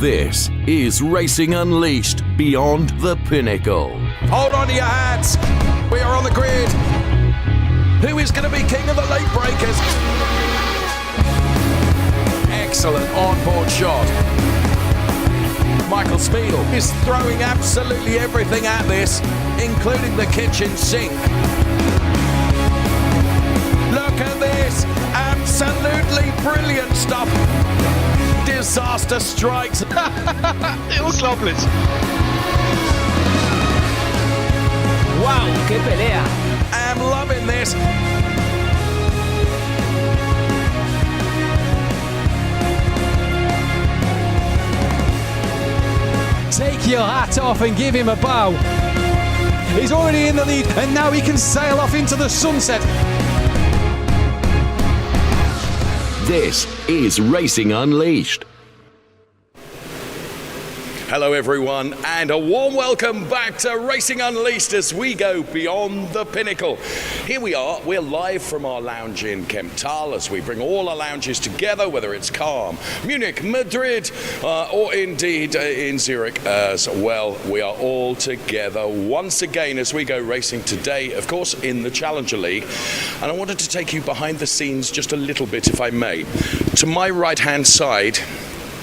This is Racing Unleashed Beyond the Pinnacle. Hold on to your hats. We are on the grid. Who is going to be king of the late breakers? Excellent onboard shot. Michael Spiegel is throwing absolutely everything at this, including the kitchen sink. Look at this. Absolutely brilliant stuff. Disaster strikes. Unglaublich. Wow, qué pelea. I'm loving this. Take your hat off and give him a bow. He's already in the lead and now he can sail off into the sunset. This is Racing Unleashed. Hello everyone, and a warm welcome back to Racing Unleashed as we go beyond the pinnacle. Here we are, we're live from our lounge in Kemptal as we bring all our lounges together, whether it's Calm, Munich, Madrid, or indeed in Zurich as well. We are all together once again as we go racing today, of course, in the Challenger League. And I wanted to take you behind the scenes just a little bit, if I may. To my right-hand side,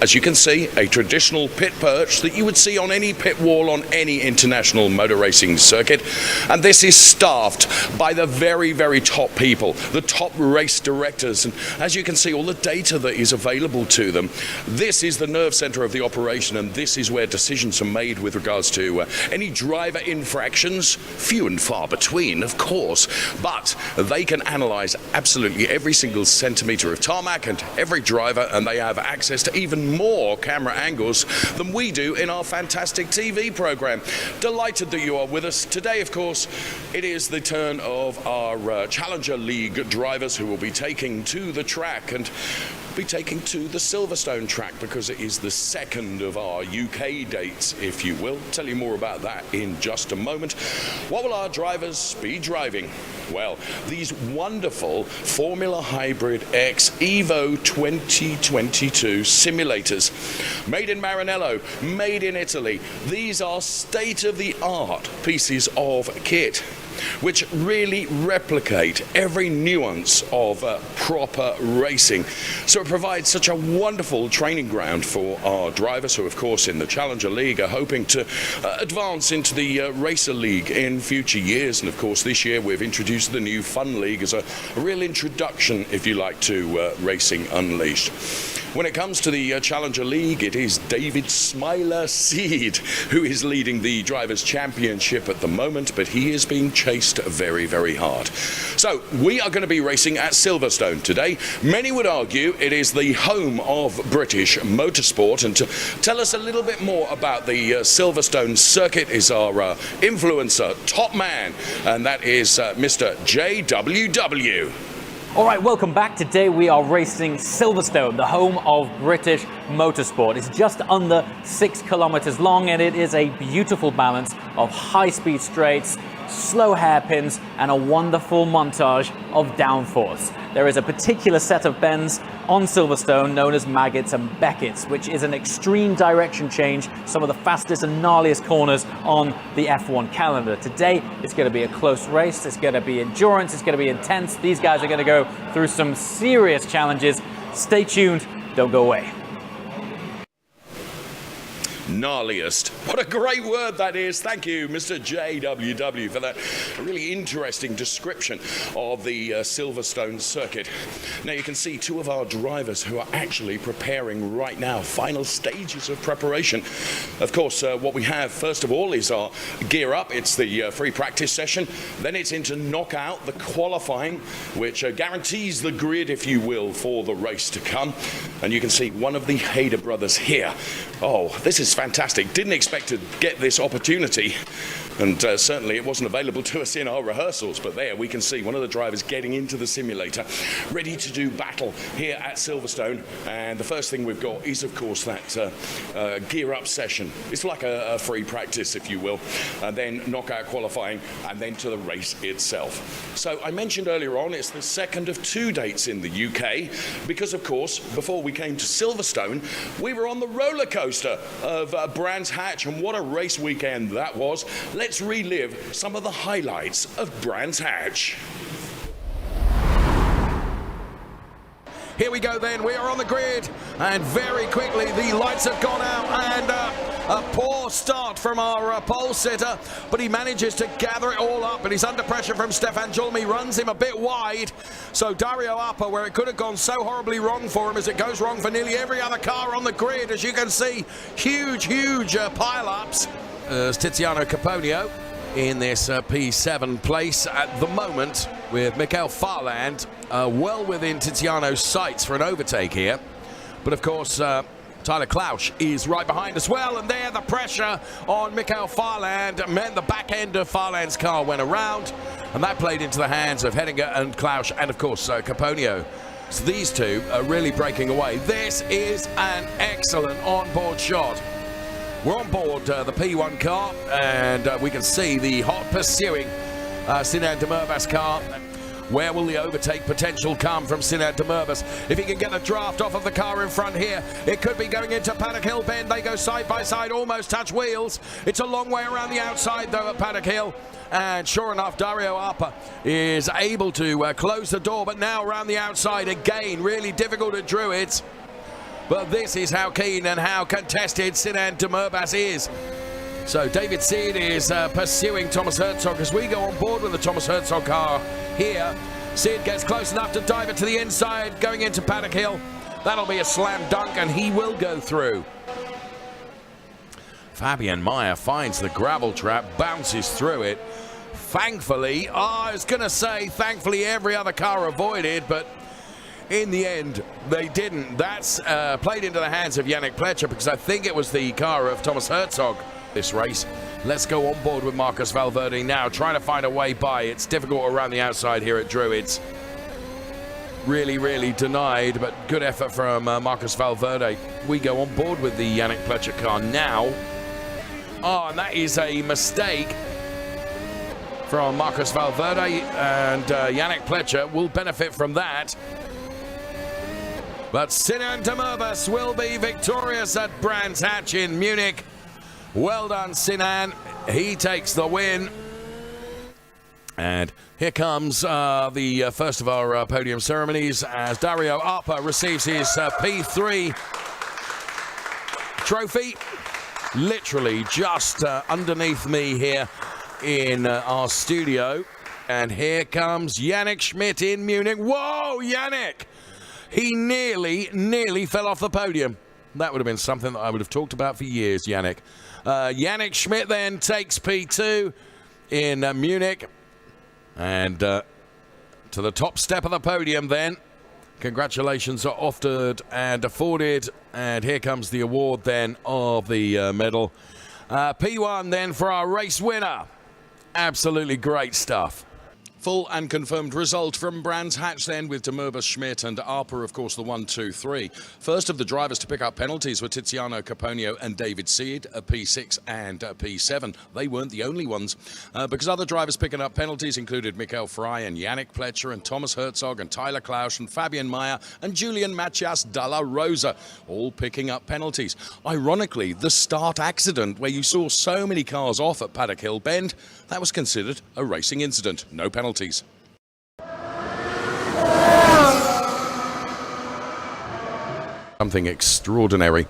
as you can see, a traditional pit perch that you would see on any pit wall on any international motor racing circuit. And this is staffed by the very, very top people, the top race directors. And as you can see, all the data that is available to them, this is the nerve center of the operation, and this is where decisions are made with regards to any driver infractions, few and far between, of course, but they can analyze absolutely every single centimeter of tarmac and every driver, and they have access to even more camera angles than we do in our fantastic TV program. Delighted that you are with us today. Of course, it is the turn of our Challenger League drivers who will be taking to the track and be taking to the Silverstone track because it is the second of our UK dates, if you will. Tell you more about that in just a moment. What will our drivers be driving? Well, these wonderful Formula Hybrid X Evo 2022 simulators, made in Maranello, made in Italy. These are state-of-the-art pieces of kit which really replicate every nuance of proper racing. So it provides such a wonderful training ground for our drivers who, of course, in the Challenger League are hoping to advance into the Racer League in future years. And of course, this year we've introduced the new Fun League as a real introduction, if you like, to Racing Unleashed. When it comes to the Challenger League, it is David Smiler Seed who is leading the Drivers' Championship at the moment, but he is being chased very, very hard. So we are going to be racing at Silverstone today. Many would argue it is the home of British motorsport, and to tell us a little bit more about the Silverstone circuit is our influencer, top man, and that is Mr. JWW. All right, welcome back. Today we are racing Silverstone, the home of British motorsport. It's just under 6 kilometers long, and it is a beautiful balance of high-speed straights, slow hairpins, and a wonderful montage of downforce. There is a particular set of bends on Silverstone known as Maggots and Beckett's, which is an extreme direction change, some of the fastest and gnarliest corners on the F1 calendar. Today, it's going to be a close race, it's going to be endurance, it's going to be intense. These guys are going to go through some serious challenges. Stay tuned, don't go away. Gnarliest. What a great word that is. Thank you, Mr. JWW, for that really interesting description of the Silverstone circuit. Now you can see two of our drivers who are actually preparing right now, final stages of preparation. Of course, what we have first of all is our gear up. It's the free practice session. Then it's into knockout, the qualifying, which guarantees the grid, if you will, for the race to come. And you can see one of the Hyder brothers here. Oh, this is fantastic. Didn't expect to get this opportunity. And certainly it wasn't available to us in our rehearsals, but there we can see one of the drivers getting into the simulator, ready to do battle here at Silverstone. And the first thing we've got is, of course, that gear up session. It's like a free practice, if you will, and then knockout qualifying, and then to the race itself. So I mentioned earlier on, it's the second of 2 dates in the UK, because, of course, before we came to Silverstone, we were on the roller coaster of Brands Hatch, and what a race weekend that was. Let's relive some of the highlights of Brands Hatch. Here we go then, we are on the grid, and very quickly the lights have gone out, and a poor start from our pole sitter, but he manages to gather it all up, and he's under pressure from Stefan Julmi, runs him a bit wide. So Dario Arpa, where it could have gone so horribly wrong for him, as it goes wrong for nearly every other car on the grid, as you can see, huge pile-ups. Tiziano Caponio in this P7 place at the moment, with Michael Farland well within Tiziano's sights for an overtake here. But of course, Tyler Klausch is right behind as well, and there the pressure on Michael Farland meant the back end of Farland's car went around, and that played into the hands of Hedinger and Klausch, and of course Caponio. So these two are really breaking away. This is an excellent onboard shot. We're on board the P1 car, and we can see the hot pursuing Sinan Demirba's car. Where will the overtake potential come from Sinan Demirbas? If he can get a draft off of the car in front here, it could be going into Paddock Hill Bend. They go side by side, almost touch wheels. It's a long way around the outside though at Paddock Hill. And sure enough, Dario Arpa is able to close the door, but now around the outside again, really difficult at Druids. But this is how keen and how contested Sinan Demirbas is. So David Seed is pursuing Thomas Herzog as we go on board with the Thomas Herzog car here. Seed gets close enough to dive it to the inside, going into Paddock Hill. That'll be a slam dunk, and he will go through. Fabian Meyer finds the gravel trap, bounces through it. Thankfully, I was going to say thankfully every other car avoided, but in the end, they didn't. That's played into the hands of Yannick Pletcher, because I think it was the car of Thomas Herzog this race. Let's go on board with Marcus Valverde now, trying to find a way by. It's difficult around the outside here at Druids. Really denied, but good effort from Marcus Valverde. We go on board with the Yannick Pletcher car now. Oh, and that is a mistake from Marcus Valverde, and Yannick Pletcher will benefit from that. But Sinan Demirbas will be victorious at Brands Hatch in Munich. Well done, Sinan. He takes the win. And here comes the first of our podium ceremonies as Dario Arpa receives his P3 trophy. Literally just underneath me here in our studio. And here comes Yannick Schmidt in Munich. Whoa, Yannick! He nearly fell off the podium. That would have been something that I would have talked about for years, Yannick. Yannick Schmidt then takes P2 in Munich. And to the top step of the podium then. Congratulations are offered and afforded. And here comes the award then of the medal. P1 then for our race winner. Absolutely great stuff. Full and confirmed result from Brands Hatch then, with Demirbas, Schmidt and Arpa, of course, the 1, 2, 3. First of the drivers to pick up penalties were Tiziano Caponio and David Seed, a P6 and a P7. They weren't the only ones, because other drivers picking up penalties included Michael Frey and Yannick Pletcher and Thomas Herzog and Tyler Klausch and Fabian Meyer and Julian Matias Dalla Rosa, all picking up penalties. Ironically, the start accident where you saw so many cars off at Paddock Hill Bend, that was considered a racing incident. No penalties. Something extraordinary.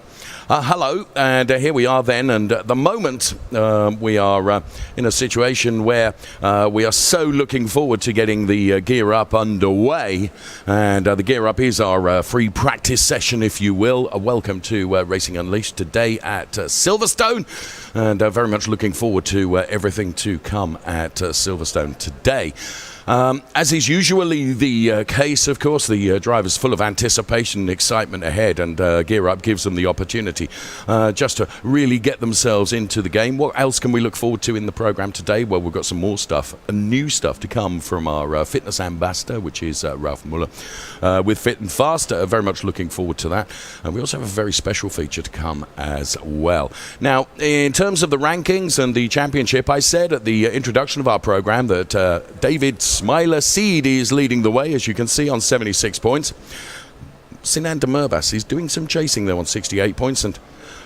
Hello, and here we are then, and at the moment we are in a situation where we are so looking forward to getting the gear up underway, and the gear up is our free practice session, if you will. Welcome to Racing Unleashed today at Silverstone, and very much looking forward to everything to come at Silverstone today. As is usually the case, of course, the driver's full of anticipation and excitement ahead, and Gear Up gives them the opportunity just to really get themselves into the game. What else can we look forward to in the program today? Well, we've got some more stuff, new stuff to come from our fitness ambassador, which is Ralph Muller, with Fit and Fast. Very much looking forward to that. And we also have a very special feature to come as well. Now, in terms of the rankings and the championship, I said at the introduction of our program that David Smiler Seed is leading the way, as you can see, on 76 points. Sinan Demirbaş is doing some chasing there on 68 points, and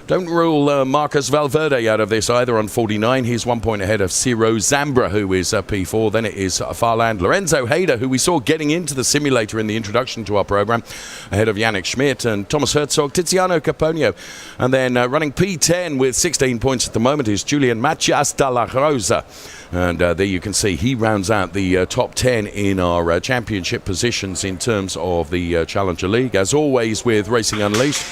don't rule Marcus Valverde out of this either on 49. He's 1 point ahead of Ciro Zambra, who is P4. Then it is Farland Lorenzo Hyder, who we saw getting into the simulator in the introduction to our program, ahead of Yannick Schmidt and Thomas Herzog, Tiziano Caponio. And then running P10 with 16 points at the moment is Julian Matias de la Rosa. And there you can see he rounds out the top 10 in our championship positions in terms of the Challenger League. As always with Racing Unleashed,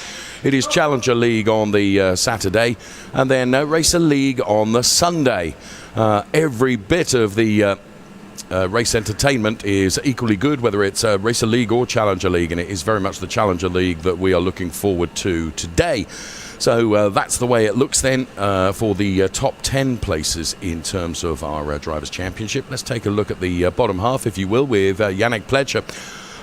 it is Challenger League on the Saturday, and then Racer League on the Sunday. Every bit of the race entertainment is equally good, whether it's Racer League or Challenger League, and it is very much the Challenger League that we are looking forward to today. So that's the way it looks then for the top 10 places in terms of our Drivers' Championship. Let's take a look at the bottom half, if you will, with Yannick Pletcher.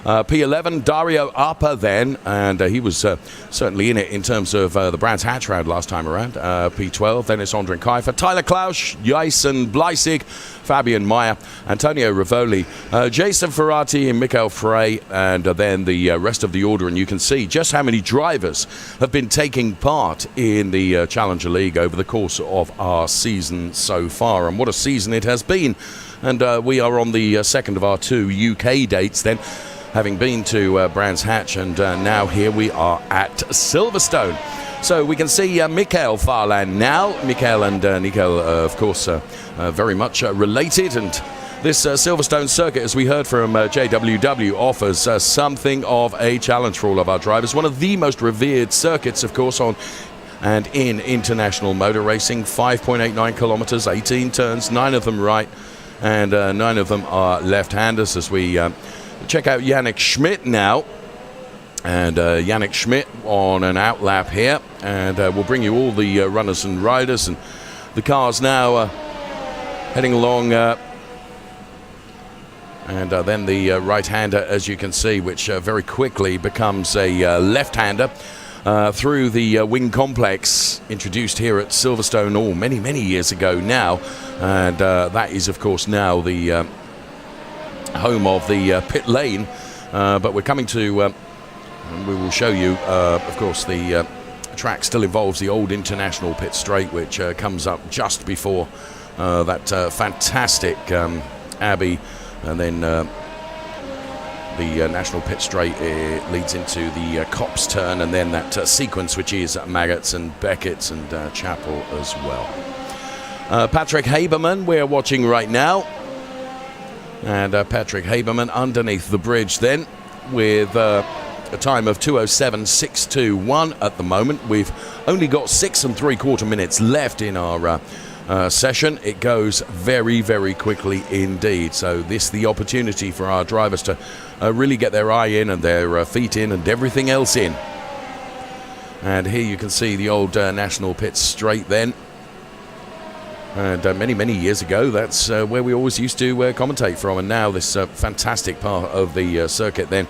P11, Dario Arpa then, and he was certainly in it in terms of the Brands Hatch round last time around. P12, then it's Andrin Kiefer, Tyler Klausch, Jason Bleissig, Fabian Meyer, Antonio Rivoli, Jason Ferrati and Mikael Frey, and then the rest of the order. And you can see just how many drivers have been taking part in the Challenger League over the course of our season so far. And what a season it has been. And we are on the second of our 2 UK dates then, having been to Brands Hatch, and now here we are at Silverstone. So we can see Mikael Farland now. Mikael and Nico, of course, very much related, and this Silverstone circuit, as we heard from JWW, offers something of a challenge for all of our drivers. One of the most revered circuits, of course, on and in international motor racing. 5.89 kilometers, 18 turns, 9 of them right, and 9 of them are left-handers. As we check out Yannick Schmidt now, and Yannick Schmidt on an outlap here, and we'll bring you all the runners and riders, and the cars now heading along, and then the right-hander, as you can see, which very quickly becomes a left-hander through the wing complex introduced here at Silverstone many years ago now, and that is of course now the home of the pit lane, but we're coming to we will show you of course the track still involves the old international pit straight, which comes up just before that fantastic Abbey, and then the national pit straight leads into the Copse turn, and then that sequence which is Maggots and Beckett's and Chapel as well. Patrick Haberman we're watching right now, and Patrick Haberman underneath the bridge then with a time of 2:07.621 at the moment. We've only got 6 3/4 minutes left in our session. It goes very quickly indeed, so this the opportunity for our drivers to really get their eye in and their feet in and everything else in. And here you can see the old national pit straight then, and many years ago that's where we always used to commentate from, and now this fantastic part of the circuit then,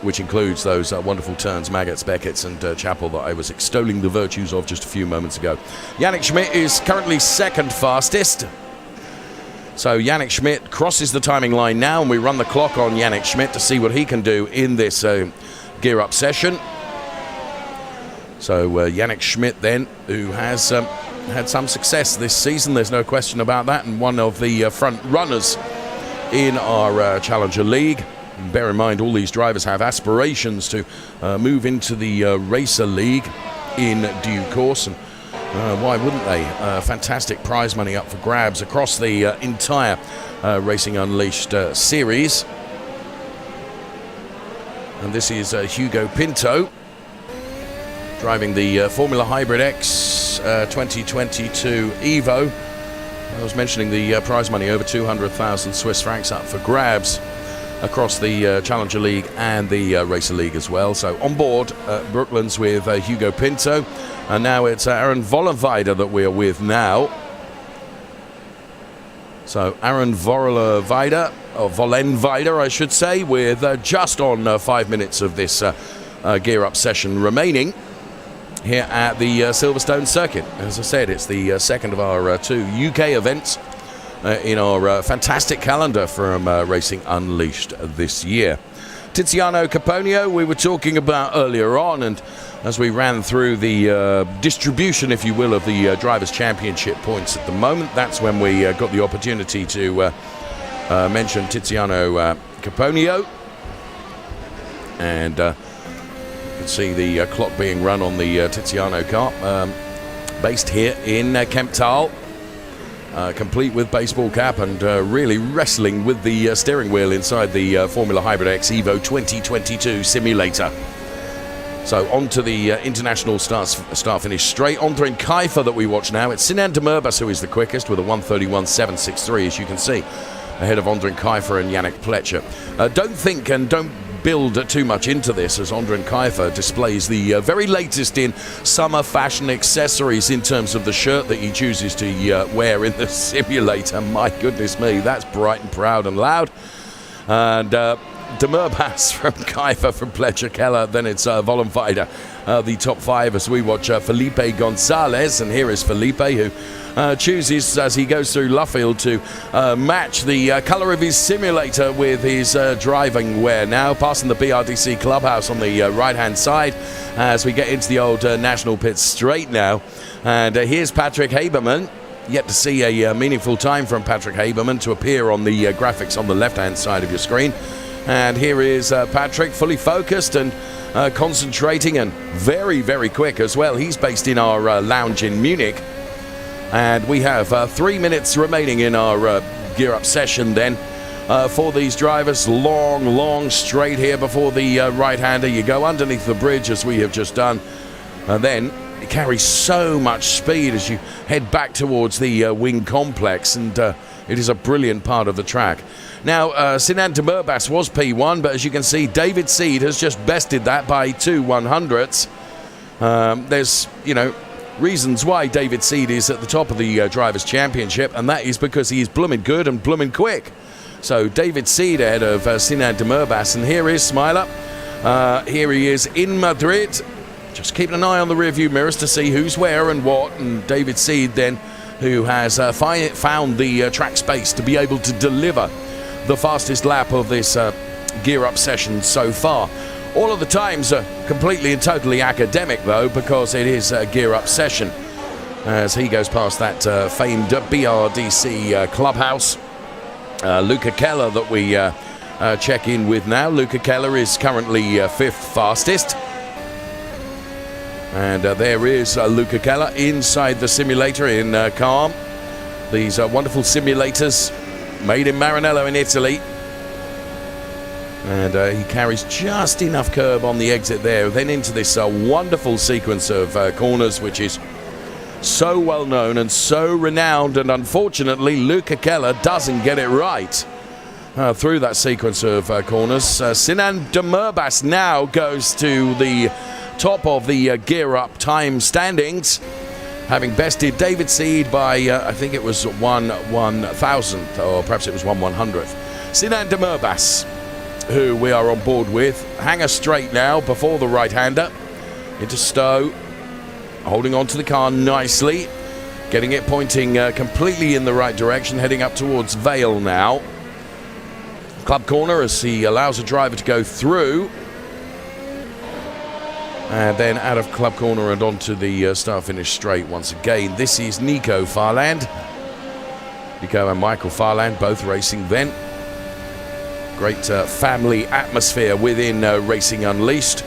which includes those wonderful turns, Maggots, Beckett's and Chapel that I was extolling the virtues of just a few moments ago. Yannick Schmidt is currently second fastest. So Yannick Schmidt crosses the timing line now, and we run the clock on Yannick Schmidt to see what he can do in this gear up session. So Yannick Schmidt then, who has had some success this season, there's no question about that, and one of the front runners in our Challenger League. Bear in mind, all these drivers have aspirations to move into the Racer League in due course, and why wouldn't they? Fantastic prize money up for grabs across the entire Racing Unleashed series. And this is Hugo Pinto driving the Formula Hybrid X 2022 Evo. I was mentioning the prize money, over 200,000 Swiss francs up for grabs across the Challenger League and the Racer League as well. So on board Brooklands with Hugo Pinto, and now it's Aaron Vollenweider that we are with now. So Aaron Vollenweider, I should say, with just on 5 minutes of this gear-up session remaining here at the Silverstone circuit. As I said, it's the second of our 2 UK events in our fantastic calendar from Racing Unleashed this year. Tiziano Caponio we were talking about earlier on, and as we ran through the distribution, if you will, of the Drivers' Championship points at the moment, that's when we got the opportunity to mention Tiziano Caponio. And you can see the clock being run on the Tiziano car, based here in Kemptal. Complete with baseball cap and really wrestling with the steering wheel inside the Formula Hybrid X Evo 2022 simulator. So on to the international start-finish straight. Andrin Kaifer that we watch now. It's Sinan Demirbaş who is the quickest with a 1:31.763, as you can see, ahead of Andrin Kaifer and Yannick Pletcher. Don't think and don't build too much into this, as Andrin Kaifer displays the very latest in summer fashion accessories in terms of the shirt that he chooses to wear in the simulator. My goodness me, that's bright and proud and loud. And Demirbaş from Kaifer, from Pletcher, Keller, then it's Vollenweider, the top 5 as we watch Felipe Gonzalez. And here is Felipe, who chooses, as he goes through Luffield, to match the colour of his simulator with his driving wear now, passing the BRDC clubhouse on the right-hand side as we get into the old national pit straight now. And here's Patrick Haberman. Yet to see a meaningful time from Patrick Haberman to appear on the graphics on the left-hand side of your screen. And here is Patrick, fully focused and concentrating, and very, very quick as well. He's based in our lounge in Munich. And we have 3 minutes remaining in our gear-up session then for these drivers. Long straight here before the right-hander. You go underneath the bridge, as we have just done. And then it carries so much speed as you head back towards the wing complex. And it is a brilliant part of the track. Now, Sinan Demirbaş was P1, but as you can see, David Seed has just bested that by 2 100ths. There's, reasons why David Seed is at the top of the Drivers' Championship, and that is because he is blooming good and blooming quick. So David Seed ahead of Sinan Demirbaş, and here is Smiler. Here he is in Madrid, just keeping an eye on the rearview mirrors to see who's where and what, and David Seed then, who has found the track space to be able to deliver the fastest lap of this gear-up session so far. All of the times are completely and totally academic, though, because it is a gear-up session. As he goes past that famed BRDC clubhouse. Luca Keller that we check in with now. Luca Keller is currently 5th fastest. And there is Luca Keller inside the simulator in Calm. These wonderful simulators made in Maranello in Italy. And he carries just enough curb on the exit there, then into this wonderful sequence of corners, which is so well known and so renowned. And unfortunately, Luca Keller doesn't get it right through that sequence of corners. Sinan Demirbaş now goes to the top of the gear-up time standings, having bested David Seed by, I think it was 1/1000th, or perhaps it was 1/100th. Sinan Demirbaş, who we are on board with, hanger straight now before the right-hander, into Stowe, holding on to the car nicely, getting it pointing completely in the right direction, heading up towards Vale now. Club corner as he allows a driver to go through. And then out of club corner and onto the start-finish straight once again. This is Nico Farland. Nico and Michael Farland both racing then. Great family atmosphere within Racing Unleashed.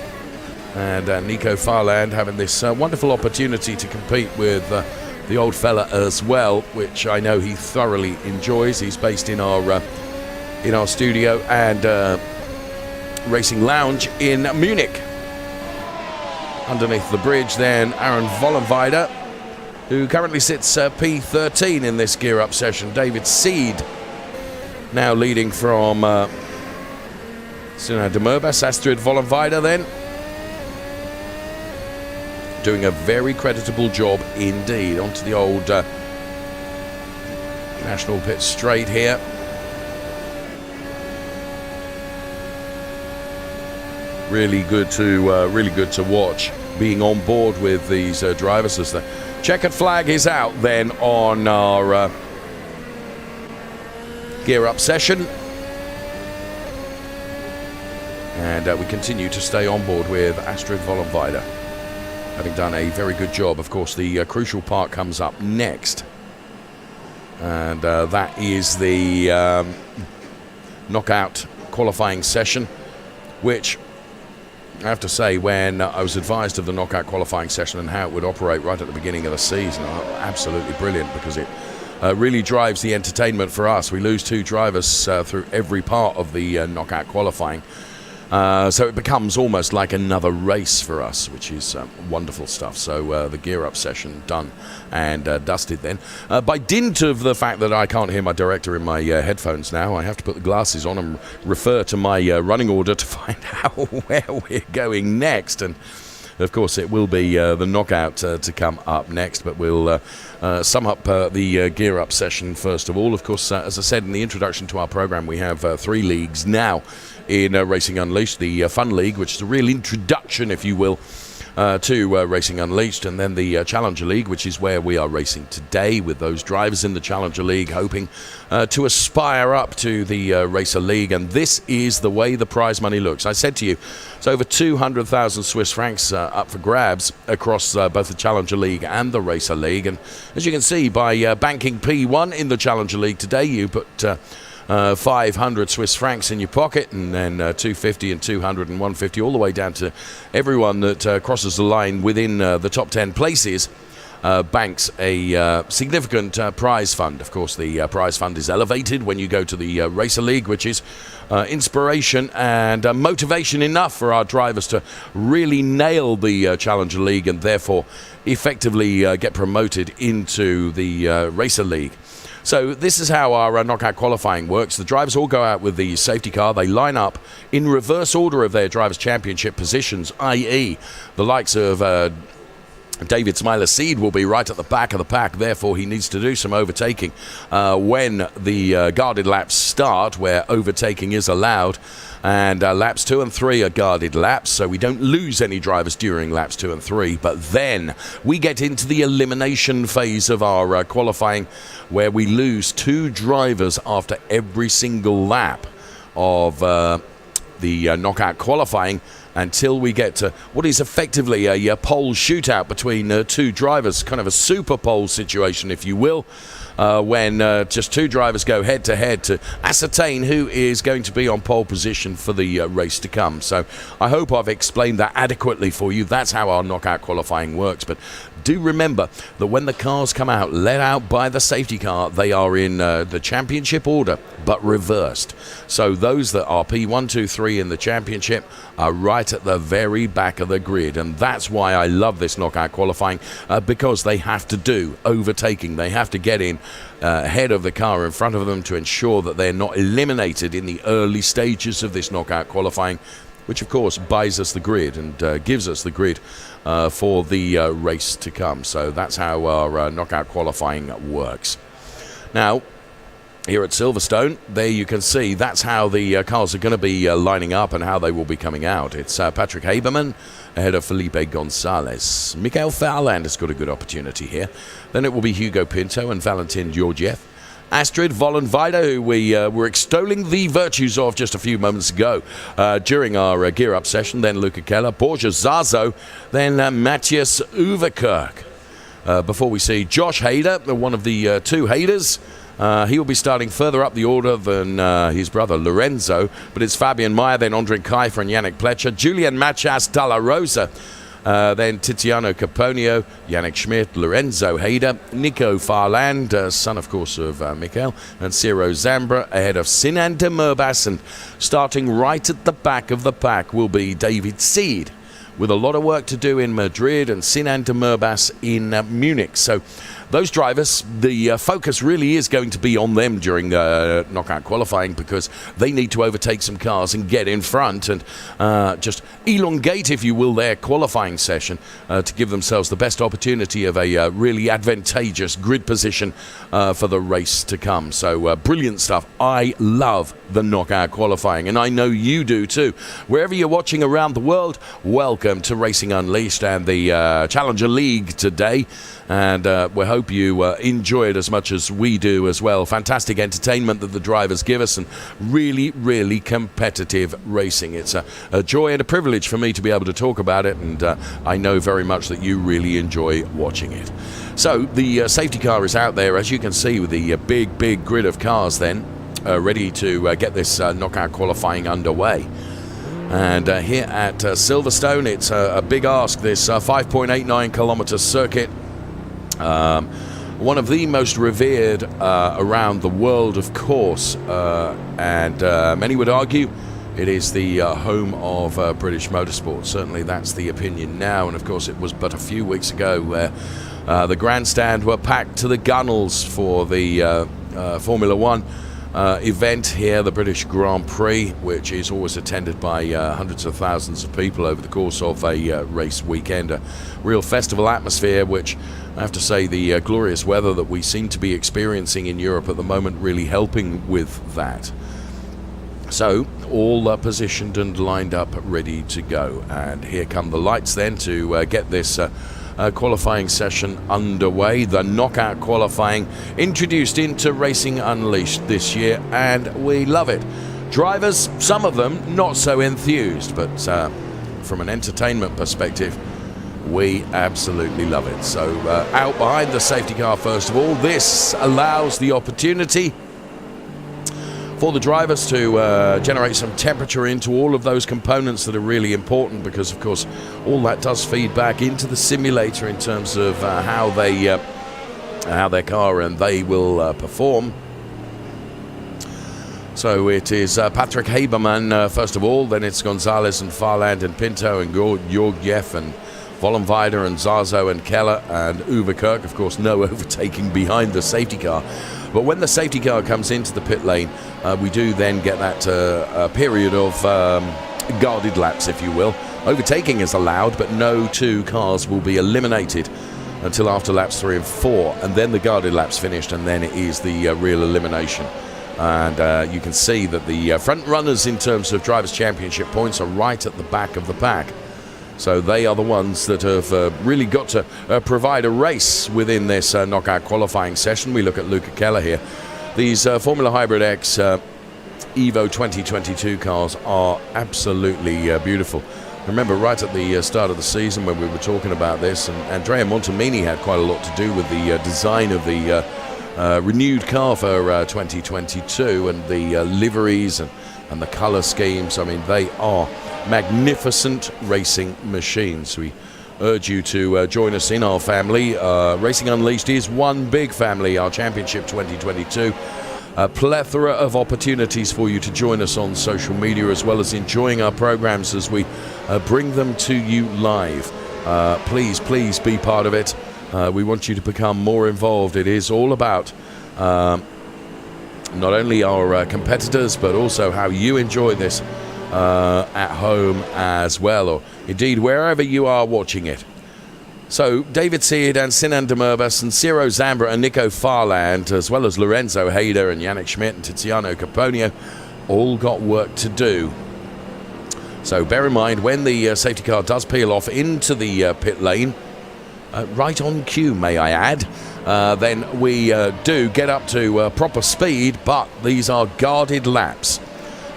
And Nico Farland having this wonderful opportunity to compete with the old fella as well, which I know he thoroughly enjoys. He's based in our studio and racing lounge in Munich. Underneath the bridge then, Aaron Vollenweider who currently sits P13 in this gear-up session. David Seed now leading from Sinan de Murbas. Astrid Vollenweider then doing a very creditable job indeed. Onto the old national pit straight here. Really good to watch, being on board with these drivers as the checkered flag is out then on our gear-up session. And we continue to stay on board with Astrid Vollenweider, having done a very good job. Of course, the crucial part comes up next, and that is the knockout qualifying session, which I have to say, when I was advised of the knockout qualifying session and how it would operate right at the beginning of the season, absolutely brilliant, because it really drives the entertainment for us. We lose 2 drivers through every part of the knockout qualifying. So it becomes almost like another race for us, which is wonderful stuff. So the gear-up session done and dusted then. By dint of the fact that I can't hear my director in my headphones now, I have to put the glasses on and refer to my running order to find out where we're going next. And of course, it will be the knockout to come up next, but we'll sum up the gear-up session first of all. Of course, as I said in the introduction to our program, we have 3 leagues now in Racing Unleashed. The Fun League, which is a real introduction, if you will, to Racing Unleashed, and then the Challenger League, which is where we are racing today with those drivers in the Challenger League, hoping to aspire up to the Racer League. And this is the way the prize money looks. I said to you, it's over 200,000 Swiss francs up for grabs across both the Challenger League and the Racer League. And as you can see, by banking P1 in the Challenger League today, you put 500 Swiss francs in your pocket, and then 250 and 200 and 150, all the way down to everyone that crosses the line within the top 10 places banks a significant prize fund. Of course, the prize fund is elevated when you go to the Racer League, which is inspiration and motivation enough for our drivers to really nail the Challenger League and therefore effectively get promoted into the Racer League. So this is how our knockout qualifying works. The drivers all go out with the safety car. They line up in reverse order of their drivers' championship positions, i.e. the likes of David Smiler Seed will be right at the back of the pack. Therefore, he needs to do some overtaking when the guarded laps start, where overtaking is allowed. And laps 2 and 3 are guarded laps, so we don't lose any drivers during laps 2 and 3. But then we get into the elimination phase of our qualifying, where we lose 2 drivers after every single lap of the knockout qualifying, until we get to what is effectively a pole shootout between 2 drivers, kind of a super pole situation, if you will, when just 2 drivers go head-to-head to ascertain who is going to be on pole position for the race to come. So I hope I've explained that adequately for you. That's how our knockout qualifying works. But do remember that when the cars come out, let out by the safety car, they are in the championship order, but reversed. So those that are P1, 2, 3 in the championship are right at the very back of the grid. And that's why I love this knockout qualifying, because they have to do overtaking. They have to get in ahead of the car in front of them to ensure that they're not eliminated in the early stages of this knockout qualifying, which of course buys us the grid and gives us the grid for the race to come. So that's how our knockout qualifying works. Now, here at Silverstone, there you can see that's how the cars are going to be lining up and how they will be coming out. It's Patrick Haberman ahead of Felipe Gonzalez. Michael Farland has got a good opportunity here. Then it will be Hugo Pinto and Valentin Georgiev. Astrid Vollenweider, who we were extolling the virtues of just a few moments ago during our gear-up session. Then Luca Keller, Borja Zazo, then Matthias Uverkirk. Before we see Josh Hyder, one of the 2 Hayders. He will be starting further up the order than his brother Lorenzo, but it's Fabian Meyer, then Andrin Kiefer and Yannick Pletcher, Julian Machas Dalla Rosa, then Tiziano Caponio, Yannick Schmidt, Lorenzo Hyder, Nico Farland, son of course of Michael, and Ciro Zambra ahead of Sinan de Murbas, and starting right at the back of the pack will be David Seed with a lot of work to do in Madrid and Sinan de Merbas in Munich. So those drivers, the focus really is going to be on them during knockout qualifying, because they need to overtake some cars and get in front and just elongate, if you will, their qualifying session to give themselves the best opportunity of a really advantageous grid position for the race to come. So brilliant stuff. I love the knockout qualifying, and I know you do too. Wherever you're watching around the world, welcome to Racing Unleashed and the Challenger League today. And we hope you enjoy it as much as we do as well. Fantastic entertainment that the drivers give us, and really, really competitive racing. It's a joy and a privilege for me to be able to talk about it, and I know very much that you really enjoy watching it. So the safety car is out there, as you can see, with the big grid of cars then ready to get this knockout qualifying underway. And here at Silverstone, it's a big ask, this 5.89 kilometer circuit. One of the most revered around the world, of course, and many would argue it is the home of British motorsport. Certainly that's the opinion now, and of course it was but a few weeks ago where the grandstand were packed to the gunnels for the Formula One event here, the British Grand Prix, which is always attended by hundreds of thousands of people over the course of a race weekend. A real festival atmosphere, which I have to say the glorious weather that we seem to be experiencing in Europe at the moment really helping with that. So all positioned and lined up, ready to go. And here come the lights then to get this qualifying session underway. The knockout qualifying introduced into Racing Unleashed this year, and we love it. Drivers, some of them not so enthused, but from an entertainment perspective, we absolutely love it. So out behind the safety car, first of all, this allows the opportunity for the drivers to generate some temperature into all of those components that are really important, because of course all that does feed back into the simulator in terms of how their car and they will perform. So it is Patrick Haberman first of all, then it's Gonzalez and Farland and Pinto and Georgiev and Vollenweider and Zarzo and Keller and Uwe Kirk. Of course, no overtaking behind the safety car. But when the safety car comes into the pit lane, we do then get that period of guarded laps, if you will. Overtaking is allowed, but no two cars will be eliminated until after laps 3 and 4. And then the guarded laps finished, and then it is the real elimination. And you can see that the front runners in terms of Drivers' Championship points are right at the back of the pack. So they are the ones that have really got to provide a race within this knockout qualifying session. We look at Luca Keller here. These Formula Hybrid X Evo 2022 cars are absolutely beautiful. Remember, right at the start of the season when we were talking about this, and Andrea Montemini had quite a lot to do with the design of the renewed car for 2022, and the liveries and the colour schemes. I mean, they are magnificent racing machines. We urge you to join us in our family. Racing Unleashed is one big family, our Championship 2022. A plethora of opportunities for you to join us on social media, as well as enjoying our programs as we bring them to you live. Please be part of it. We want you to become more involved. It is all about not only our competitors, but also how you enjoy this at home as well, or indeed wherever you are watching it. So David Seed and Sinan de Merbas and Ciro Zambra and Nico Farland, as well as Lorenzo Hyder and Yannick Schmidt and Tiziano Caponio, all got work to do. So bear in mind, when the safety car does peel off into the pit lane, right on cue, may I add, then we do get up to proper speed, but these are guarded laps.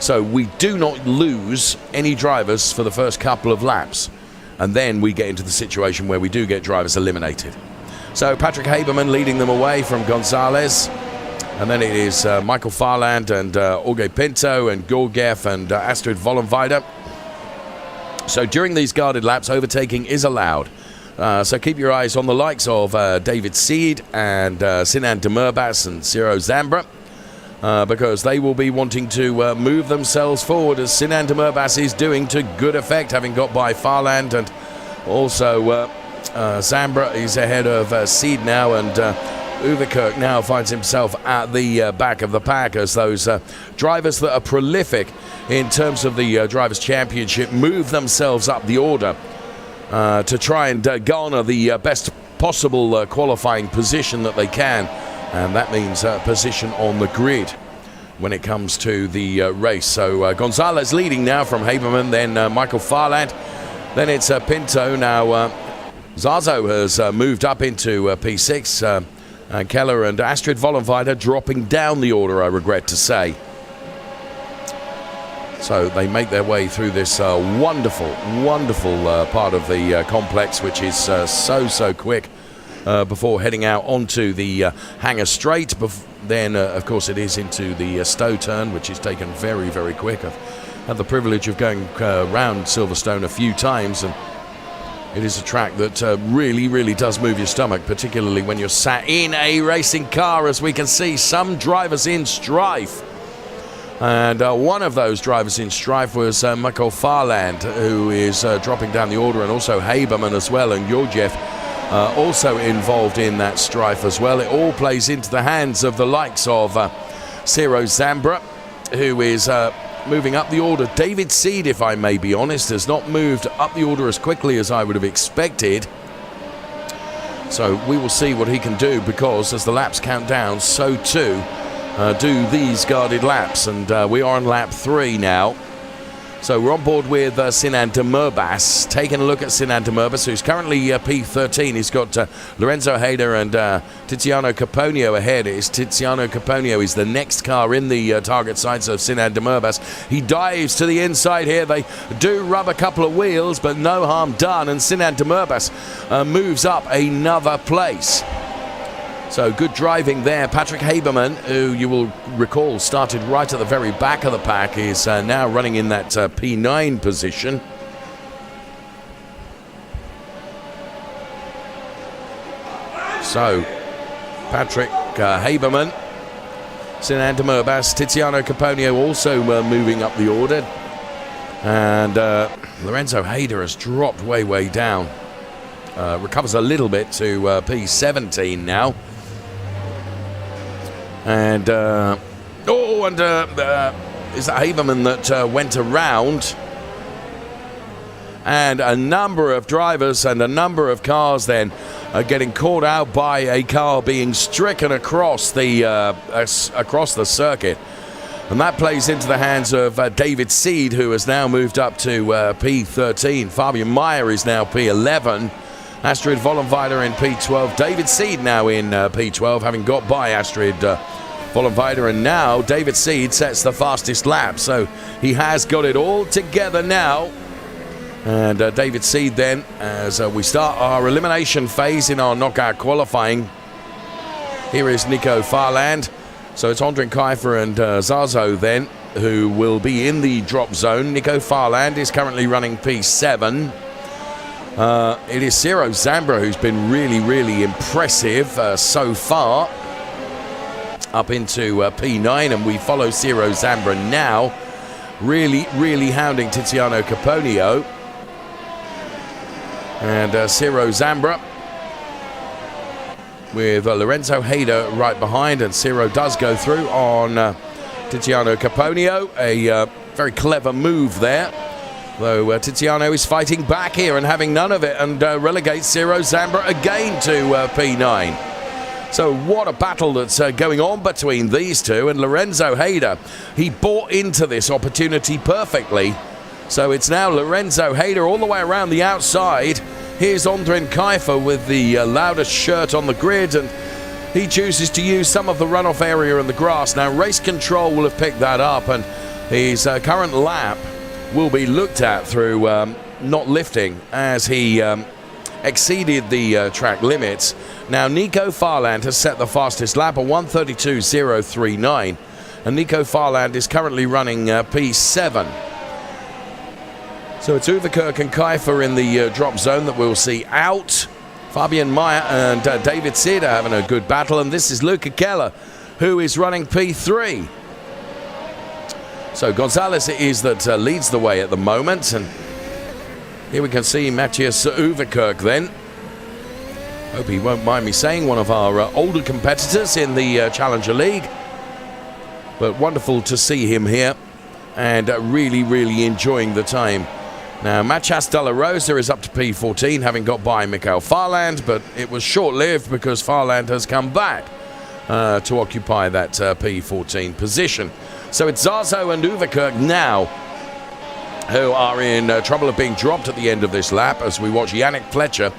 So we do not lose any drivers for the first couple of laps. And then we get into the situation where we do get drivers eliminated. So Patrick Haberman leading them away from Gonzalez. And then it is Michael Farland and Jorge Pinto and Georgiev and Astrid Vollenweider. So during these guarded laps, overtaking is allowed. So keep your eyes on the likes of David Seed and Sinan de Merbas and Ciro Zambra. because they will be wanting to move themselves forward, as Sinan Demirbaş is doing to good effect, having got by Farland, and also Zambra is ahead of Seed now, and Uverkirk now finds himself at the back of the pack, as those drivers that are prolific in terms of the Drivers' Championship move themselves up the order to try and garner the best possible qualifying position that they can, and that means position on the grid when it comes to the race. So Gonzalez leading now from Haberman, then Michael Farland, then it's Pinto. Now Zazo has moved up into P6, and Keller and Astrid Vollenweider dropping down the order, I regret to say. So they make their way through this wonderful part of the complex, which is so quick, before heading out onto the Hangar Straight. Then, of course, it is into the Stowe turn, which is taken very quick. I've had the privilege of going around Silverstone a few times, and it is a track that really does move your stomach, particularly when you're sat in a racing car, as we can see some drivers in strife. And one of those drivers in strife was Michael Farland, who is dropping down the order, and also Haberman as well, and Georgiev also involved in that strife as well. It all plays into the hands of the likes of Ciro Zambra, who is moving up the order. David Seed, if I may be honest, has not moved up the order as quickly as I would have expected. So we will see what he can do, because as the laps count down, so too do these guarded laps. And we are on lap 3 now. So we're on board with Sinan Demirbaş. Taking a look at Sinan Demirbaş, who's currently P13. He's got Lorenzo Hyder and Tiziano Caponio ahead. Tiziano Caponio is the next car in the target sights of Sinan Demirbaş. He dives to the inside here. They do rub a couple of wheels, but no harm done. And Sinan Demirbaş moves up another place. So good driving there. Patrick Haberman, who you will recall started right at the very back of the pack, is now running in that P9 position. So Patrick Haberman, Sinan Demirbaş, Tiziano Caponio also moving up the order. And Lorenzo Hyder has dropped way down. Recovers a little bit to P17 now. And is that Haberman that went around? And a number of drivers and a number of cars then are getting caught out by a car being stricken across the circuit. And that plays into the hands of David Seed, who has now moved up to P13. Fabian Meyer is now P11. Astrid Vollenweider in P12. David Seed now in P12, having got by Astrid Vollenweider. And now David Seed sets the fastest lap. So he has got it all together now. And David Seed then, as we start our elimination phase in our knockout qualifying. Here is Nico Farland. So it's Ondrin Kiefer and Zazo then, who will be in the drop zone. Nico Farland is currently running P7. It is Ciro Zambra who's been really impressive so far, up into P9, and we follow Ciro Zambra now, really hounding Tiziano Caponio. And Ciro Zambra with Lorenzo Hyder right behind, and Ciro does go through on Tiziano Caponio. A very clever move there. Though Tiziano is fighting back here and having none of it, and relegates Ciro Zambra again to P9. So what a battle that's going on between these two. And Lorenzo Hyder, he bought into this opportunity perfectly. So it's now Lorenzo Hyder all the way around the outside. Here's Ondrin Kiefer with the loudest shirt on the grid, and he chooses to use some of the runoff area in the grass. Now Race Control will have picked that up, and his current lap will be looked at through not lifting, as he exceeded the track limits. Now Nico Farland has set the fastest lap, a 1:32.039, and Nico Farland is currently running P7. So it's Uverkirk and Kiefer in the drop zone that we'll see out. Fabian Meyer and David Seed are having a good battle, and this is Luca Keller, who is running P3. So Gonzalez it is that leads the way at the moment, and here we can see Matthias Uverkirk then. Hope he won't mind me saying, one of our older competitors in the Challenger League. But wonderful to see him here, and really enjoying the time. Now, Matthias de la Rosa is up to P14, having got by Mikael Farland, but it was short-lived because Farland has come back to occupy that P14 position. So it's Zazo and Uverkirk now who are in trouble of being dropped at the end of this lap, as we watch Yannick Fletcher,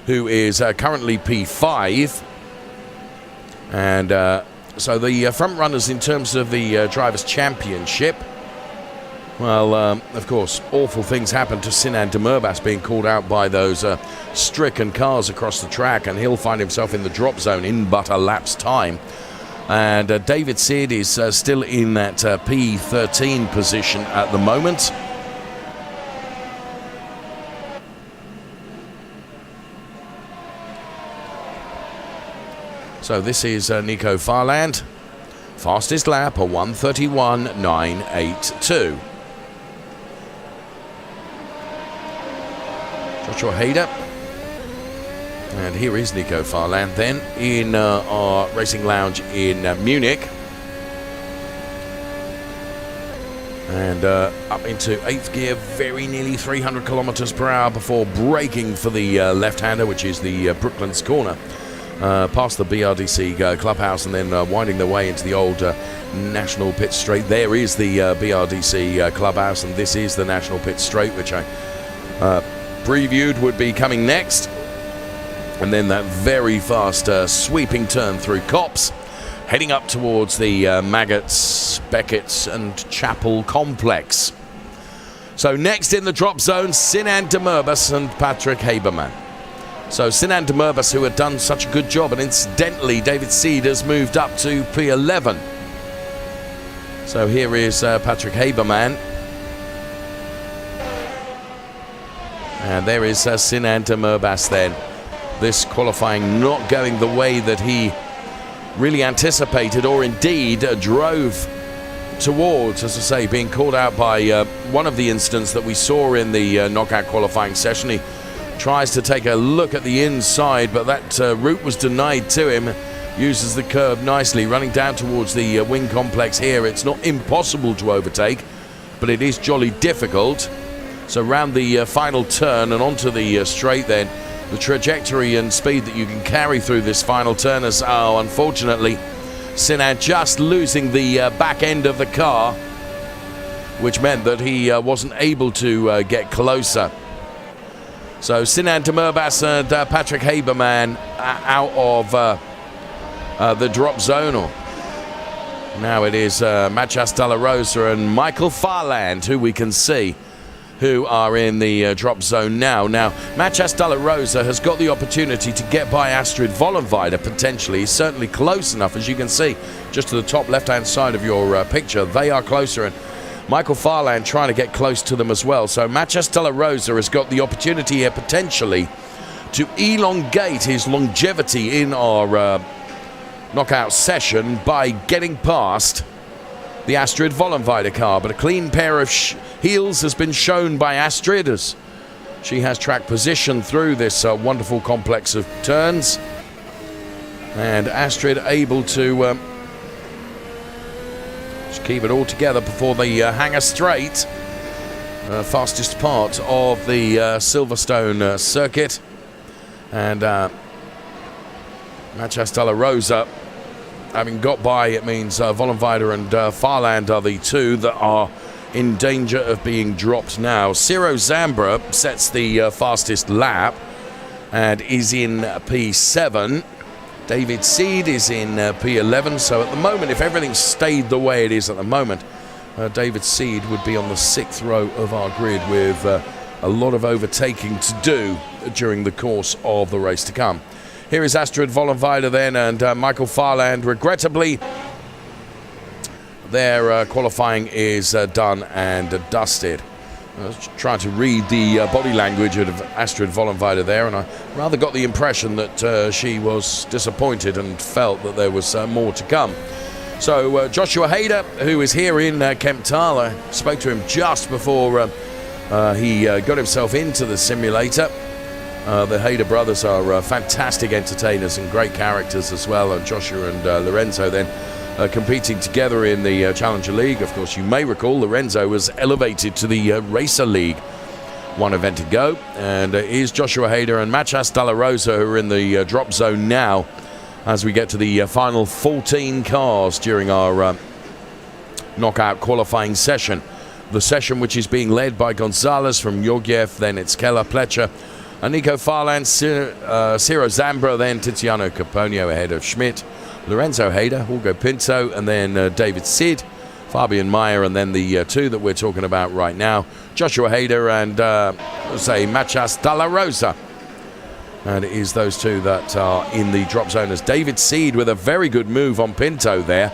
who is currently P5. And so the front runners in terms of the Drivers' Championship, well, of course, awful things happened to Sinan de Murbas being called out by those stricken cars across the track, and he'll find himself in the drop zone in but a lap's time. And David Sid is still in that P13 position at the moment. So this is Nico Farland. Fastest lap, a 1:31.982. Joshua Hyder. And here is Nico Farland then in our racing lounge in Munich. And up into 8th gear, very nearly 300 kilometers per hour before braking for the left-hander, which is the Brooklands corner. Past the BRDC clubhouse and then winding their way into the old National Pit Straight. There is the BRDC clubhouse, and this is the National Pit Straight, which I previewed would be coming next. And then that very fast sweeping turn through Copse, heading up towards the Maggots, Beckett's and Chapel complex. So next in the drop zone, Sinan de Murbas and Patrick Haberman. So Sinan de Murbas, who had done such a good job, and incidentally David Seed has moved up to P11. So here is Patrick Haberman. And there is Sinan de Murbas then. This qualifying not going the way that he really anticipated, or indeed drove towards, as I say, being called out by one of the incidents that we saw in the knockout qualifying session. He tries to take a look at the inside, but that route was denied to him. Uses the curb nicely, running down towards the wing complex here. It's not impossible to overtake, but it is jolly difficult. So round the final turn and onto the straight then, the trajectory and speed that you can carry through this final turn is, unfortunately, Sinan just losing the back end of the car, which meant that he wasn't able to get closer. So Sinan de Murbas and Patrick Haberman out of the drop zone. Now it is Matthias de la Rosa and Michael Farland, who we can see, who are in the drop zone now. Now, Matthias de la Rosa has got the opportunity to get by Astrid Vollenweider potentially. He's certainly close enough, as you can see, just to the top left-hand side of your picture. They are closer, and Michael Farland trying to get close to them as well. So Matthias de la Rosa has got the opportunity here potentially to elongate his longevity in our knockout session by getting past the Astrid Vollenweider car. But a clean pair of heels has been shown by Astrid as she has track position through this wonderful complex of turns. And Astrid able to just keep it all together before the hangar straight. Fastest part of the Silverstone circuit. And Matthias de la Rosa having got by, it means Vollenweider and Farland are the two that are in danger of being dropped now. Ciro Zambra sets the fastest lap and is in P7. David Seed is in P11. So at the moment, if everything stayed the way it is at the moment, David Seed would be on the 6th row of our grid with a lot of overtaking to do during the course of the race to come. Here is Astrid Vollenweider then, and Michael Farland. Regrettably, their qualifying is done and dusted. I was trying to read the body language of Astrid Vollenweider there, and I rather got the impression that she was disappointed and felt that there was more to come. So Joshua Hyder, who is here in Kemptal, I spoke to him just before he got himself into the simulator. The Hyder brothers are fantastic entertainers and great characters as well, and Joshua and Lorenzo then competing together in the Challenger League. Of course, you may recall Lorenzo was elevated to the Racer League one event ago, and it is Joshua Hyder and Machas Dalla Rosa who are in the drop zone now as we get to the final 14 cars during our knockout qualifying session. The session which is being led by Gonzalez from Georgiev, then it's Keller, Pletcher, Nico Farland, Ciro Zambra, then Tiziano Caponio ahead of Schmidt, Lorenzo Hyder, Hugo Pinto, and then David Sid, Fabian Meyer, and then the two that we're talking about right now, Joshua Hyder and Machas Dalla Rosa. And it is those two that are in the drop zone, as David Seed, with a very good move on Pinto there,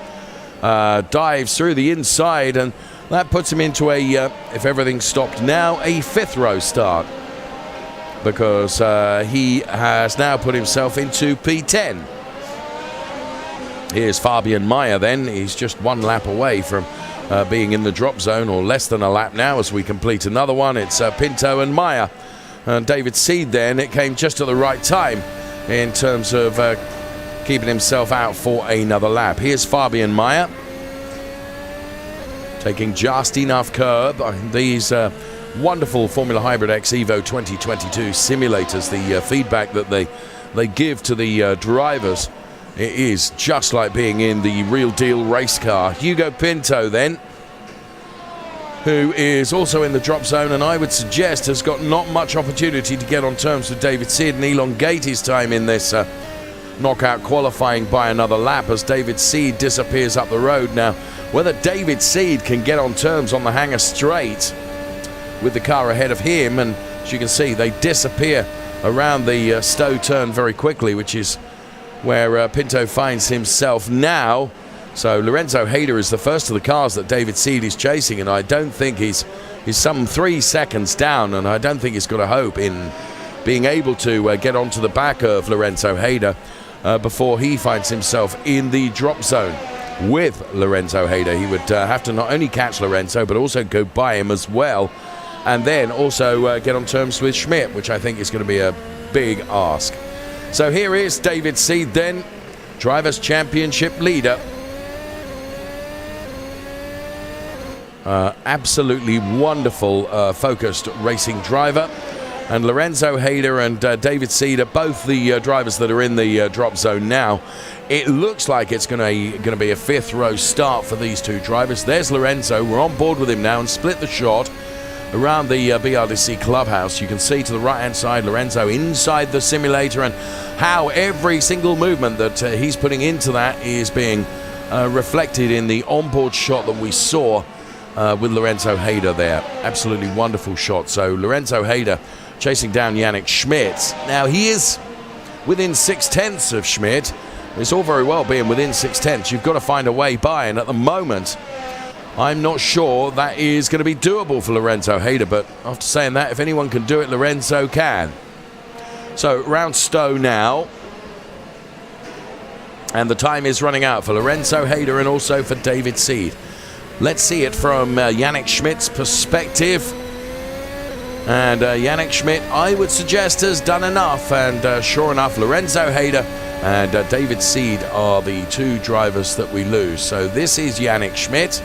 dives through the inside, and that puts him into a, if everything stopped now, a 5th row start, because he has now put himself into P10. Here's Fabian Meyer then. He's just 1 lap away from being in the drop zone, or less than a lap now as we complete another one. It's Pinto and Meyer. And David Seed then, it came just at the right time in terms of keeping himself out for another lap. Here's Fabian Meyer, taking just enough curb. These wonderful Formula Hybrid X Evo 2022 simulators, the feedback that they give to the drivers, it is just like being in the real deal race car. Hugo Pinto then, who is also in the drop zone, and I would suggest has got not much opportunity to get on terms with David Seed and elongate his time in this knockout qualifying by another lap as David Seed disappears up the road. Now, whether David Seed can get on terms on the Hangar Straight with the car ahead of him, and as you can see, they disappear around the Stowe turn very quickly, which is where Pinto finds himself now. So Lorenzo Hyder is the first of the cars that David Seed is chasing, and I don't think he's some 3 seconds down, and I don't think he's got a hope in being able to get onto the back of Lorenzo Hyder before he finds himself in the drop zone with Lorenzo Hyder. He would have to not only catch Lorenzo but also go by him as well, and then also get on terms with Schmidt, which I think is going to be a big ask. So here is David Seed then, Drivers' Championship leader. Absolutely wonderful focused racing driver, and Lorenzo Hyder and David Seed are both the drivers that are in the drop zone now. It looks like it's going to be a 5th row start for these two drivers. There's Lorenzo, we're on board with him now, and split the shot around the BRDC clubhouse. You can see to the right hand side Lorenzo inside the simulator, and how every single movement that he's putting into that is being reflected in the onboard shot that we saw with Lorenzo Hyder there. Absolutely wonderful shot. So Lorenzo Hyder chasing down Yannick Schmidt. Now he is within 6/10 of Schmidt. It's all very well being within 6/10. You've got to find a way by, and at the moment I'm not sure that is going to be doable for Lorenzo Hyder, but after saying that, if anyone can do it, Lorenzo can. So round Stowe now, and the time is running out for Lorenzo Hyder and also for David Seed. Let's see it from Yannick Schmidt's perspective. And Yannick Schmidt, I would suggest, has done enough. And sure enough, Lorenzo Hyder and David Seed are the two drivers that we lose. So this is Yannick Schmidt.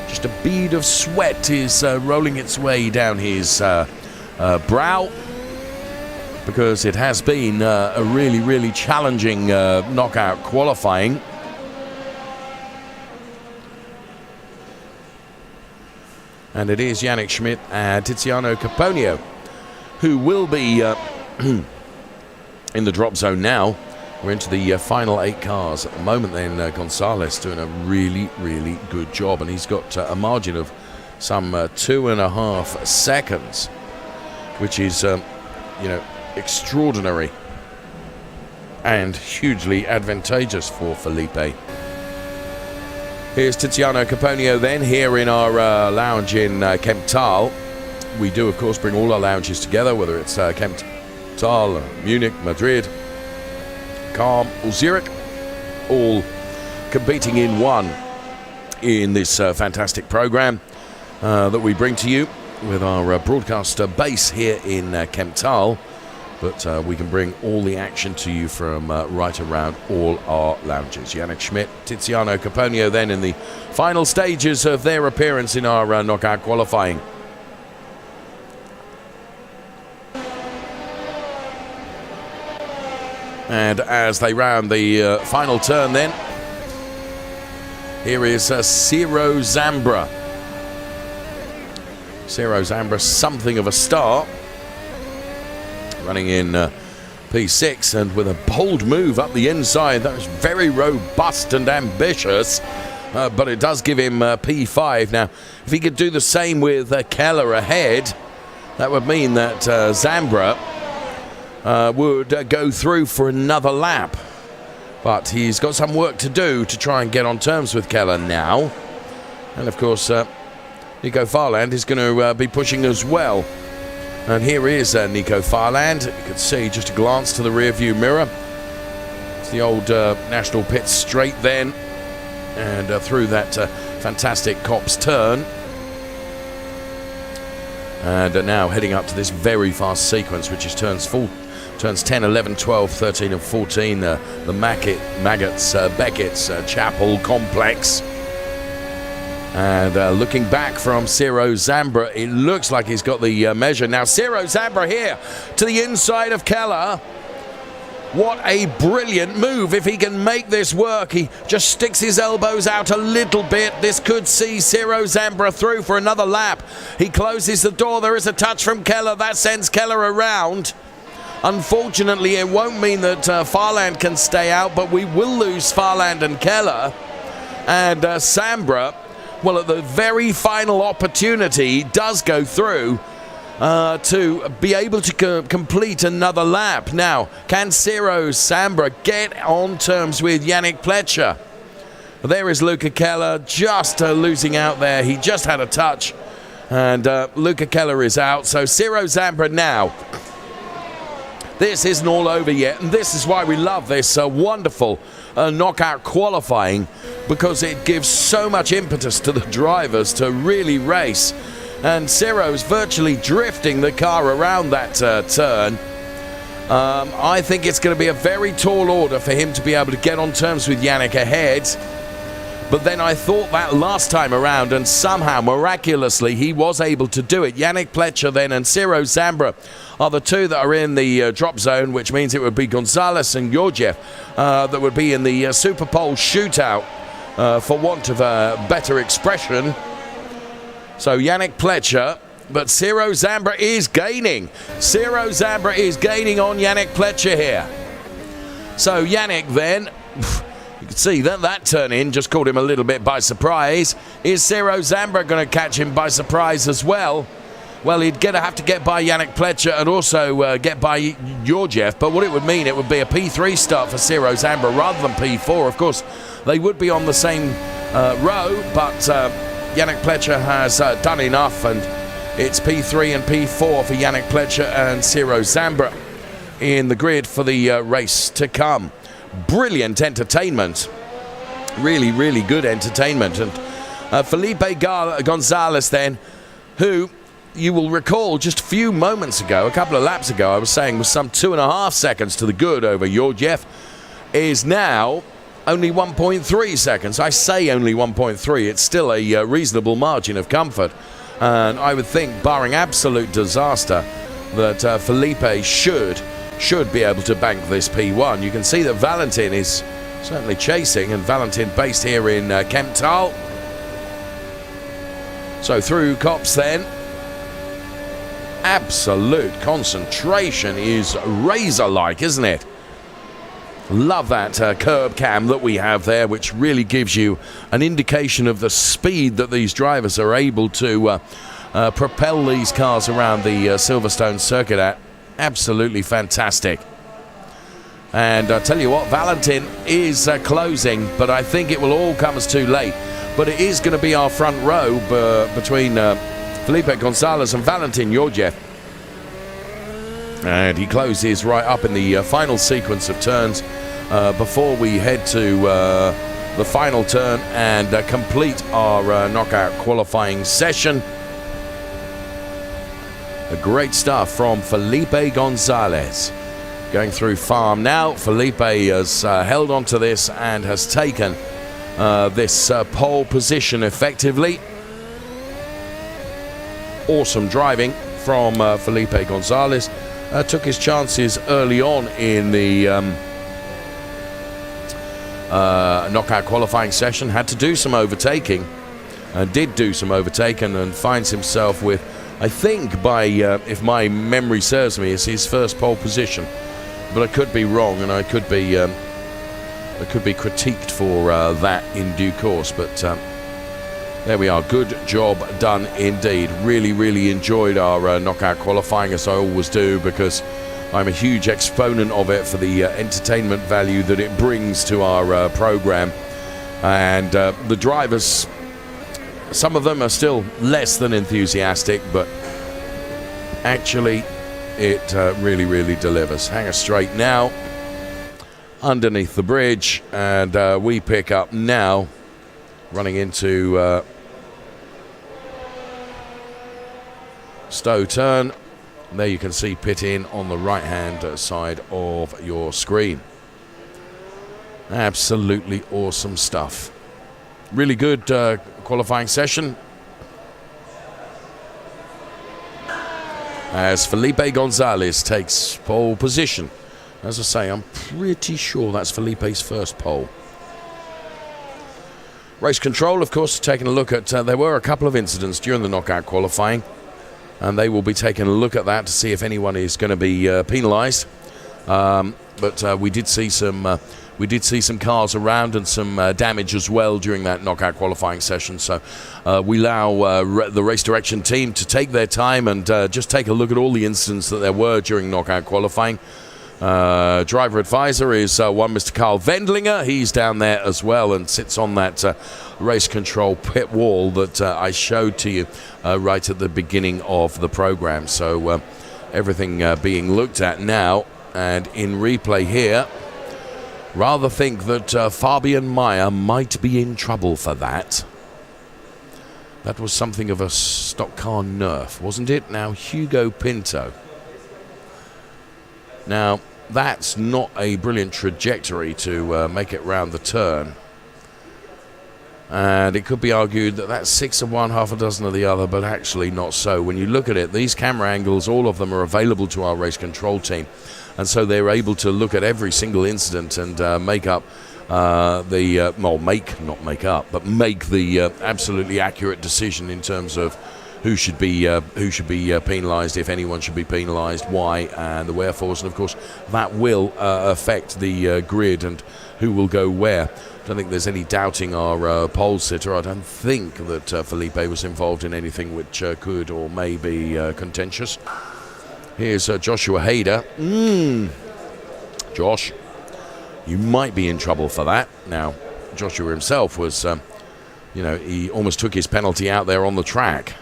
Just a bead of sweat is rolling its way down his brow, because it has been a really, really challenging knockout qualifying. And it is Yannick Schmidt and Tiziano Caponio who will be in the drop zone now. We're into the final 8 cars at the moment. Then Gonzalez doing a really, really good job, and he's got a margin of some 2.5 seconds, which is, extraordinary and hugely advantageous for Felipe. Here's Tiziano Caponio then, here in our lounge in Kemptal. We do, of course, bring all our lounges together, whether it's Kemptal, Munich, Madrid, Calm, or Zurich, all competing in one in this fantastic program that we bring to you with our broadcaster base here in Kemptal. But we can bring all the action to you from right around all our lounges. Yannick Schmidt, Tiziano Caponio then in the final stages of their appearance in our knockout qualifying. And as they round the final turn then, here is Ciro Zambra. Ciro Zambra, something of a star. Running in P6 and with a bold move up the inside. That was very robust and ambitious, but it does give him P5. Now, if he could do the same with Keller ahead, that would mean that Zambra would go through for another lap. But he's got some work to do to try and get on terms with Keller now. And of course, Nico Farland is going to be pushing as well. And here is Nico Farland. You can see just a glance to the rear view mirror. It's the old National Pit straight then. And through that fantastic Copse turn. And now heading up to this very fast sequence, which is turns 10, 11, 12, 13 and 14. The Beckett's Chapel Complex. And looking back from Ciro Zambra, it looks like he's got the measure. Now Ciro Zambra here to the inside of Keller. What a brilliant move. If he can make this work, he just sticks his elbows out a little bit. This could see Ciro Zambra through for another lap. He closes the door. There is a touch from Keller. That sends Keller around. Unfortunately, it won't mean that Farland can stay out, but we will lose Farland and Keller. And Zambra, well, at the very final opportunity, does go through to be able to complete another lap. Now, can Ciro Zambra get on terms with Yannick Pletcher? There is Luca Keller just losing out there. He just had a touch, and Luca Keller is out. So Ciro Zambra now. This isn't all over yet, and this is why we love this wonderful knockout qualifying, because it gives so much impetus to the drivers to really race. And Ciro's virtually drifting the car around that turn. I think it's going to be a very tall order for him to be able to get on terms with Yannick ahead. But then I thought that last time around, and somehow, miraculously, he was able to do it. Yannick Pletcher then and Ciro Zambra are the two that are in the drop zone, which means it would be Gonzalez and Georgiev that would be in the Super Pole shootout, for want of a better expression. So Yannick Pletcher, but Ciro Zambra is gaining. Ciro Zambra is gaining on Yannick Pletcher here. So Yannick then... You can see that turn in just caught him a little bit by surprise. Is Ciro Zambra going to catch him by surprise as well? Well, he'd have to get by Yannick Pletcher and also get by Georgiev. But what it would mean, it would be a P3 start for Ciro Zambra rather than P4. Of course, they would be on the same row, but Yannick Pletcher has done enough, and it's P3 and P4 for Yannick Pletcher and Ciro Zambra in the grid for the race to come. Brilliant entertainment, really, really good entertainment. And Felipe Gonzalez then, who you will recall just a few moments ago, a couple of laps ago, I was saying was some 2.5 seconds to the good over Georgiev, is now only 1.3 seconds. I say only 1.3, it's still a reasonable margin of comfort. And I would think, barring absolute disaster, that Felipe should be able to bank this P1. You can see that Valentin is certainly chasing, and Valentin based here in Kemptal. So through Copse then. Absolute concentration is razor-like, isn't it? Love that curb cam that we have there, which really gives you an indication of the speed that these drivers are able to propel these cars around the Silverstone circuit at. Absolutely fantastic. And I tell you what, Valentin is closing, but I think it will all come as too late. But it is going to be our front row between Felipe Gonzalez and Valentin Georgiev. And he closes right up in the final sequence of turns before we head to the final turn and complete our knockout qualifying session. Great stuff from Felipe Gonzalez. Going through farm now. Felipe has held on to this and has taken this pole position effectively. Awesome driving from Felipe Gonzalez. Took his chances early on in the knockout qualifying session. Had to do some overtaking and did do some overtaking, and finds himself with, I think by if my memory serves me, it's his first pole position, but I could be wrong, and I could be critiqued for that in due course. But there we are. Good job done indeed. Really enjoyed our knockout qualifying, as I always do, because I'm a huge exponent of it for the entertainment value that it brings to our program. And the drivers, some of them are still less than enthusiastic, but actually it really delivers. Hang us straight now underneath the bridge, and we pick up now running into Stowe turn. There you can see pit in on the right hand side of your screen. Absolutely awesome stuff. Really good qualifying session, as Felipe Gonzalez takes pole position. As I say, I'm pretty sure that's Felipe's first pole. Race control, of course, taking a look at, there were a couple of incidents during the knockout qualifying, and they will be taking a look at that to see if anyone is going to be penalised. But we did see some cars around and some damage as well during that knockout qualifying session. So we allow the race direction team to take their time and just take a look at all the incidents that there were during knockout qualifying. Driver advisor is one Mr. Carl Wendlinger. He's down there as well and sits on that race control pit wall that I showed to you right at the beginning of the program. So everything being looked at now, and in replay here. Rather think that Fabian Meyer might be in trouble for that. That was something of a stock car nerf, wasn't it? Now, Hugo Pinto. Now, that's not a brilliant trajectory to make it round the turn. And it could be argued that that's 6 of one, half a dozen of the other, but actually not so. When you look at it, these camera angles, all of them are available to our race control team. And so they're able to look at every single incident and make up make the absolutely accurate decision in terms of who should be penalised, if anyone should be penalised, why, and the wherefores. And of course, that will affect the grid and who will go where. I don't think there's any doubting our pole sitter. I don't think that Felipe was involved in anything which could or may be contentious. Here's Joshua Hyder. Josh, you might be in trouble for that. Now, Joshua himself was, he almost took his penalty out there on the track.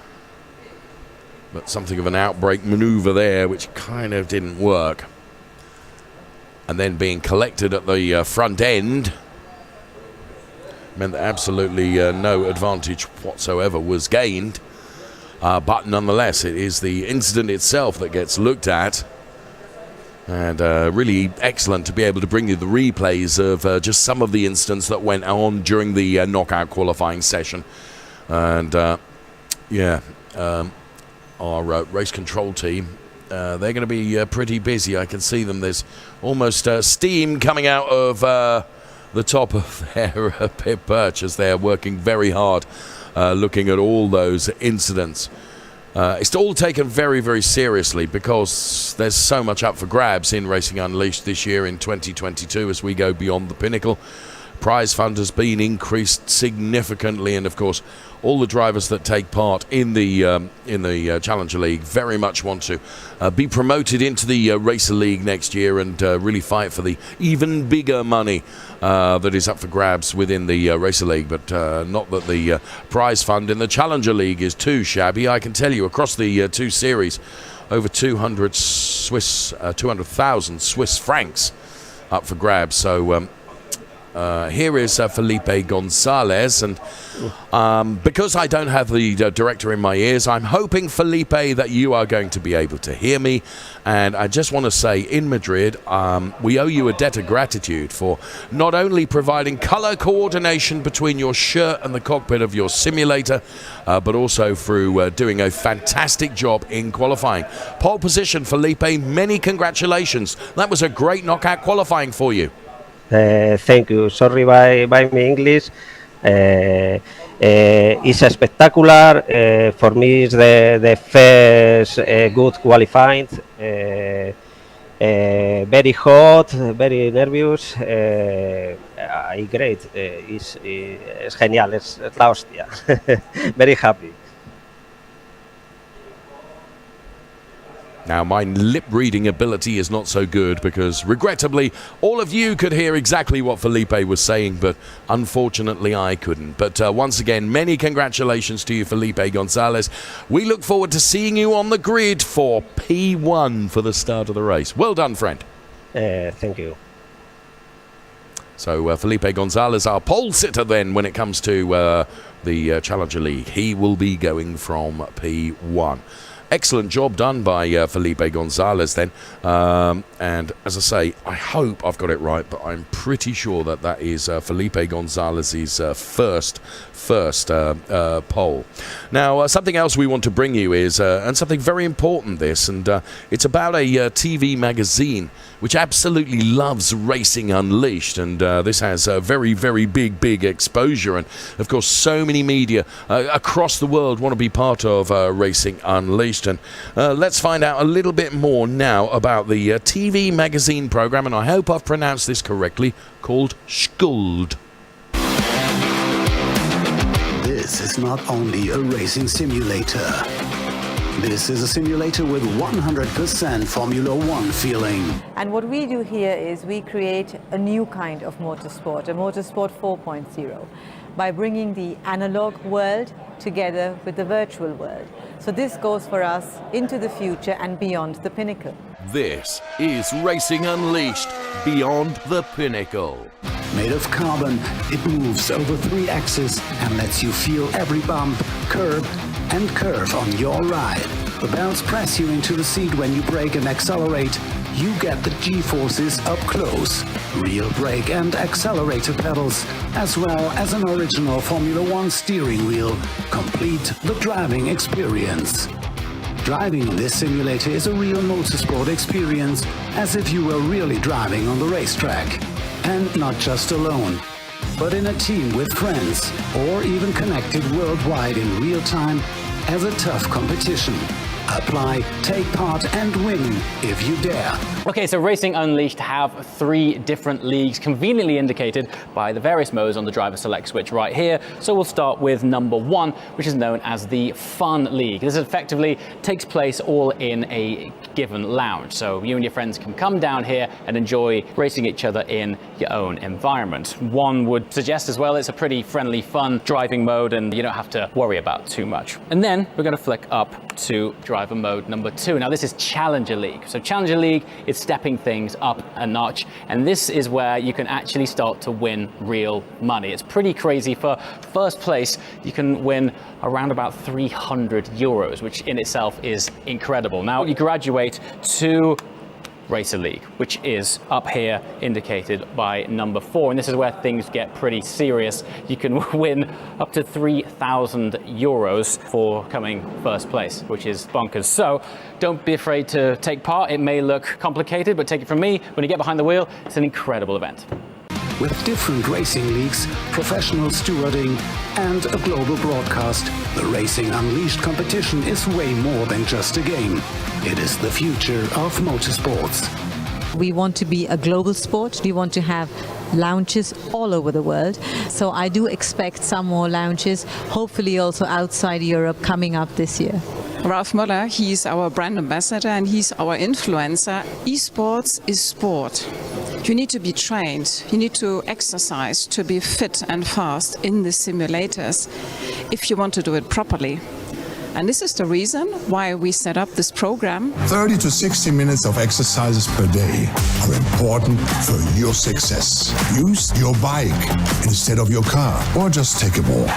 But something of an outbreak manoeuvre there, which kind of didn't work. And then being collected at the front end meant that absolutely no advantage whatsoever was gained. But nonetheless, it is the incident itself that gets looked at. And really excellent to be able to bring you the replays of just some of the incidents that went on during the knockout qualifying session. And our race control team, they're going to be pretty busy. I can see them. There's almost steam coming out of the top of their pit perch as they're working very hard, looking at all those incidents. It's all taken very seriously because there's so much up for grabs in Racing Unleashed this year in 2022 as we go beyond the Pinnacle. Prize fund has been increased significantly, and of course all the drivers that take part in the Challenger League very much want to be promoted into the Racer League next year and really fight for the even bigger money that is up for grabs within the Racer League. But not that the prize fund in the Challenger League is too shabby. I can tell you across the two series, over 200,000 Swiss francs up for grabs. So here is Felipe Gonzalez, and because I don't have the director in my ears, I'm hoping, Felipe, that you are going to be able to hear me. And I just want to say, in Madrid, we owe you a debt of gratitude for not only providing color coordination between your shirt and the cockpit of your simulator, but also through doing a fantastic job in qualifying. Pole position, Felipe, many congratulations. That was a great knockout qualifying for you. Thank you. Sorry by my English. It's a spectacular. For me, it's the first good qualifying. Very hot, very nervous. Great. Es genial. Es la hostia. Very happy. Now, my lip-reading ability is not so good because, regrettably, all of you could hear exactly what Felipe was saying, but unfortunately I couldn't. But once again, many congratulations to you, Felipe Gonzalez. We look forward to seeing you on the grid for P1 for the start of the race. Well done, friend. Thank you. So Felipe Gonzalez, our pole sitter then when it comes to the Challenger League. He will be going from P1. Excellent job done by Felipe Gonzalez then. And as I say, I hope I've got it right, but I'm pretty sure that that is Felipe Gonzalez's first pole. Now, something else we want to bring you is, and something very important this, and it's about a TV magazine which absolutely loves Racing Unleashed, and this has a very, very big exposure, and of course so many media across the world want to be part of Racing Unleashed. And let's find out a little bit more now about the TV magazine program, and I hope I've pronounced this correctly, called Schuld. This is not only a racing simulator. This is a simulator with 100% Formula One feeling. And what we do here is we create a new kind of motorsport, a motorsport 4.0, by bringing the analog world together with the virtual world. So this goes for us into the future and beyond the Pinnacle. This is Racing Unleashed, Beyond the Pinnacle. Made of carbon, it moves over 3 axes and lets you feel every bump, curb and curve on your ride. The belts press you into the seat when you brake and accelerate. You get the G-forces up close. Real brake and accelerator pedals, as well as an original Formula One steering wheel, complete the driving experience. Driving in this simulator is a real motorsport experience, as if you were really driving on the racetrack. And not just alone, but in a team with friends, or even connected worldwide in real time as a tough competition. Apply, take part and win if you dare. Okay, so Racing Unleashed have 3 different leagues conveniently indicated by the various modes on the driver select switch right here. So we'll start with number 1, which is known as the Fun League. This effectively takes place all in a given lounge. So you and your friends can come down here and enjoy racing each other in your own environment. One would suggest as well it's a pretty friendly, fun driving mode and you don't have to worry about too much. And then we're going to flick up to driver mode number 2. Now this is Challenger League. So Challenger League is stepping things up a notch, and this is where you can actually start to win real money. It's pretty crazy. For first place, you can win around about 300 euros, which in itself is incredible. Now you graduate to Racer League, which is up here indicated by number 4, and this is where things get pretty serious. You can win up to 3,000 euros for coming first place, which is bonkers. So don't be afraid to take part. It may look complicated, but take it from me, when you get behind the wheel, it's an incredible event. With different racing leagues, professional stewarding, and a global broadcast, the Racing Unleashed competition is way more than just a game. It is the future of motorsports. We want to be a global sport. We want to have lounges all over the world. So I do expect some more lounges, hopefully also outside Europe, coming up this year. Ralph Muller, he's our brand ambassador and he's our influencer. Esports is sport. You need to be trained, you need to exercise to be fit and fast in the simulators if you want to do it properly. And this is the reason why we set up this program. 30 to 60 minutes of exercises per day are important for your success. Use your bike instead of your car, or just take a walk.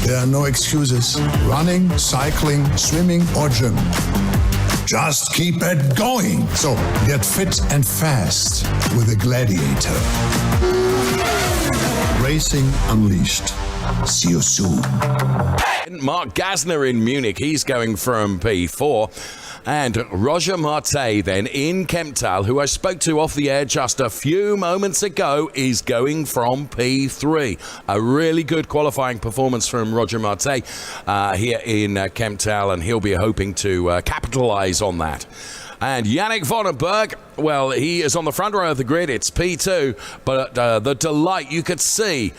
There are no excuses. Running, cycling, swimming, or gym. Just keep it going. So get fit and fast with a Gladiator. Racing Unleashed. See you soon. Marc Gasner in Munich, he's going from P4. And Roger Martet then in Kemptal, who I spoke to off the air just a few moments ago, is going from P3. A really good qualifying performance from Roger Martet here in Kemptal, and he'll be hoping to capitalise on that. And Yannick Vonenberg, well, he is on the front row of the grid. It's P2, but the delight you could see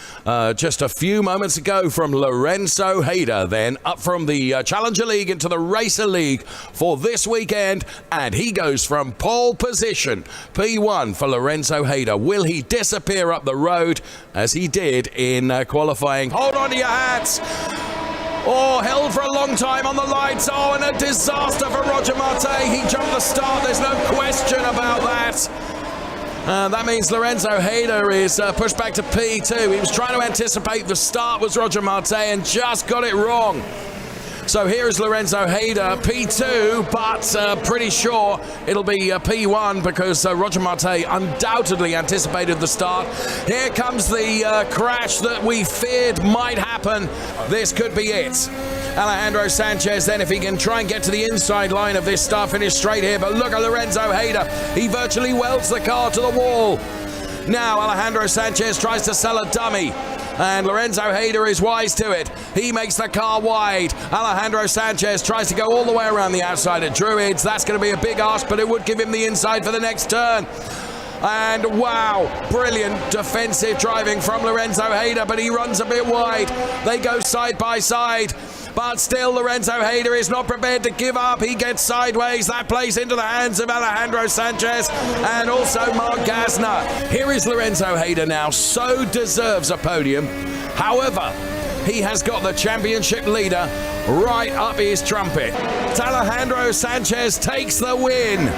just a few moments ago from Lorenzo Hyder, then up from the Challenger League into the Racer League for this weekend, and he goes from pole position, P1 for Lorenzo Hyder. Will he disappear up the road as he did in qualifying? Hold on to your hats. Oh, held for a long time on the lights. Oh, and a disaster for Roger Martet. He jumped the start. There's no question about that. That means Lorenzo Hyder is pushed back to P2. He was trying to anticipate the start was Roger Martet and just got it wrong. So here is Lorenzo Hyder, P2, but pretty sure it'll be P1 because Roger Martet undoubtedly anticipated the start. Here comes the crash that we feared might happen. This could be it. Alejandro Sanchez then, if he can try and get to the inside line of this start-finish straight here. But look at Lorenzo Hyder. He virtually welds the car to the wall. Now Alejandro Sanchez tries to sell a dummy. And Lorenzo Hyder is wise to it. He makes the car wide. Alejandro Sanchez tries to go all the way around the outside of Druids. That's going to be a big ask, but it would give him the inside for the next turn. And wow, brilliant defensive driving from Lorenzo Hyder, but he runs a bit wide. They go side by side. But still, Lorenzo Hyder is not prepared to give up. He gets sideways. That plays into the hands of Alejandro Sanchez and also Marc Gasner. Here is Lorenzo Hyder now. So deserves a podium. However, he has got the championship leader right up his trumpet. Alejandro Sanchez takes the win.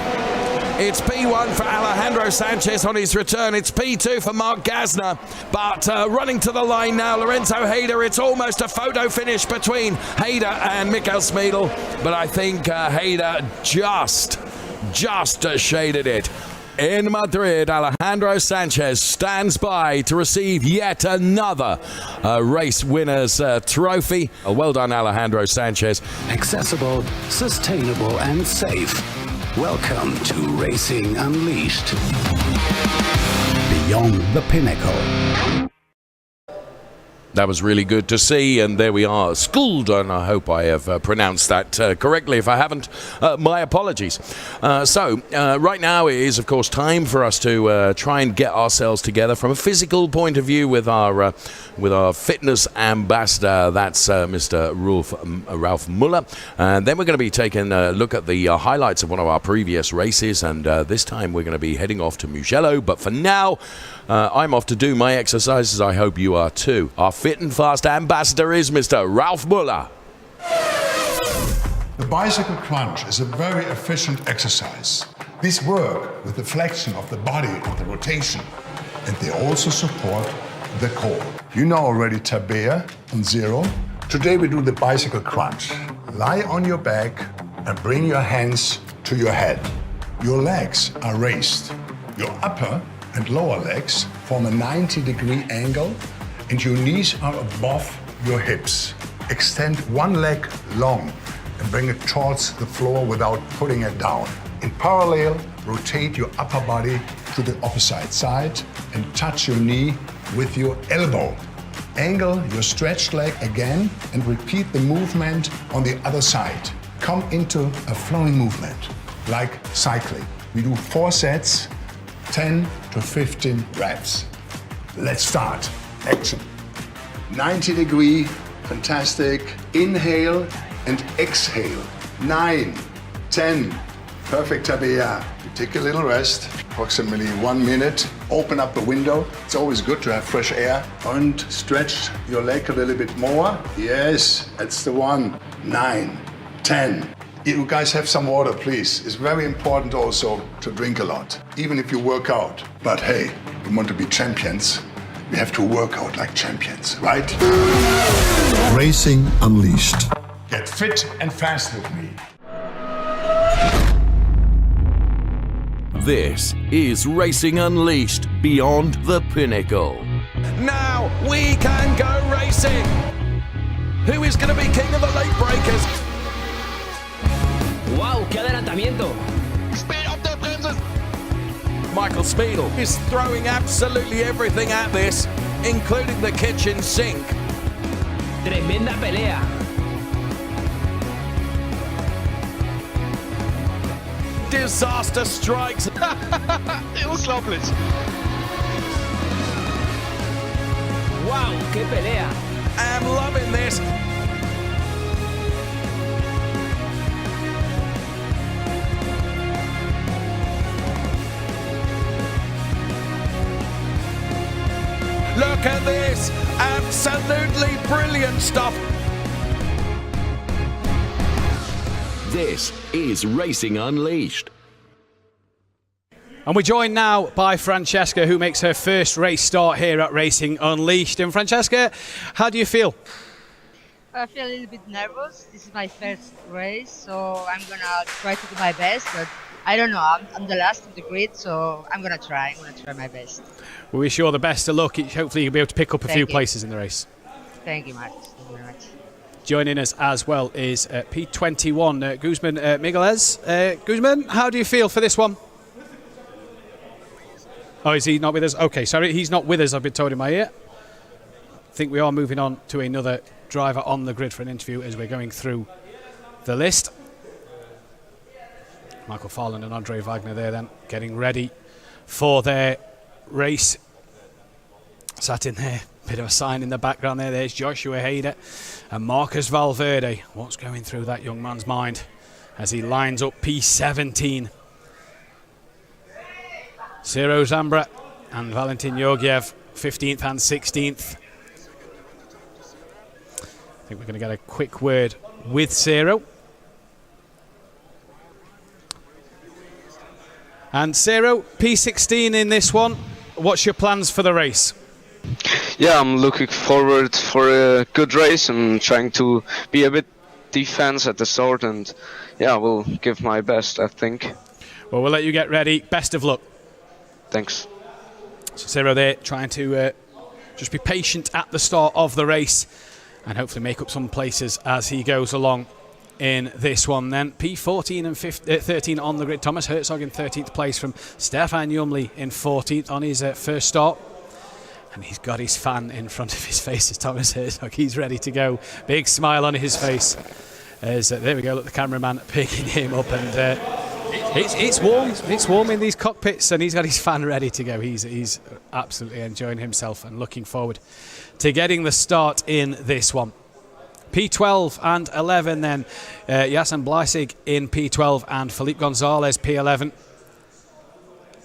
It's P1 for Alejandro Sanchez on his return. It's P2 for Marc Gasner. But running to the line now, Lorenzo Hyder. It's almost a photo finish between Hyder and Michael Smeedel. But I think Hyder just shaded it. In Madrid, Alejandro Sanchez stands by to receive yet another race winner's trophy. Well done, Alejandro Sanchez. Accessible, sustainable, and safe. Welcome to Racing Unleashed. Beyond the Pinnacle. That was really good to see, and there we are, schooled, and I hope I have pronounced that correctly. If I haven't, my apologies. So right now it is, of course, time for us to try and get ourselves together from a physical point of view with our fitness ambassador. That's Mr. Ralf Muller. And then we're going to be taking a look at the highlights of one of our previous races, and this time we're going to be heading off to Mugello. But for now, I'm off to do my exercises. I hope you are too. Our fit and fast ambassador is Mr. Ralf Muller. The bicycle crunch is a very efficient exercise. These work with the flexion of the body and the rotation, and they also support the core. You know already Tabea and Zero. Today we do the bicycle crunch. Lie on your back and bring your hands to your head. Your legs are raised. Your upper and lower legs form a 90-degree angle, and your knees are above your hips. Extend one leg long and bring it towards the floor without putting it down. In parallel, rotate your upper body to the opposite side and touch your knee with your elbow. Angle your stretched leg again and repeat the movement on the other side. Come into a flowing movement, like cycling. We do 4 sets, 10 to 15 reps. Let's start. Action. 90-degree, fantastic. Inhale and exhale. 9, 10. Perfect, Tabea. You take a little rest, approximately 1 minute. Open up the window. It's always good to have fresh air. And stretch your leg a little bit more. Yes, that's the one. 9, 10. You guys have some water, please. It's very important also to drink a lot, even if you work out. But hey, we want to be champions. We have to work out like champions, right? Racing Unleashed. Get fit and fast with me. This is Racing Unleashed Beyond the Pinnacle. Now we can go racing. Who is going to be king of the late breakers? Wow, qué adelantamiento. Speed up the bremses. Michael Speedle is throwing absolutely everything at this, including the kitchen sink. Tremenda pelea. Disaster strikes. Unglaublich. Wow, qué pelea. I'm loving this. Look at this. Absolutely brilliant stuff. This is Racing Unleashed. And we're joined now by Francesca, who makes her first race start here at Racing Unleashed. And Francesca, how do you feel? I feel a little bit nervous. This is my first race, so I'm gonna try to do my best, but I don't know. I'm the last of the grid, so I'm gonna try my best. We wish you all the best of luck. Hopefully you'll be able to pick up a few places in the race. Thank you much. Thank you very much. Joining us as well is P21, Guzman Miguelez. Guzman, how do you feel for this one? Oh, is he not with us? Okay, sorry, he's not with us, I've been told in my ear. I think we are moving on to another driver on the grid for an interview as we're going through the list. Michael Farland and Andre Wagner there then, getting ready for their race. Sat in there, bit of a sign in the background there. There's Joshua Hyder and Marcus Valverde. What's going through that young man's mind as he lines up P17? Ciro Zambra and Valentin Georgiev, 15th and 16th. I think we're going to get a quick word with Ciro. And Ciro, P16 in this one. What's your plans for the race? Yeah, I'm looking forward for a good race and trying to be a bit defense at the start, and yeah, we'll give my best, I think. Well, we'll let you get ready. Best of luck. Thanks. So Ciro there trying to just be patient at the start of the race and hopefully make up some places as he goes along in this one then. P14 and 13 on the grid. Thomas Herzog in 13th place from Stefan Jumli in 14th on his first start. And he's got his fan in front of his face as Thomas Herzog. He's ready to go. Big smile on his face. As there we go, look, the cameraman picking him up, and it's warm. It's warm in these cockpits, and he's got his fan ready to go. He's absolutely enjoying himself and looking forward to getting the start in this one. P12 and 11 then. Jason Bleisig in P12 and Felipe Gonzalez P11.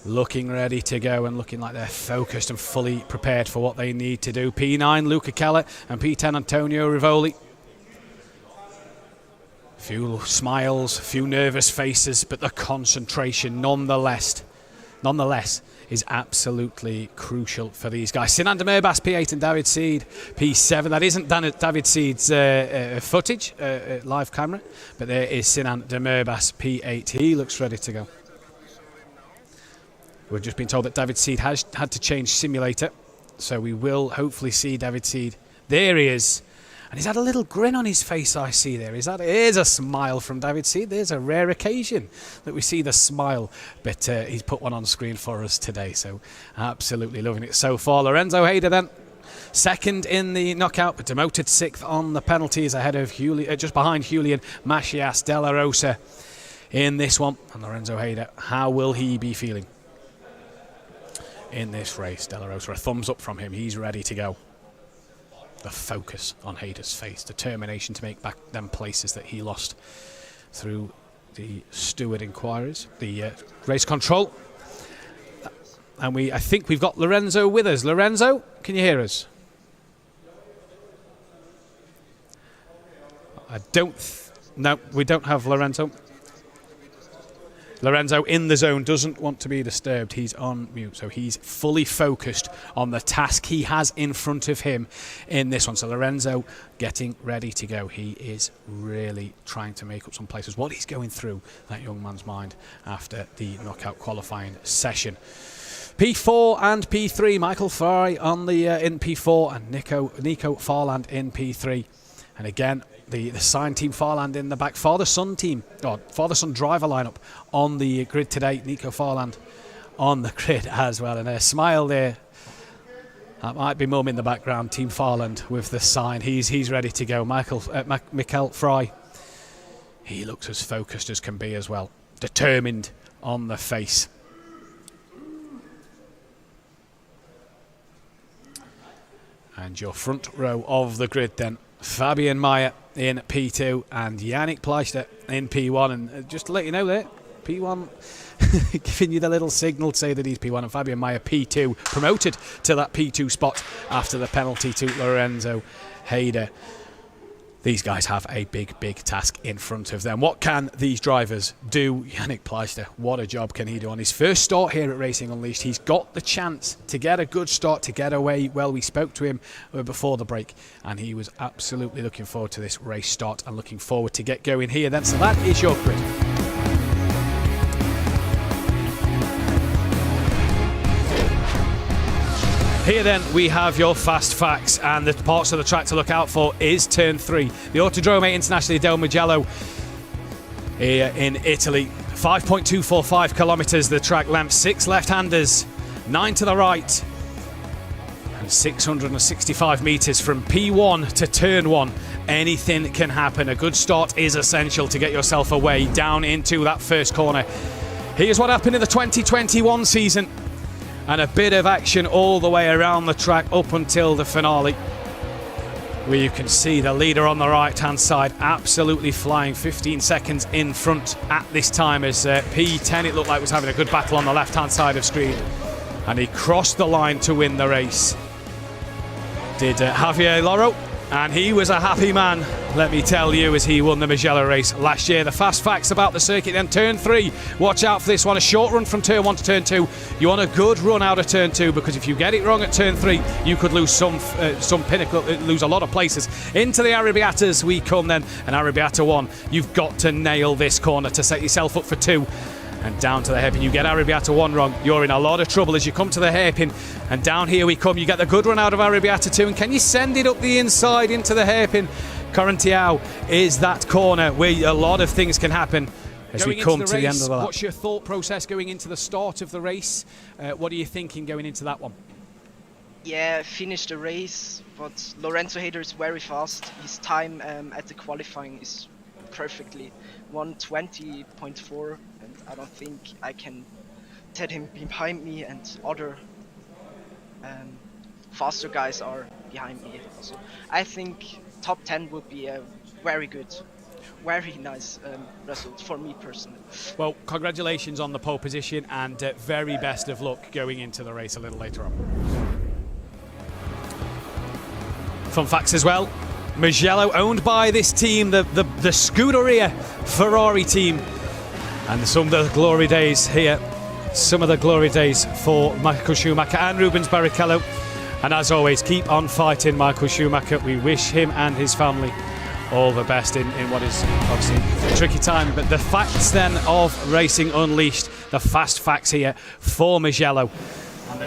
Looking ready to go and looking like they're focused and fully prepared for what they need to do. P9 Luca Keller and P10 Antonio Rivoli. Few smiles, few nervous faces, but the concentration nonetheless is absolutely crucial for these guys. Sinan Demirbas P8 and David Seed P7. That isn't David Seed's footage, live camera, but there is Sinan Demirbas P8. He looks ready to go. We've just been told that David Seed has had to change simulator, so we will hopefully see David Seed. There he is. And he's had a little grin on his face, I see there. Here's a smile from David Seed. There's a rare occasion that we see the smile. But he's put one on screen for us today, so absolutely loving it so far. Lorenzo Hyder then, second in the knockout, but demoted sixth on the penalties ahead of just behind Julian Macias de la Rosa in this one. And Lorenzo Hyder, how will he be feeling in this race? De la Rosa, a thumbs up from him. He's ready to go. The focus on Hyder's face, determination to make back them places that he lost through the steward inquiries, the race control. And I think we've got Lorenzo with us. Lorenzo, can you hear us? I don't No, we don't have Lorenzo. Lorenzo in the zone, doesn't want to be disturbed. He's on mute, so he's fully focused on the task he has in front of him in this one. So Lorenzo getting ready to go. He is really trying to make up some places. What he's going through that young man's mind after the knockout qualifying session. P4 and P3. Michael Fry on the in P4 and Nico Farland in P3. And again, the signed team Farland in the back. Father-son team, or father-son driver lineup on the grid today. Nico Farland on the grid as well. And a smile there. That might be mum in the background. Team Farland with the sign. He's ready to go. Michael Fry. He looks as focused as can be as well. Determined on the face. And your front row of the grid then. Fabian Mayer in P2 and Yannick Pleister in P1. And just to let you know there, P1 giving you the little signal to say that he's P1, and Fabian Mayer P2, promoted to that P2 spot after the penalty to Lorenzo Hyder. These guys have a big task in front of them. What can these drivers do? Yannick Pleister, what a job can he do on his first start here at Racing Unleashed? He's got the chance to get a good start, to get away. Well, we spoke to him before the break, and he was absolutely looking forward to this race start and looking forward to get going here then. So that is your grid. Here then we have your fast facts, and the parts of the track to look out for is turn 3. The Autodrome Internazionale del Mugello here in Italy. 5.245 kilometres the track length, 6 left-handers, 9 to the right, and 665 metres from P1 to turn 1. Anything can happen. A good start is essential to get yourself away down into that first corner. Here's what happened in the 2021 season. And a bit of action all the way around the track up until the finale, where you can see the leader on the right-hand side absolutely flying, 15 seconds in front at this time, as P10, it looked like, was having a good battle on the left-hand side of screen. And he crossed the line to win the race. Did Javier Loro, and he was a happy man, let me tell you, as he won the Mugello race last year. The fast facts about the circuit then. Turn 3, watch out for this one. A short run from turn 1 to turn 2. You want a good run out of turn 2, because if you get it wrong at turn 3, you could lose some pinnacle, lose a lot of places. Into the Arrabbiatas we come then, and Arrabbiata 1. You've got to nail this corner to set yourself up for 2. And down to the hairpin. You get Arrabbiata 1 wrong, you're in a lot of trouble as you come to the hairpin. And down here we come. You get the good run out of Arrabbiata 2. And can you send it up the inside into the hairpin? Correntiao is that corner where a lot of things can happen as we come to the end of the lap. What's your thought process going into the start of the race? What are you thinking going into that one? Yeah, finished the race, but Lorenzo Hyder is very fast. His time at the qualifying is perfectly 1:20.4, and I don't think I can take him behind me, and other faster guys are behind me. So I think top 10 would be a very good, very nice result for me personally. Well, congratulations on the pole position, and very best of luck going into the race a little later on. Fun facts as well. Mugello owned by this team, the Scuderia Ferrari team. And some of the glory days here. Some of the glory days for Michael Schumacher and Rubens Barrichello. And as always, keep on fighting, Michael Schumacher. We wish him and his family all the best in what is obviously a tricky time. But the facts then of Racing Unleashed, the fast facts here for Mugello.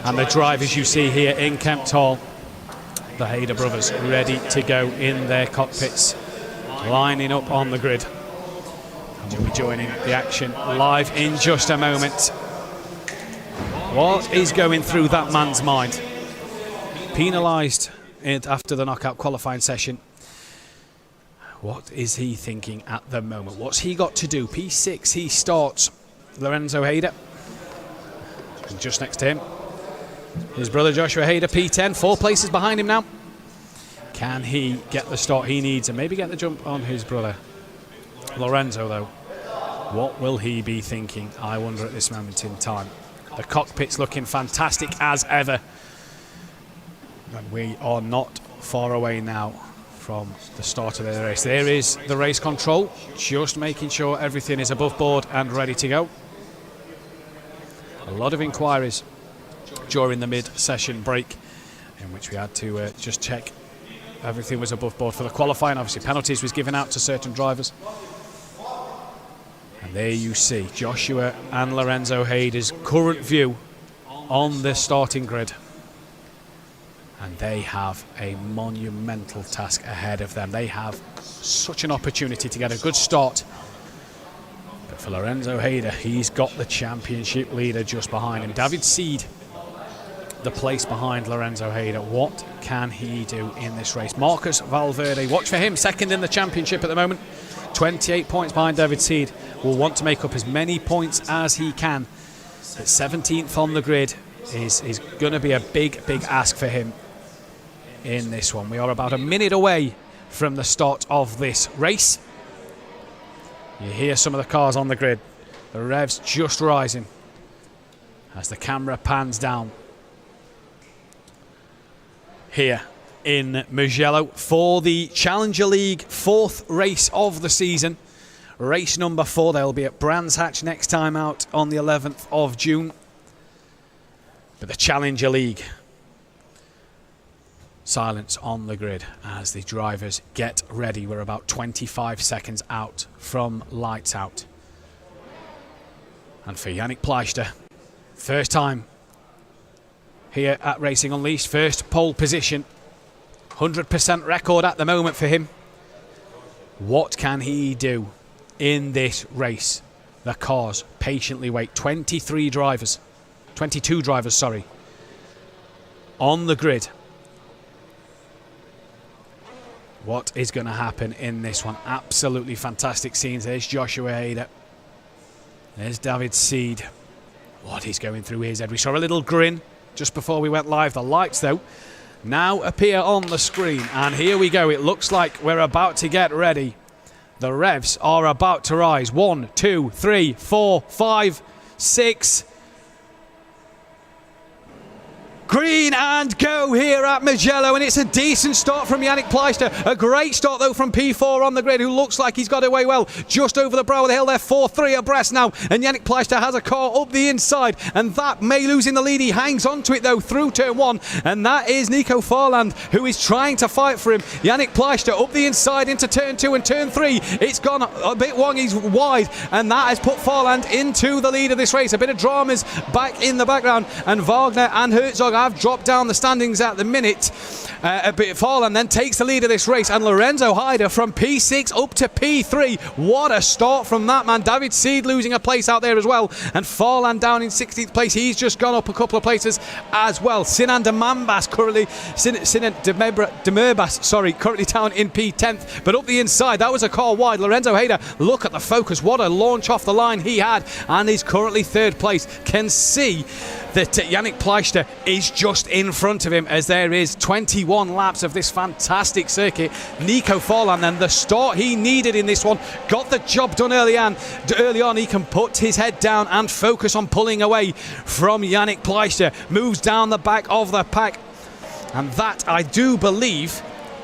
And the drivers you see here in Kempt Hall. The Hyder brothers ready to go in their cockpits, lining up on the grid. And we'll be joining the action live in just a moment. What is going through that man's mind? Penalised after the knockout qualifying session. What is he thinking at the moment? What's he got to do? P6 he starts. Lorenzo Hyder. And just next to him, his brother Joshua Hyder, P10, 4 places behind him now. Can he get the start he needs and maybe get the jump on his brother? Lorenzo, though, what will he be thinking, I wonder, at this moment in time? The cockpit's looking fantastic as ever. And we are not far away now from the start of the race. There is the race control, just making sure everything is above board and ready to go. A lot of inquiries during the mid-session break in which we had to just check everything was above board for the qualifying. Obviously penalties was given out to certain drivers. And there you see Joshua and Lorenzo Hyder's current view on the starting grid. And they have a monumental task ahead of them. They have such an opportunity to get a good start. But for Lorenzo Hyder, he's got the championship leader just behind him. David Seed, the place behind Lorenzo Hyder. What can he do in this race? Marcus Valverde, watch for him, second in the championship at the moment. 28 points behind David Seed. Will want to make up as many points as he can. But 17th on the grid is going to be a big ask for him in this one. We are about a minute away from the start of this race. You hear some of the cars on the grid. The revs just rising as the camera pans down here in Mugello for the Challenger League 4th race of the season. Race number 4. They'll be at Brands Hatch next time out on the 11th of June. But the Challenger League. Silence on the grid as the drivers get ready. We're about 25 seconds out from lights out. And for Yannick Pleister, first time here at Racing Unleashed, first pole position. 100% record at the moment for him. What can he do in this race? The cars patiently wait. 22 drivers, on the grid. What is going to happen in this one? Absolutely fantastic scenes. There's Joshua Hyder. There's David Seed. What he's going through his head. We saw a little grin just before we went live. The lights, though, now appear on the screen. And here we go. It looks like we're about to get ready. The revs are about to rise. 1, 2, 3, 4, 5, 6. Green and go here at Mugello, and it's a decent start from Yannick Pleister. A great start, though, from P4 on the grid, who looks like he's got away well. Just over the brow of the hill there, 4-3 abreast now, and Yannick Pleister has a car up the inside, and that may lose in the lead. He hangs on to it, though, through turn 1, and that is Nico Farland, who is trying to fight for him. Yannick Pleister up the inside into turn 2 and turn 3. It's gone a bit long, he's wide, and that has put Farland into the lead of this race. A bit of dramas back in the background, and Wagner and Herzog have dropped down the standings at the minute. A bit Farland then takes the lead of this race, and Lorenzo Hyder from P6 up to P3. What a start from that man. David Seed losing a place out there as well, and Farland down in 16th place. He's just gone up a couple of places as well. Sinan Demerbas currently currently down in P10th, but up the inside that was a car wide. Lorenzo Hyder, look at the focus, what a launch off the line he had, and he's currently 3rd place. Can see that Yannick Pleister is just in front of him, as there is 21 laps of this fantastic circuit. Nico Farland, then the start he needed in this one, got the job done early on. He can put his head down and focus on pulling away from Yannick Pleister. Moves down the back of the pack, and that, I do believe,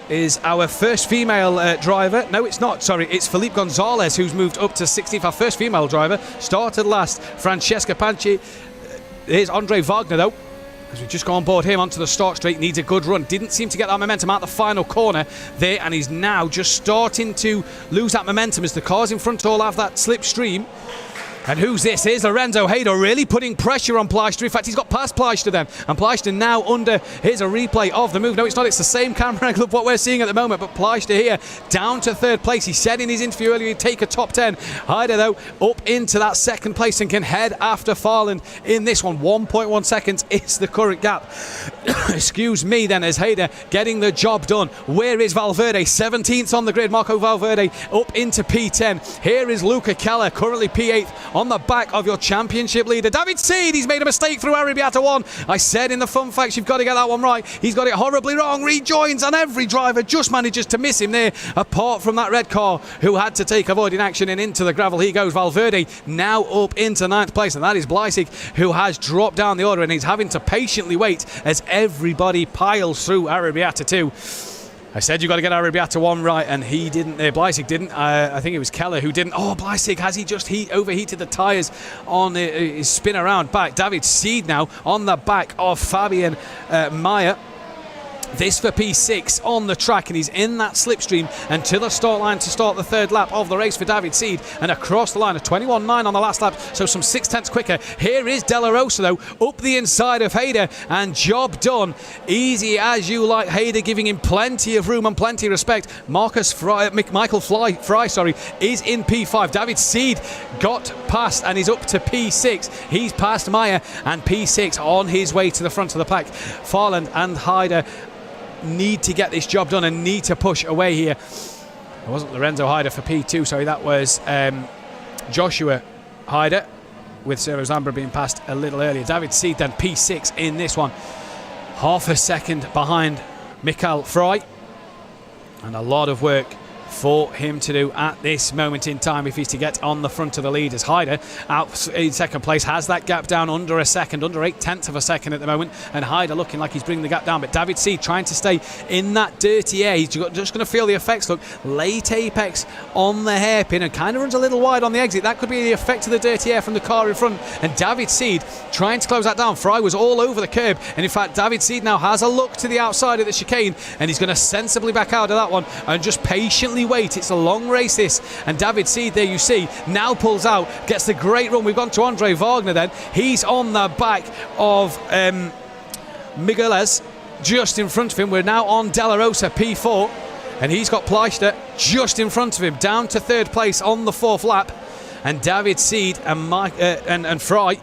is our first female driver. No, it's not. Sorry, it's Felipe Gonzalez who's moved up to 16th. Our first female driver. Started last, Francesca Panchi. Here's Andre Wagner, though, as we just go on board him onto the start straight. Needs a good run. Didn't seem to get that momentum out the final corner there, and he's now just starting to lose that momentum as the cars in front all have that slipstream. And who's this? Here's Lorenzo Hyder really putting pressure on Pleister. In fact, he's got past Pleister then. And Pleister now under. Here's a replay of the move. No, it's not. It's the same camera angle of what we're seeing at the moment. But Pleister here down to 3rd place. He said in his interview earlier he'd take a top 10. Hyder, though, up into that 2nd place and can head after Farland in this one. 1.1 seconds is the current gap. Excuse me then, as Hyder getting the job done. Where is Valverde? 17th on the grid. Marco Valverde up into P10. Here is Luca Keller, currently P8. On the back of your championship leader, David Seed. He's made a mistake through Arrabbiata 1. I said in the fun facts, you've got to get that one right. He's got it horribly wrong. Rejoins, and every driver just manages to miss him there, apart from that red car who had to take avoiding action, and into the gravel he goes. Valverde now up into 9th place, and that is Bleisig, who has dropped down the order, and he's having to patiently wait as everybody piles through Arrabbiata 2. I said you got to get Arrabbiata one right, and he didn't. Bleisig didn't. I think it was Keller who didn't. Oh, Bleisig, has he just overheated the tyres on his spin around back? David Seed now on the back of Fabian Mayer. This for P6 on the track, and he's in that slipstream and to the start line to start the third lap of the race for David Seed, and across the line, a 21.9 on the last lap, so some 0.6 quicker. Here is De La Rosa though, up the inside of Hyder, and job done. Easy as you like. Hyder giving him plenty of room and plenty of respect. Michael Fry is in P5. David Seed got past and is up to P6. He's past Meyer, and P6 on his way to the front of the pack. Farland and Hyder need to get this job done and need to push away here. It wasn't Lorenzo Hyder for P2, sorry, that was Joshua Hyder, with Ciro Zambra being passed a little earlier. David Seed then P6 in this one, half a second behind Mikael Fry, and a lot of work for him to do at this moment in time if he's to get on the front of the leaders. Hyder out in second place, has that gap down under a second, under 0.8 of a second at the moment, and Hyder looking like he's bringing the gap down, but David Seed trying to stay in that dirty air. He's just going to feel the effects. Look, late apex on the hairpin and kind of runs a little wide on the exit. That could be the effect of the dirty air from the car in front, and David Seed trying to close that down. Fry was all over the curb, and in fact David Seed now has a look to the outside of the chicane, and he's going to sensibly back out of that one and just patiently wait. It's a long race this, and David Seed, there you see, now pulls out, gets the great run. We've gone to Andre Wagner then. He's on the back of Migueles, just in front of him. We're now on De La Rosa P4, and he's got Pleister just in front of him, down to third place on the fourth lap, and David Seed and Fry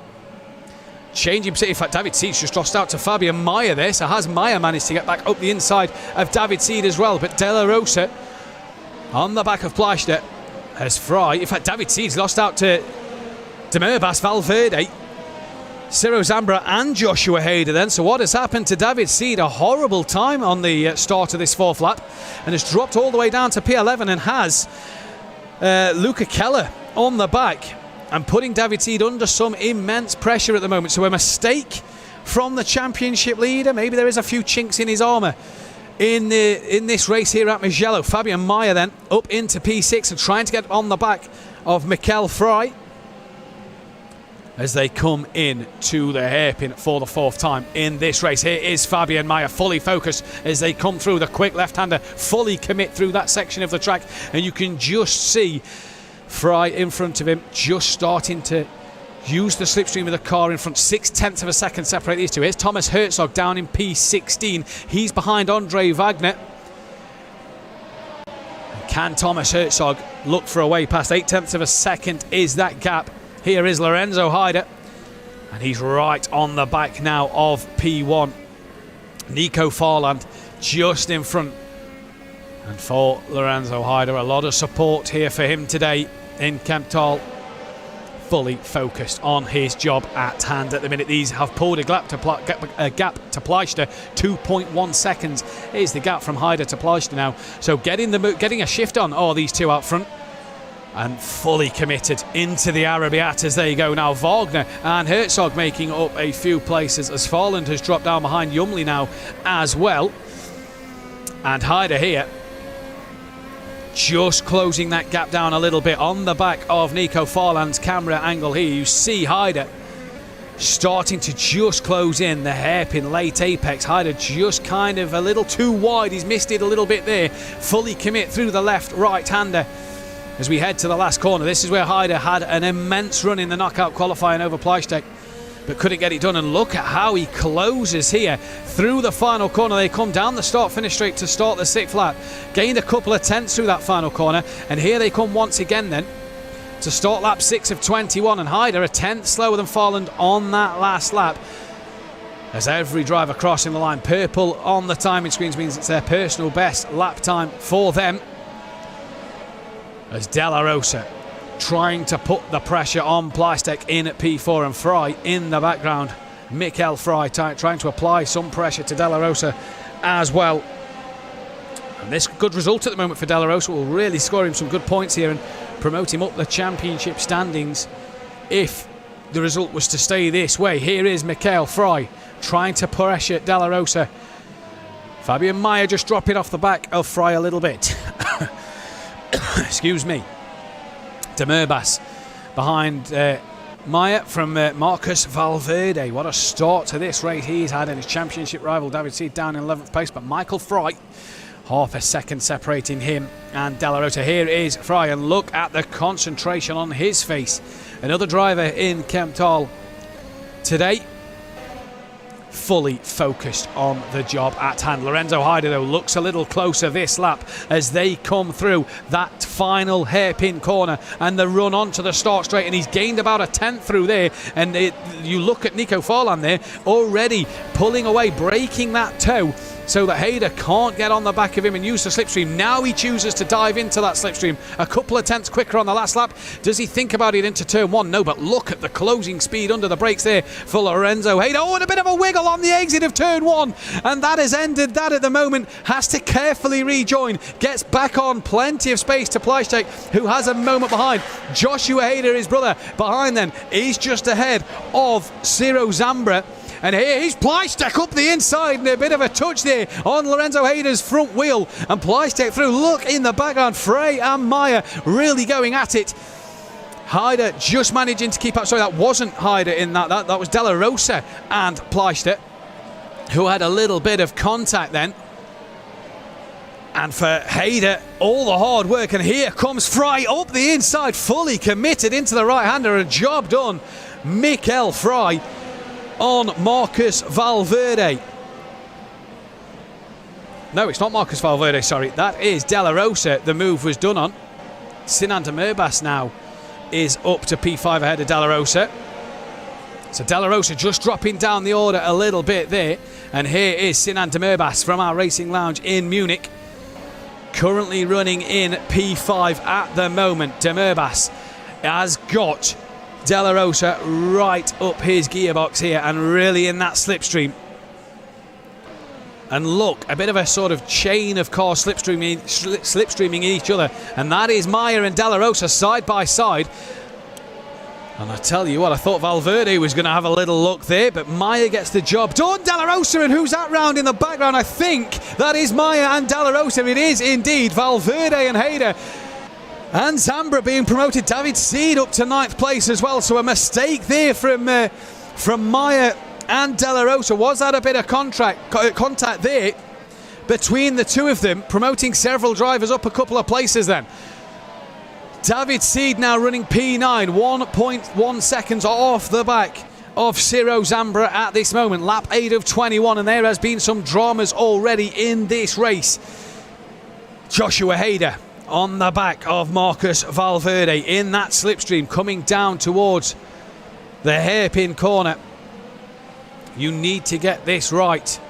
changing position. In fact, David Seed's just lost out to Fabian Mayer there, so has Mayer managed to get back up the inside of David Seed as well, but De La Rosa on the back of Pleister as Fry. In fact, David Seed's lost out to Demerbas, Valverde, Ciro Zambra and Joshua Hyder then. So what has happened to David Seed? A horrible time on the start of this fourth lap, and has dropped all the way down to P11, and has Luca Keller on the back and putting David Seed under some immense pressure at the moment. So a mistake from the championship leader. Maybe there is a few chinks in his armour in this race here at Mugello. Fabian Mayer then up into P6 and trying to get on the back of Mikael Fry as they come in to the hairpin for the fourth time in this race. Here is Fabian Mayer fully focused as they come through. The quick left-hander fully commit through that section of the track, and you can just see Fry in front of him just starting to use the slipstream of the car in front. 0.6 of a second separate these two. Here's Thomas Herzog down in P16. He's behind Andre Wagner. Can Thomas Herzog look for a way past? 0.8 of a second is that gap. Here is Lorenzo Hyder, and he's right on the back now of P1. Nico Farland just in front. And for Lorenzo Hyder, a lot of support here for him today in Kemptal. Fully focused on his job at hand at the minute. These have pulled a gap to Pleister. 2.1 seconds is the gap from Hyder to Pleister now. So getting a shift on these two out front, and fully committed into the Arrabbiatas. There you go now. Wagner and Herzog making up a few places as Farland has dropped down behind Yumley now as well. And Hyder here just closing that gap down a little bit on the back of Nico Farland's camera angle here. You see Hyder starting to just close in the hairpin late apex. Hyder just kind of a little too wide. He's missed it a little bit there. Fully commit through the left right-hander as we head to the last corner. This is where Hyder had an immense run in the knockout qualifying over Pleister, but couldn't get it done. And look at how he closes here through the final corner. They come down the start-finish straight to start the sixth lap. Gained a couple of tenths through that final corner, and here they come once again then to start lap 6 of 21. And Hyder a tenth slower than Farland on that last lap. As every driver crossing the line, purple on the timing screens means it's their personal best lap time for them. As De La Rosa trying to put the pressure on Pleister in at P4, and Fry in the background. Mikael Fry trying to apply some pressure to De La Rosa as well. And this good result at the moment for De La Rosa will really score him some good points here and promote him up the championship standings if the result was to stay this way. Here is Mikael Fry trying to pressure De La Rosa Fabian Maier just dropping off the back of Fry a little bit. Excuse me. De Merbas behind Maier from Marcus Valverde. What a start to this race he's had in his championship rival David Seed down in 11th place, but Michael Fry half a second separating him and De La Rosa. Here is Fry, and look at the concentration on his face. Another driver in Kemptal today, fully focused on the job at hand. Lorenzo Hyder, though, looks a little closer this lap as they come through that final hairpin corner and the run onto the start straight, and he's gained about a tenth through there. And you look at Nico Farland there, already pulling away, breaking that toe so that Hyder can't get on the back of him and use the slipstream. Now he chooses to dive into that slipstream a couple of tenths quicker on the last lap. Does he think about it into turn one? No, but look at the closing speed under the brakes there for Lorenzo Hyder. Oh, and a bit of a wiggle on the exit of turn one, and that has ended that at the moment. Has to carefully rejoin, gets back on, plenty of space to Pleistek, who has a moment behind. Joshua Hyder, his brother, behind then. He's just ahead of Ciro Zambra. And here he's Pleistek up the inside, and a bit of a touch there on Lorenzo Hyder's front wheel, and Pleistek through. Look in the background, Frey and Maier really going at it. Hyder just managing to keep up. Sorry, that wasn't Hyder in that was De La Rosa and Pleistek, who had a little bit of contact then. And for Hyder, all the hard work, and here comes Fry up the inside, fully committed into the right-hander, and job done. Mikel Fry on Marcus Valverde. No, it's not Marcus Valverde, sorry. That is De La Rosa the move was done on. Sinan De Merbas now is up to P5 ahead of De La Rosa. So De La Rosa just dropping down the order a little bit there. And here is Sinan De Merbas from our Racing Lounge in Munich, currently running in P5 at the moment. De Merbas has got De La Rosa right up his gearbox here and really in that slipstream. And look, a bit of a sort of chain of cars slipstreaming each other. And that is Maier and De La Rosa side by side. And I tell you what, I thought Valverde was going to have a little look there, but Maier gets the job done. De La Rosa, and who's that round in the background? I think that is Maier and De La Rosa. It is indeed Valverde and Hyder. And Zambra being promoted. David Seed up to 9th place as well. So a mistake there from Maier and De La Rosa. Was that a bit of contact there between the two of them, promoting several drivers up a couple of places then? David Seed now running P9, 1.1 seconds off the back of Ciro Zambra at this moment. Lap 8 of 21, and there has been some dramas already in this race. Joshua Hyder on the back of Marcus Valverde in that slipstream, coming down towards the hairpin corner. You need to get this right.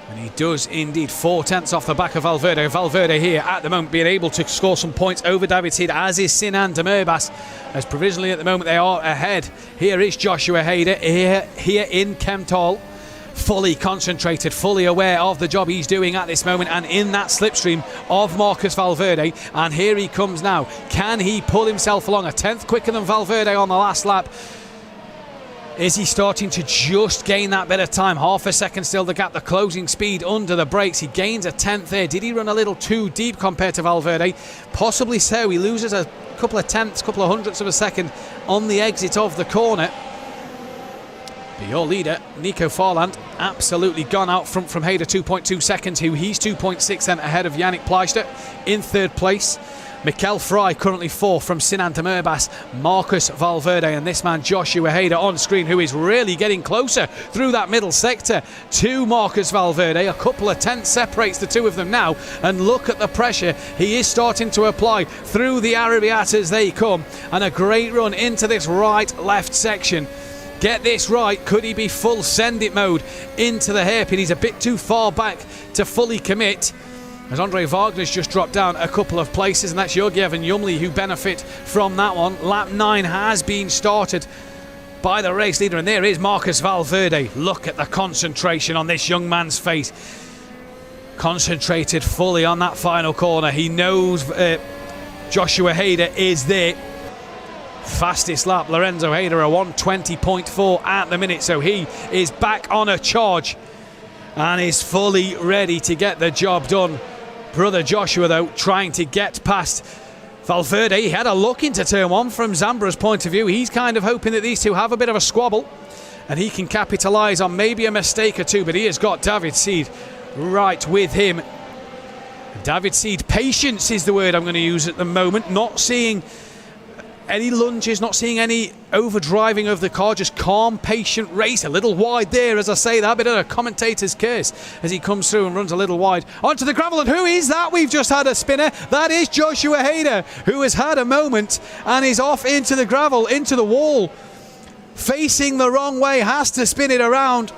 And he does indeed. 4 tenths off the back of Valverde. Valverde here at the moment being able to score some points over David Seed, as is Sinan De Merbas, as provisionally at the moment they are ahead. Here is Joshua Hyder here in Kemptal, fully concentrated, fully aware of the job he's doing at this moment, and in that slipstream of Marcus Valverde. And here he comes now. Can he pull himself along? A tenth quicker than Valverde on the last lap. Is he starting to just gain that bit of time? Half a second still the gap. The closing speed under the brakes. He gains a tenth there. Did he run a little too deep compared to Valverde? Possibly so. He loses a couple of tenths, couple of hundredths of a second on the exit of the corner. But your leader, Nico Farland, absolutely gone out front from Hyder, 2.2 seconds. He's 2.6 then ahead of Yannick Pleistek in 3rd place. Mikel Fry currently 4th from Sinan De Merbas, Marcus Valverde, and this man Joshua Hyder on screen, who is really getting closer through that middle sector to Marcus Valverde. A couple of tenths separates the two of them now, and look at the pressure he is starting to apply through the Arabiat as they come, and a great run into this right-left section. Get this right, could he be full send it mode into the hairpin? He's a bit too far back to fully commit, as Andre Wagner's just dropped down a couple of places, and that's Georgiev and Yumli who benefit from that one. Lap 9 has been started by the race leader, and there is Marcus Valverde. Look at the concentration on this young man's face. Concentrated fully on that final corner. He knows Joshua Hyder is there. Fastest lap, Lorenzo Hyder, a 1:20.4 at the minute, so he is back on a charge. and is fully ready to get the job done. Brother Joshua, though, trying to get past Valverde. He had a look into turn one from Zambra's point of view. He's kind of hoping that these two have a bit of a squabble and he can capitalise on maybe a mistake or two, but he has got David Seed right with him. David Seed, patience is the word I'm going to use at the moment. Not seeing any lunges, not seeing any overdriving of the car, just calm, patient race. A little wide there, as I say that, bit of a commentator's curse as he comes through and runs a little wide onto the gravel. And who is that? We've just had a spinner. That is Joshua Hyder, who has had a moment and is off into the gravel, into the wall, facing the wrong way, has to spin it around.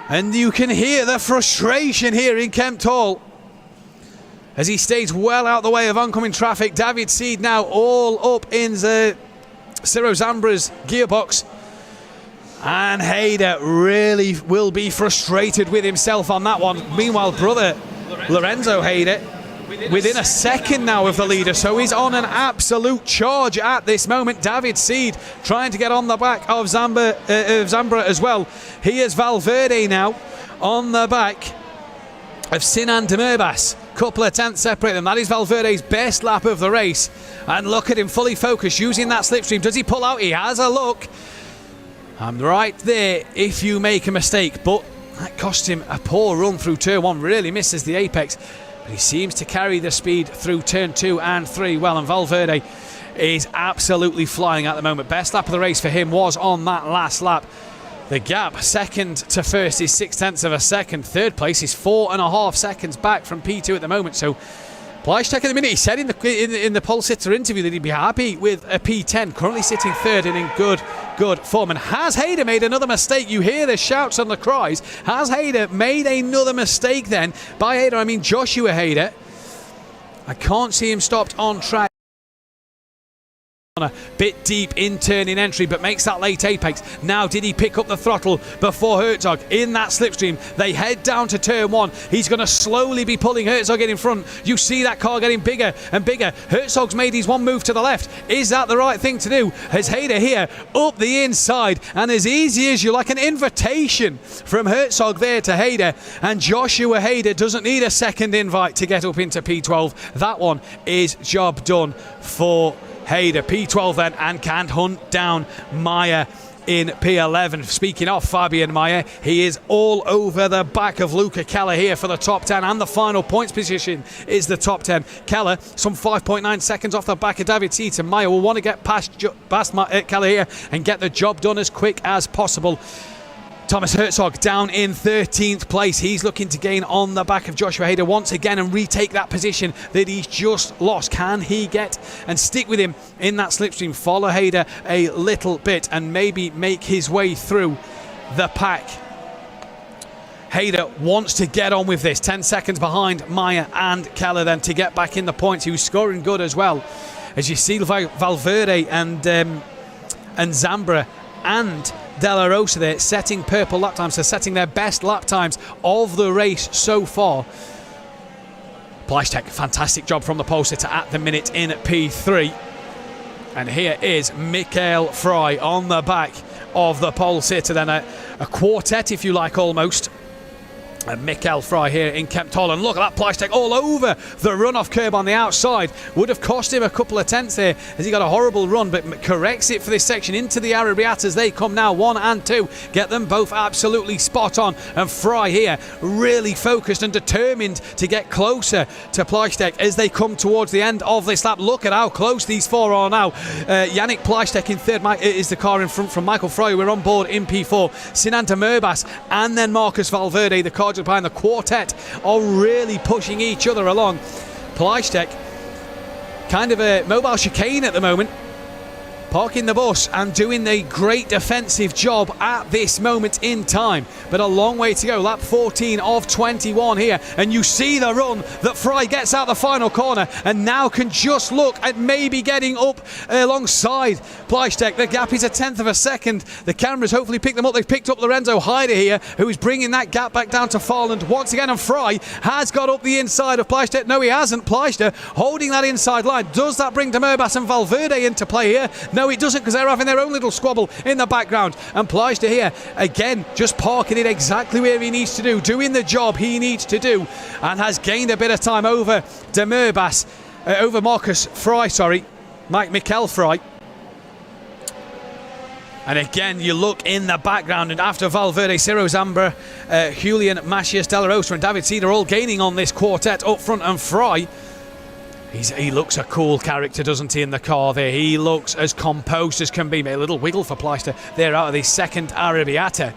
And you can hear the frustration here in Kempt Hall as he stays well out the way of oncoming traffic. David Seed now all up in the Ciro Zambra's gearbox. And Hyder really will be frustrated with himself on that one. Meanwhile, brother Lorenzo Hyder within a second now of the leader, so he's on an absolute charge at this moment. David Seed trying to get on the back of Zambra as well. Here's Valverde now on the back of Sinan Demirbaş. Couple of tenths separate them. That is Valverde's best lap of the race. And look at him, fully focused, using that slipstream. Does he pull out? He has a look. I'm right there if you make a mistake. But that cost him a poor run through turn one. Really misses the apex. But he seems to carry the speed through turn 2 and 3 well. And Valverde is absolutely flying at the moment. Best lap of the race for him was on that last lap. The gap, second to first, is 0.6 of a second. Third place is 4.5 seconds back from P2 at the moment. So Pleisztek at the minute, he said in the pole sitter interview that he'd be happy with a P10. Currently sitting third and in good form. And has Hyder made another mistake? You hear the shouts and the cries. Has Hyder made another mistake then? By Hyder, I mean Joshua Hyder. I can't see him stopped on track. A bit deep in turning entry, but makes that late apex. Now did he pick up the throttle before Herzog in that slipstream? They head down to turn 1. He's going to slowly be pulling Herzog in front. You see that car getting bigger and bigger. Herzog's made his one move to the left. Is that the right thing to do? Has Hyder here up the inside, and as easy as you like, an invitation from Herzog there to Hyder, and Joshua Hyder doesn't need a second invite to get up into P12. That one is job done for Hyder. P12 then, and can hunt down Meyer in P11. Speaking of Fabian Meyer, he is all over the back of Luca Keller here for the top 10, and the final points position is the top 10. Keller some 5.9 seconds off the back of David Seed, and Meyer will want to get past Keller here and get the job done as quick as possible. Thomas Herzog down in 13th place. He's looking to gain on the back of Joshua Hyder once again and retake that position that he's just lost. Can he get and stick with him in that slipstream, follow Hyder a little bit and maybe make his way through the pack? Hyder wants to get on with this. 10 seconds behind Meyer and Keller then to get back in the points. He was scoring good as well. As you see Valverde and Zambra and De La Rosa there setting purple lap times, so setting their best lap times of the race so far. Pleisztek, fantastic job from the pole sitter at the minute in P3. And here is Mikael Fry on the back of the pole sitter, then a quartet if you like almost. And Mikael Fry here in Kempt Hall, and look at that Pleisztek all over the runoff curb on the outside. Would have cost him a couple of tenths there as he got a horrible run, but corrects it for this section into the Arabiat as they come now 1 and 2. Get them both absolutely spot on, and Fry here really focused and determined to get closer to Pleisztek as they come towards the end of this lap. Look at how close these four are now. Yannick Pleisztek in third is the car in front from Michael Fry. We're on board in P4. Sinan Demirbaş and then Marcus Valverde, the car behind. The quartet are really pushing each other along. Pleisztek kind of a mobile chicane at the moment, parking the bus and doing a great defensive job at this moment in time, but a long way to go. Lap 14 of 21 here, and you see the run that Fry gets out the final corner and now can just look at maybe getting up alongside Pleisztek. The gap is a tenth of a second. The cameras hopefully pick them up. They've picked up Lorenzo Hyder here, who is bringing that gap back down to Farland once again, and Fry has got up the inside of Pleisztek. No, he hasn't. Pleisztek holding that inside line. Does that bring Demirbaş and Valverde into play here? No, it doesn't, because they're having their own little squabble in the background. And Pleister here, again, just parking it exactly where he needs to do, doing the job he needs to do, and has gained a bit of time over over Marcus Fry, Mikel Fry. And again, you look in the background, and after Valverde, Ciro Zambra, Julian Macias, De La Rosa and David Seed are all gaining on this quartet up front, and Fry, he looks a cool character, doesn't he, in the car there? He looks as composed as can be. Made a little wiggle for Pleister there out of the second Arrabbiata.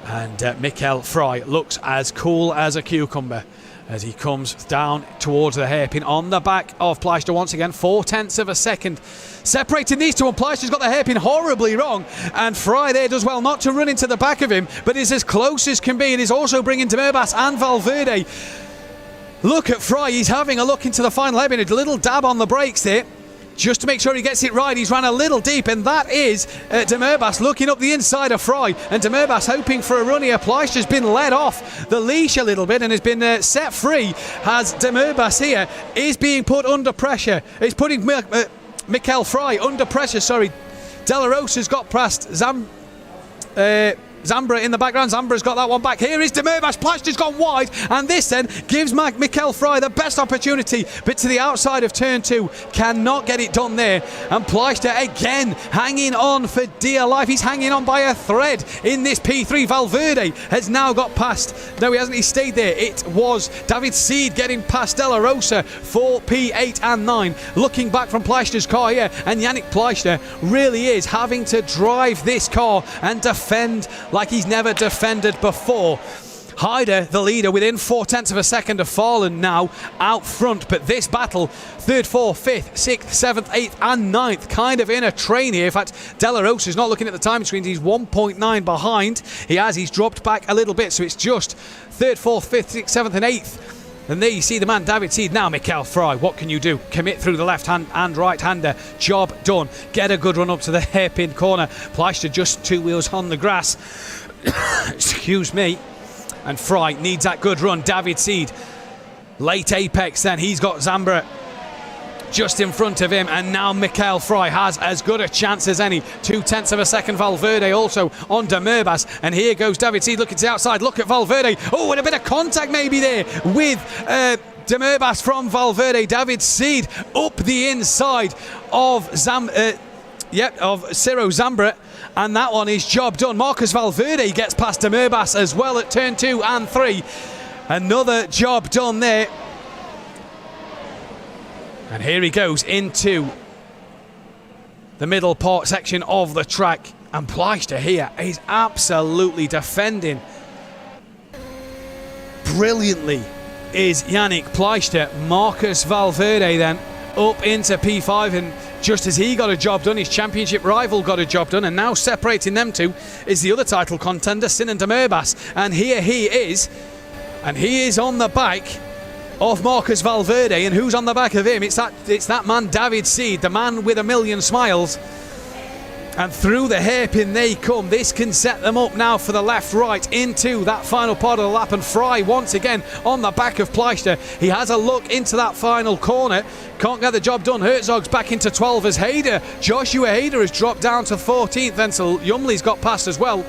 And Mikel Fry looks as cool as a cucumber as he comes down towards the hairpin on the back of Pleister once again. 0.4 of a second separating these two, and Pleister's got the hairpin horribly wrong, and Fry there does well not to run into the back of him, but is as close as can be, and is also bringing De Murbas and Valverde. Look at Fry, he's having a look into the final hairpin, a little dab on the brakes there just to make sure he gets it right. He's ran a little deep, and that is De Murbas looking up the inside of Fry, and De Murbas hoping for a run here. Pleister's been led off the leash a little bit and has been set free, as De Murbas here is being put under pressure. He's putting Mikel Fry under pressure, De La Rosa's got past Zambra in the background. Zambra's got that one back. Here is De Murbas. Pleister's gone wide, and this then gives Mikel Fry the best opportunity, but to the outside of turn 2, cannot get it done there. And Pleister again hanging on for dear life. He's hanging on by a thread in this P3. Valverde has now got past. No, he hasn't. He stayed there. It was David Seed getting past De La Rosa for P8 and 9. Looking back from Pleister's car here, and Yannick Pleister really is having to drive this car and defend like he's never defended before. Hyder, the leader, within 0.4 of a second of Fallen now out front, but this battle, 3rd, 4th, 5th, 6th, 7th, 8th and 9th, kind of in a train here. In fact, De La Rosa's not looking at the time screens, he's 1.9 behind. He's dropped back a little bit, so it's just 3rd, 4th, 5th, 6th, 7th and 8th. And there you see the man, David Seed. Now, Mikel Fry, what can you do? Commit through the left hand and right hander. Job done. Get a good run up to the hairpin corner. Pleister just 2 wheels on the grass. Excuse me. And Fry needs that good run. David Seed, late apex then. He's got Zambra just in front of him, and now Mikel Fry has as good a chance as any. 0.2 of a second. Valverde also on De Murbas, and here goes David Seed looking to the outside. Look at Valverde. Oh, and a bit of contact maybe there with De Murbas from Valverde. David Seed up the inside of Ciro Zambra, and that one is job done. Marcus Valverde gets past De Murbas as well at turn 2 and 3. Another job done there. And here he goes into the middle part section of the track, and Pleister here is absolutely defending brilliantly is Yannick Pleister. Marcus Valverde then up into P5, and just as he got a job done, his championship rival got a job done, and now separating them two is the other title contender, Sinan De Murbas, and here he is, and he is on the back of Marcus Valverde, and who's on the back of him? It's that man David Seed, the man with a million smiles. And through the hairpin they come. This can set them up now for the left-right into that final part of the lap, and Fry once again on the back of Pleister. He has a look into that final corner, can't get the job done. Herzog's back into 12 as Joshua Hayder has dropped down to 14th, and so Yumley's got past as well.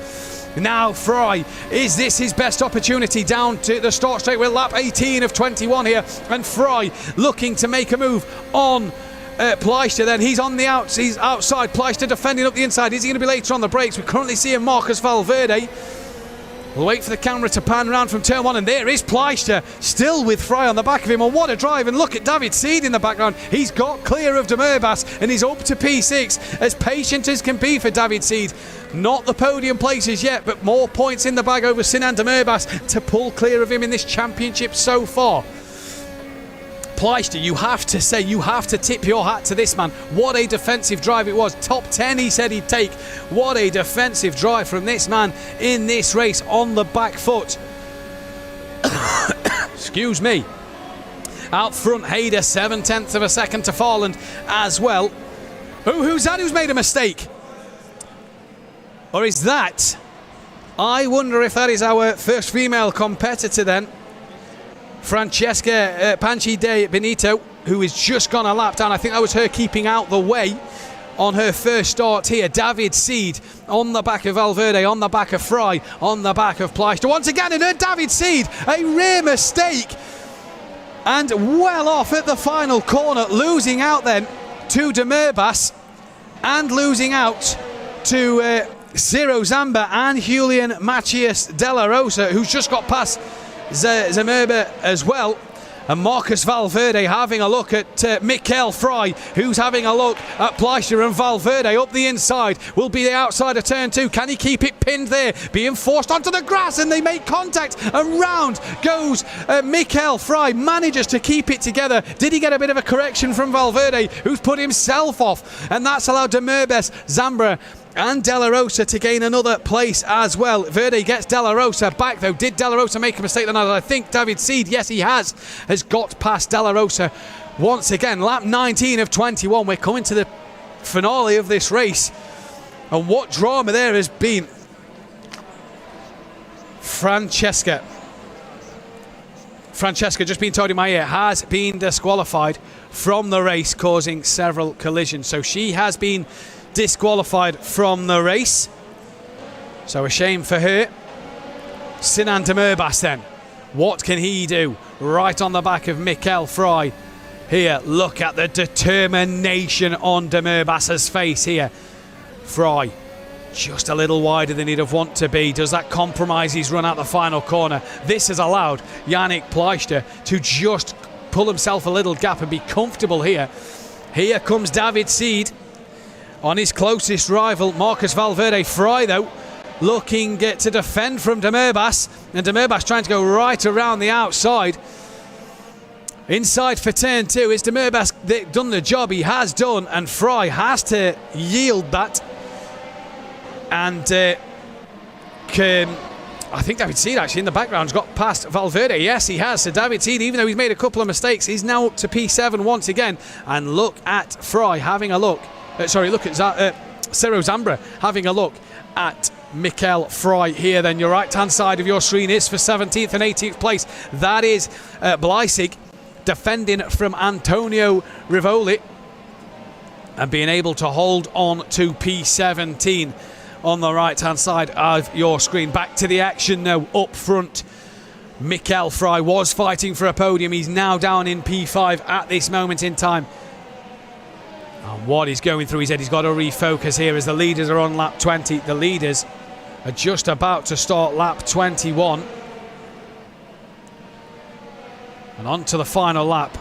Now Fry, is this his best opportunity down to the start straight with lap 18 of 21 here, and Fry looking to make a move on Pleister. Then he's on the outs, he's outside. Pleister defending up the inside. Is he going to be later on the brakes? We currently see Marcus Valverde. We'll wait for the camera to pan around from turn 1, and there is Pleister still with Fry on the back of him. And what a drive, and look at David Seed in the background. He's got clear of De Murbas and he's up to P6, as patient as can be for David Seed. Not the podium places yet, but more points in the bag over Sinan De Murbas to pull clear of him in this championship so far. Pleister, you have to tip your hat to this man. What a defensive drive it was. Top 10 he said he'd take. What a defensive drive from this man in this race on the back foot. Excuse me. Out front, Hayder, 0.7 of a second to Farland as well. Who's that who's made a mistake? Or is that? I wonder if that is our first female competitor then. Francesca Panchi de Benito, who has just gone a lap down. I think that was her keeping out the way on her first start here. David Seed on the back of Valverde, on the back of Fry, on the back of Pleister. Once again, and David Seed, a rare mistake. And well off at the final corner, losing out then to De Merbas and losing out to Ciro Zamba and Julian Macias de la Rosa, who's just got past Zemerba as well. And Marcus Valverde having a look at Mikel Fry, who's having a look at Pleister, and Valverde up the inside will be the outside of turn 2. Can he keep it pinned there? Being forced onto the grass, and they make contact, and round goes Mikel Fry, manages to keep it together. Did he get a bit of a correction from Valverde, who's put himself off? And that's allowed De Merbas, Zambra and De La Rosa to gain another place as well. Verde gets De La Rosa back though. Did De La Rosa make a mistake then? I think David Seed, yes he has got past De La Rosa once again. Lap 19 of 21. We're coming to the finale of this race. And what drama there has been. Francesca, just being told in my ear, has been disqualified from the race, causing several collisions. So she has been disqualified from the race. So a shame for her. Sinan De Merbas then. What can he do? Right on the back of Mikel Fry. Here, look at the determination on De Merbas's face here. Fry just a little wider than he'd have wanted to be. Does that compromise his run out the final corner? This has allowed Yannick Pleister to just pull himself a little gap and be comfortable here. Here comes David Seed on his closest rival, Marcus Valverde. Fry, though, looking to defend from De Merbas, and De Merbas trying to go right around the outside. Inside for turn 2. Is De Merbas done the job he has done, and Fry has to yield that. And I think David Seed actually in the background has got past Valverde. Yes, he has. So David Seed, even though he's made a couple of mistakes, he's now up to P7 once again. And look at Fry having a look. Look at Ciro Zambra having a look at Mikel Fry here. Then your right-hand side of your screen is for 17th and 18th place. That is Bleisig defending from Antonio Rivoli and being able to hold on to P17 on the right-hand side of your screen. Back to the action now up front. Mikel Fry was fighting for a podium. He's now down in P5 at this moment in time. And what he's going through his head, he's got to refocus here as the leaders are on lap 20. The leaders are just about to start lap 21. And on to the final lap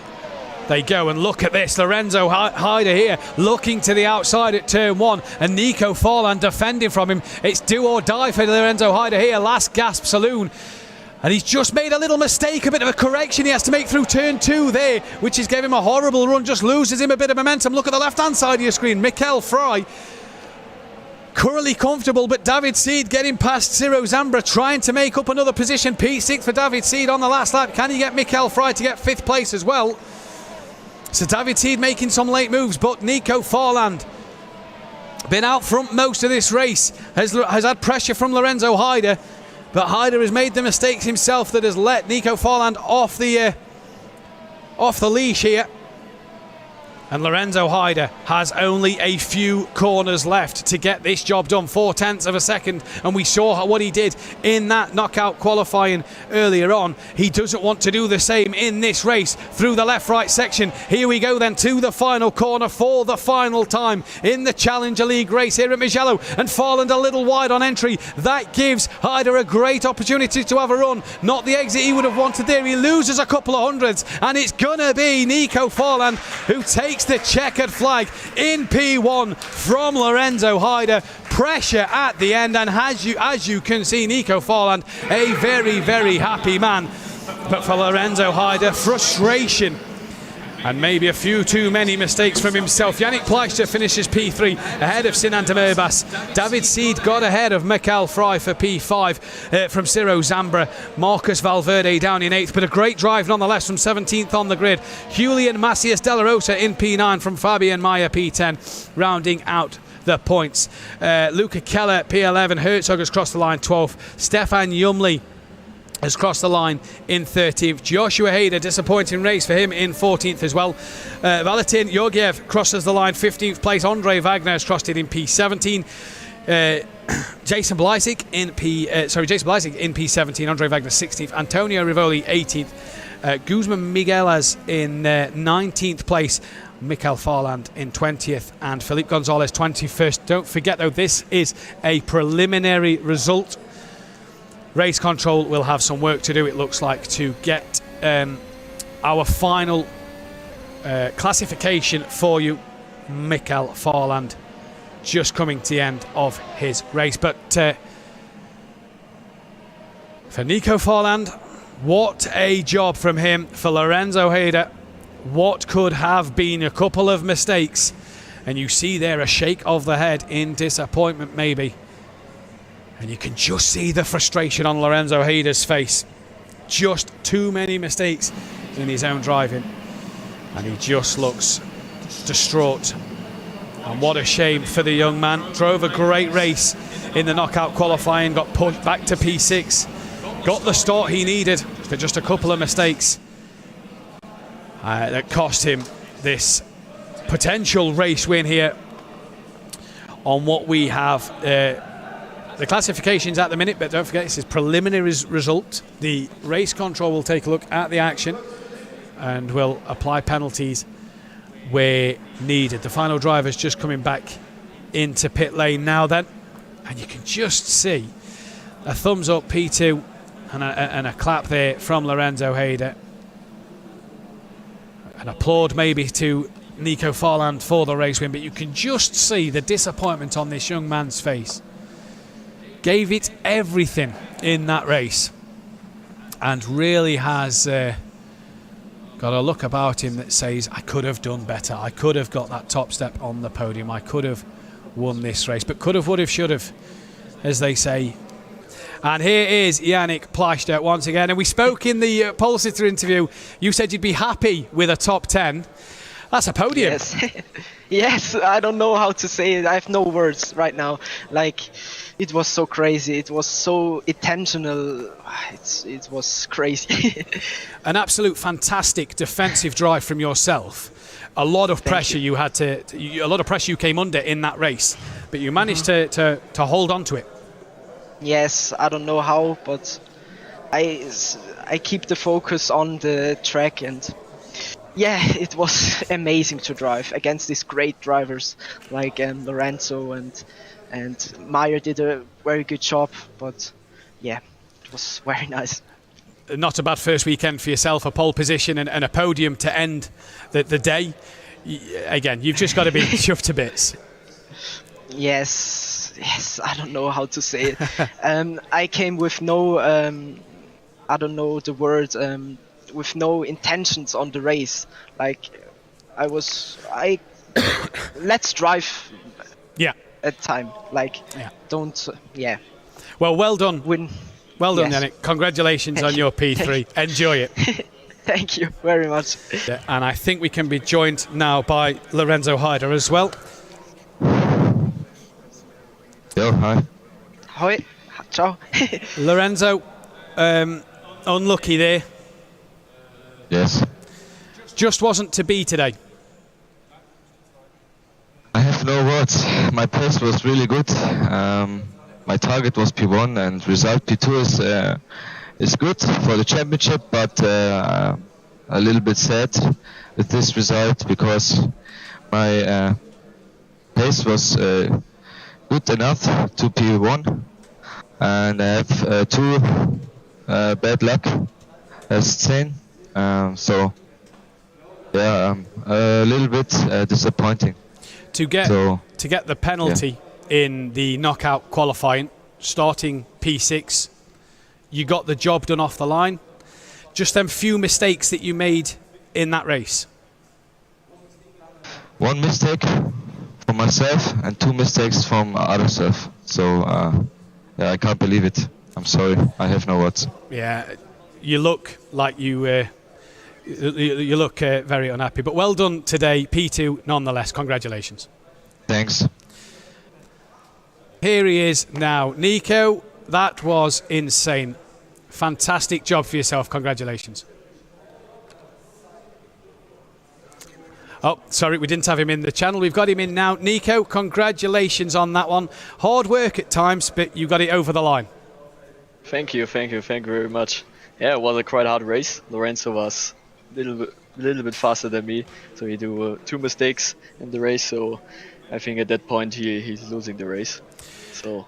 they go, and look at this. Lorenzo Hyder here looking to the outside at turn 1, and Nico Farland defending from him. It's do or die for Lorenzo Hyder here. Last gasp saloon. And he's just made a little mistake, a bit of a correction he has to make through turn 2 there, which is giving him a horrible run, just loses him a bit of momentum. Look at the left-hand side of your screen. Mikel Fry currently comfortable, but David Seed getting past Ciro Zambra, trying to make up another position. P6 for David Seed on the last lap. Can he get Mikel Fry to get 5th place as well? So David Seed making some late moves, but Nico Farland been out front most of this race, has had pressure from Lorenzo Hyder. But Hyder has made the mistakes himself that has let Nico Farland off the leash here. And Lorenzo Hyder has only a few corners left to get this job done. 0.4 of a second, and we saw what he did in that knockout qualifying earlier on. He doesn't want to do the same in this race through the left-right section. Here we go then to the final corner for the final time in the Challenger League race here at Mugello, and Farland a little wide on entry. That gives Hyder a great opportunity to have a run. Not the exit he would have wanted there. He loses a couple of hundreds, and it's gonna be Nico Farland who takes the checkered flag in P1 from Lorenzo Hyder. Pressure at the end, and as you can see, Nico Farland a very, very happy man. But for Lorenzo Hyder, frustration and maybe a few too many mistakes from himself. Yannick Pleister finishes P3 ahead of Sinan De Merbas. David Seed got ahead of Mikel Fry for P5 from Ciro Zambra. Marcus Valverde down in 8th, but a great drive nonetheless from 17th on the grid. Julian Macias de la Rosa in P9 from Fabian Mayer P10, rounding out the points. Luca Keller P11, Herzog has crossed the line 12th. Stefan Yumli has crossed the line in 13th. Joshua Hyder, disappointing race for him in 14th as well. Valentin Georgiev crosses the line 15th place. Andre Wagner has crossed it in P17. Jason Blysick in P17. Andre Wagner 16th. Antonio Rivoli 18th. Guzman Miguelas in 19th place. Mikael Farland in 20th and Felipe Gonzalez 21st. Don't forget though, this is a preliminary result. Race control will have some work to do, it looks like, to get our final classification for you. Mikael Farland just coming to the end of his race. But for Nico Farland, what a job from him. For Lorenzo Hyder, what could have been a couple of mistakes. And you see there a shake of the head in disappointment maybe. And you can just see the frustration on Lorenzo Hyder's face. Just too many mistakes in his own driving. And he just looks distraught. And what a shame for the young man. Drove a great race in the knockout qualifying. Got pushed back to P6. Got the start he needed, but just a couple of mistakes that cost him this potential race win here on what we have the classifications at the minute. But don't forget, this is preliminary result. The race control will take a look at the action and will apply penalties where needed. The final driver's just coming back into pit lane now then, and you can just see a thumbs up P2 and a clap there from Lorenzo Hyder. An applaud maybe to Nico Farland for the race win, but you can just see the disappointment on this young man's face. Gave it everything in that race and really has got a look about him that says, I could have done better. I could have got that top step on the podium. I could have won this race. But could have, would have, should have, as they say. And here is Yannick Plachter once again. And we spoke in the pole sitter interview. You said you'd be happy with a top 10. That's a podium. Yes. Yes, I don't know how to say it. I have no words right now. Like, it was so crazy. It was so intentional. It was crazy. An absolute fantastic defensive drive from yourself. A lot of pressure you had a lot of pressure you came under in that race, but you managed to hold on to it. Yes, I don't know how, but I keep the focus on the track, and yeah, it was amazing to drive against these great drivers like Lorenzo and Meyer did a very good job, but yeah, it was very nice. Not a bad first weekend for yourself, a pole position and a podium to end the day. Again, you've just got to be chuffed to bits. Yes, I don't know how to say it. I came with no, I don't know the word, with no intentions on the race. Like, let's drive. Yeah. At time, like, yeah. Don't, yeah. Well done. Well done, yes. Yannick. Congratulations on your P3. Enjoy it. Thank you very much. And I think we can be joined now by Lorenzo Hyder as well. Yo, hi. Hi. Ciao. Lorenzo, unlucky there. Yes. Just wasn't to be today. I have no words. My pace was really good. My target was P1 and result P2 is good for the championship, but a little bit sad with this result because my pace was good enough to P1, and I have two bad luck as seen. So yeah, a little bit disappointing. To get the penalty in the knockout qualifying, starting P6, you got the job done off the line. Just them few mistakes that you made in that race. One mistake from myself and two mistakes from other self. So yeah, I can't believe it. I'm sorry. I have no words. Yeah, you look like you look very unhappy, but well done today, P2 nonetheless. Congratulations. Thanks. Here he is now. Nico, that was insane. Fantastic job for yourself. Congratulations. Oh, sorry, we didn't have him in the channel. We've got him in now. Nico, congratulations on that one. Hard work at times, but you got it over the line. Thank you very much. Yeah, it was a quite hard race. Lorenzo was a little bit faster than me, so he do 2 mistakes in the race. So I think at that point he's losing the race. So,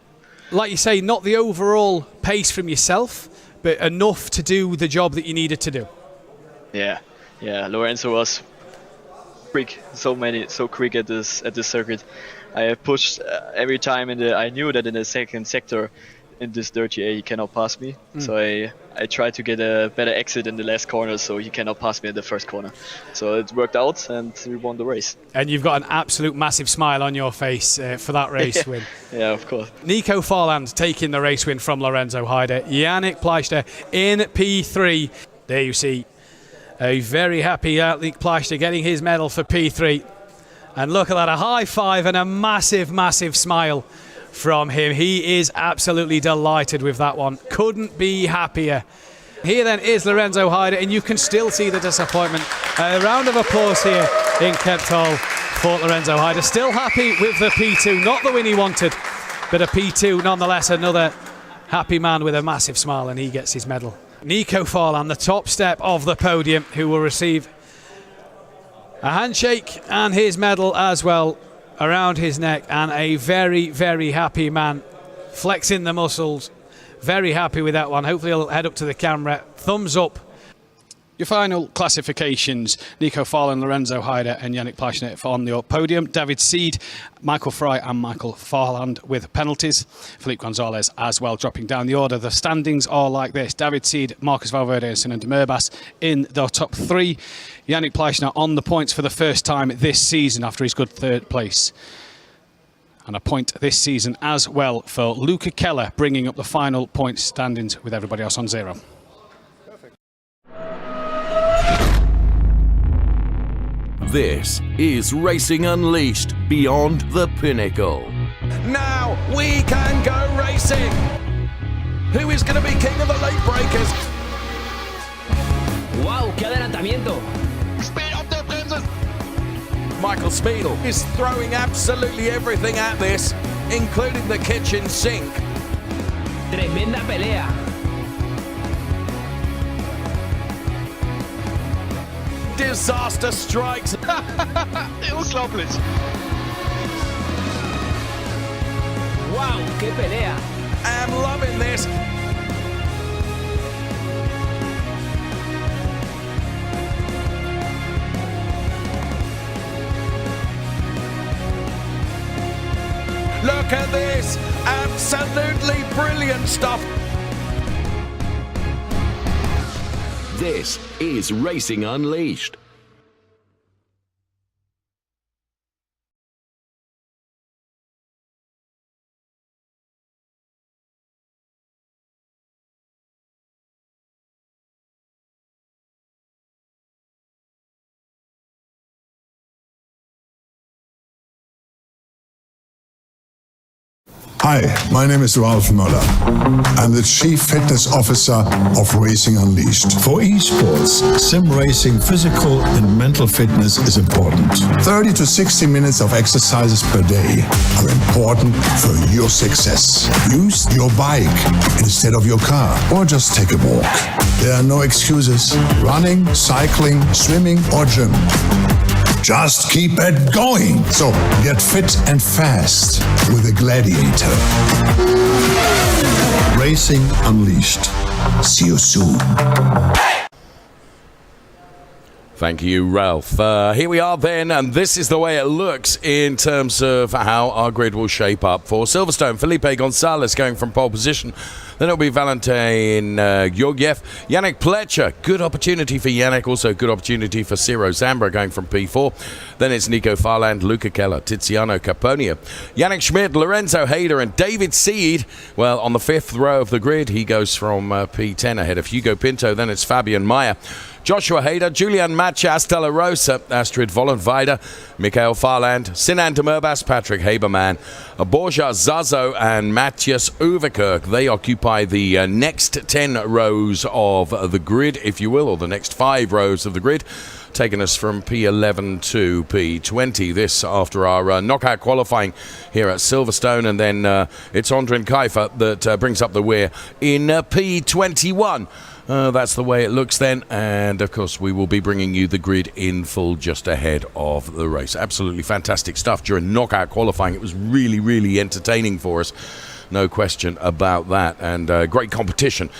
like you say, not the overall pace from yourself, but enough to do the job that you needed to do. Yeah. Lorenzo was so quick at this circuit. I pushed every time I knew that in the second sector in this dirty A he cannot pass me. So I tried to get a better exit in the last corner so he cannot pass me in the first corner. So it worked out and we won the race. And you've got an absolute massive smile on your face for that race win. Yeah, of course. Nico Farland taking the race win from Lorenzo Hyder. Yannick Pleister in P3. There you see a very happy Yannick Pleister getting his medal for P3. And look at that, a high five and a massive, massive smile from him. He is absolutely delighted with that one. Couldn't be happier. Here then is Lorenzo Hyder, and you can still see the disappointment. A round of applause here in Kempthal for Lorenzo Hyder. Still happy with the P2, not the win he wanted, but a P2 nonetheless. Another happy man with a massive smile, and he gets his medal. Nico Farland, the top step of the podium, who will receive a handshake and his medal as well around his neck, and a very, very happy man, flexing the muscles. Very happy with that one. Hopefully he'll head up to the camera. Thumbs up. Your final classifications: Nico Farland, Lorenzo Hyder and Yannick Pleister on the podium. David Seed, Michael Fry and Michael Farland with penalties. Felipe Gonzalez as well dropping down the order. The standings are like this: David Seed, Marcus Valverde and Sinan de Merbas in the top 3. Yannick Pleister on the points for the first time this season after his good 3rd place. And a point this season as well for Luca Keller, bringing up the final point standings with everybody else on 0. This is Racing Unleashed Beyond the Pinnacle. Now we can go racing. Who is going to be king of the late breakers? ¡Wow! ¡Qué adelantamiento! Speed up the bremses. Michael Speedle is throwing absolutely everything at this, including the kitchen sink. Tremenda pelea. Disaster strikes. Unglaublich. ¡Wow! ¡Qué pelea! I'm loving this. Look at this. Absolutely brilliant stuff. This is Racing Unleashed. Hi, my name is Ralph Möller. I'm the Chief Fitness Officer of Racing Unleashed. For esports, sim racing, physical and mental fitness is important. 30 to 60 minutes of exercises per day are important for your success. Use your bike instead of your car, or just take a walk. There are no excuses. Running, cycling, swimming, or gym. Just keep it going. So get fit and fast with a Gladiator. Racing Unleashed. See you soon. Thank you, Ralph. Here we are then, and this is the way it looks in terms of how our grid will shape up for Silverstone. Felipe Gonzalez going from pole position. Then it'll be Valentin Georgiev. Yannick Pleister, good opportunity for Yannick. Also good opportunity for Ciro Zambra going from P4. Then it's Nico Farland, Luca Keller, Tiziano Caponia, Yannick Schmidt, Lorenzo Hyder and David Seed. Well, on the 5th row of the grid, he goes from P10 ahead of Hugo Pinto. Then it's Fabian Meyer. Joshua Hayder, Julian Matchas de la Rosa, Astrid Vollenweider, Michael Farland, Sinan de Merbas, Patrick Haberman, Borja Zazo and Matthias Overkirk. They occupy the next 10 rows of the grid, if you will, or the next 5 rows of the grid, taking us from P11 to P20. This after our knockout qualifying here at Silverstone, and then it's Ondrin Kaifer that brings up the rear in P21. That's the way it looks then, and of course we will be bringing you the grid in full just ahead of the race. Absolutely fantastic stuff during knockout qualifying. It was really, really entertaining for us. No question about that, and great competition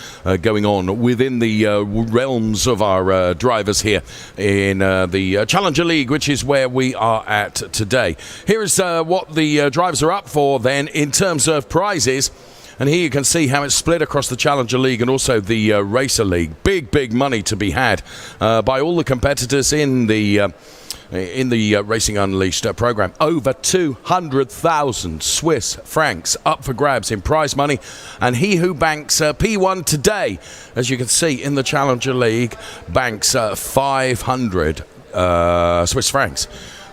going on within the realms of our drivers here in the Challenger League, which is where we are at today. Here is what the drivers are up for then in terms of prizes. And here you can see how it's split across the Challenger League and also the Racer League. Big, big money to be had by all the competitors in the Racing Unleashed program. Over 200,000 Swiss francs up for grabs in prize money. And he who banks P1 today, as you can see in the Challenger League, banks 500 Swiss francs.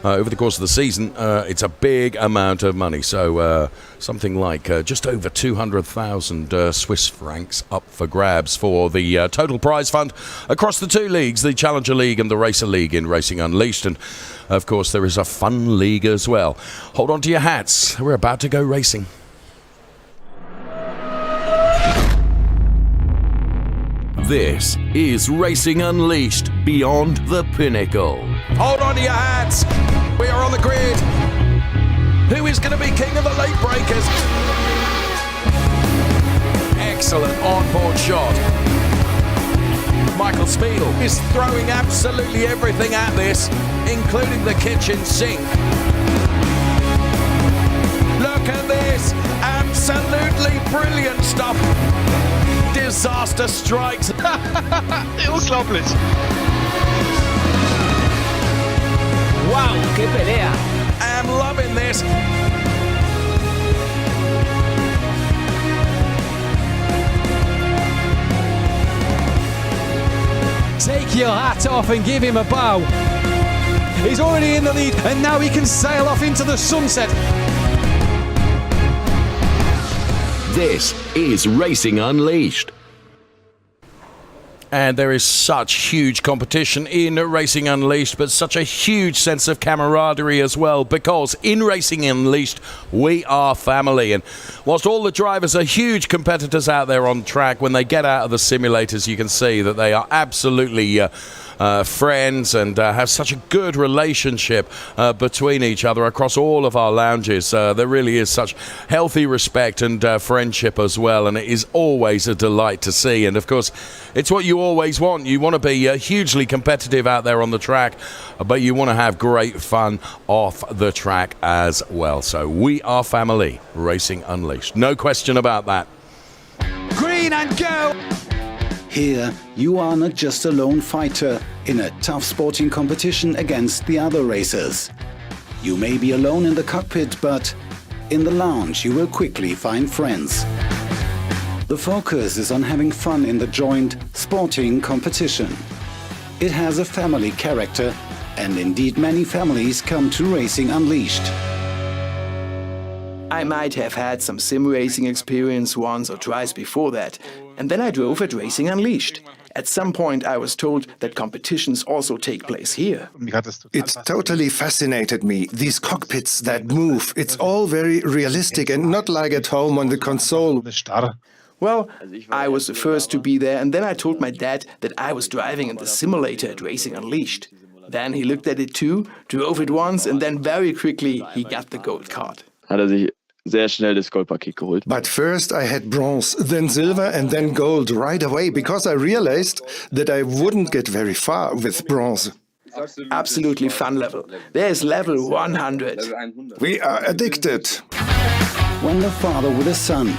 Over the course of the season, it's a big amount of money. So something like just over 200,000 Swiss francs up for grabs for the total prize fund across the 2 leagues, the Challenger League and the Racer League in Racing Unleashed. And of course, there is a fun league as well. Hold on to your hats. We're about to go racing. This is Racing Unleashed Beyond the Pinnacle. Hold on to your hats. We are on the grid. Who is going to be king of the late breakers? Excellent on-board shot. Michael Spiegel is throwing absolutely everything at this, including the kitchen sink. Look at this. Absolutely brilliant stuff. Disaster strikes. Unglaublich. ¡Wow! ¡Qué pelea! I'm loving this. Take your hat off and give him a bow. He's already in the lead, and now he can sail off into the sunset. This is Racing Unleashed. And there is such huge competition in Racing Unleashed, but such a huge sense of camaraderie as well, because in Racing Unleashed, we are family. And whilst all the drivers are huge competitors out there on track, when they get out of the simulators, you can see that they are absolutely friends and have such a good relationship between each other across all of our lounges. There really is such healthy respect and friendship as well, and it is always a delight to see. And of course, it's what you always want. You want to be hugely competitive out there on the track, but you want to have great fun off the track as well. So we are family, Racing Unleashed. No question about that. Green and go! Here, you are not just a lone fighter in a tough sporting competition against the other racers. You may be alone in the cockpit, but in the lounge you will quickly find friends. The focus is on having fun in the joint sporting competition. It has a family character, and indeed many families come to Racing Unleashed. I might have had some sim racing experience once or twice before that, and then I drove at Racing Unleashed. At some point I was told that competitions also take place here. It totally fascinated me, these cockpits that move. It's all very realistic and not like at home on the console. Well, I was the first to be there, and then I told my dad that I was driving in the simulator at Racing Unleashed. Then he looked at it too, drove it once, and then very quickly he got the gold card. Sehr schnell das Goldpaket geholt. But first I had bronze, then silver and then gold right away, because I realized that I wouldn't get very far with bronze. Absolutely fun level. There is level 100. We are addicted. When the father with a son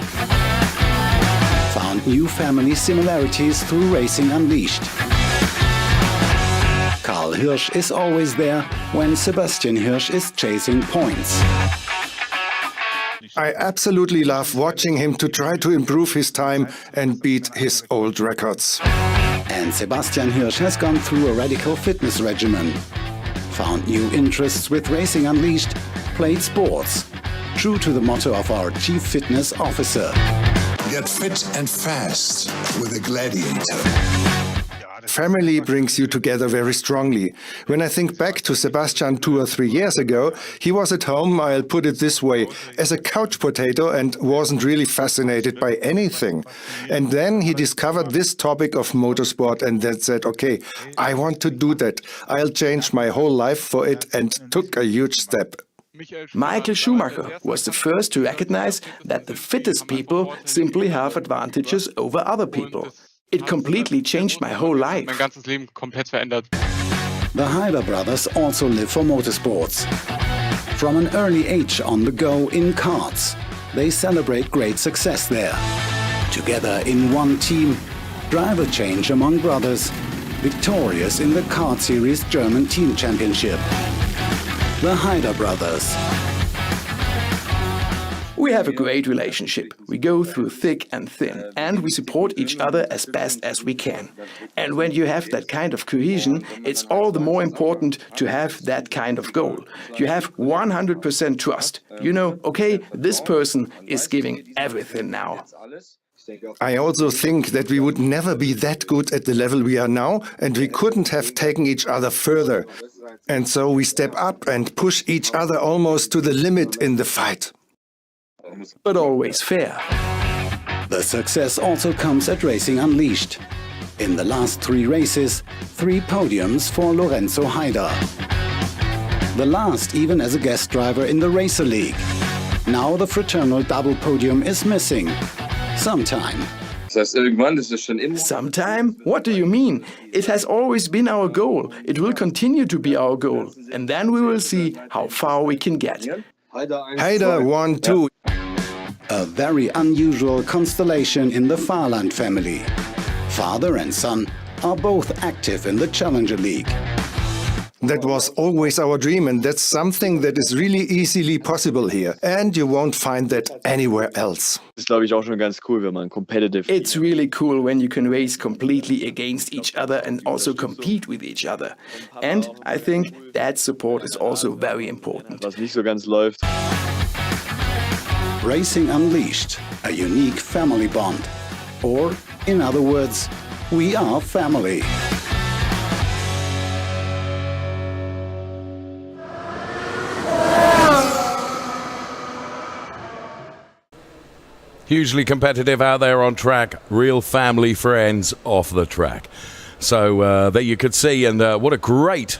found new family similarities through Racing Unleashed. Karl Hirsch is always there when Sebastian Hirsch is chasing points. I absolutely love watching him to try to improve his time and beat his old records. And Sebastian Hirsch has gone through a radical fitness regimen, found new interests with Racing Unleashed, played sports, true to the motto of our Chief Fitness Officer. Get fit and fast with a gladiator. Family brings you together very strongly. When I think back to Sebastian 2 or 3 years ago, he was at home, I'll put it this way, as a couch potato and wasn't really fascinated by anything. And then he discovered this topic of motorsport and then said, okay, I want to do that. I'll change my whole life for it, and took a huge step. Michael Schumacher was the first to recognize that the fittest people simply have advantages over other people. It completely changed my whole life. Mein ganzes Leben komplett verändert. The Hyder brothers also live for motorsports. From an early age on the go in karts, they celebrate great success there. Together in one team, driver change among brothers, victorious in the Kart Series German Team Championship. The Hyder brothers. We have a great relationship. We go through thick and thin, and we support each other as best as we can. And when you have that kind of cohesion, it's all the more important to have that kind of goal. You have 100% trust. You know, okay, this person is giving everything now. I also think that we would never be that good at the level we are now, and we couldn't have taken each other further. And so we step up and push each other almost to the limit in the fight. But always fair. The success also comes at Racing Unleashed. In the last 3 races, 3 podiums for Lorenzo Hyder. The last even as a guest driver in the Racer League. Now the fraternal double podium is missing. Sometime. Sometime? What do you mean? It has always been our goal. It will continue to be our goal. And then we will see how far we can get. Hyder 1, 2. A very unusual constellation in the Fahrland family. Father and son are both active in the Challenger League. That was always our dream, and that's something that is really easily possible here. And you won't find that anywhere else. Ist, glaube ich, auch schon ganz cool, wenn man competitive. It's really cool when you can race completely against each other and also compete with each other. And I think that support is also very important. Was nicht so ganz läuft. Racing Unleashed, a unique family bond. Or, in other words, we are family. Hugely competitive out there on track, real family friends off the track. So there you could see, and what a great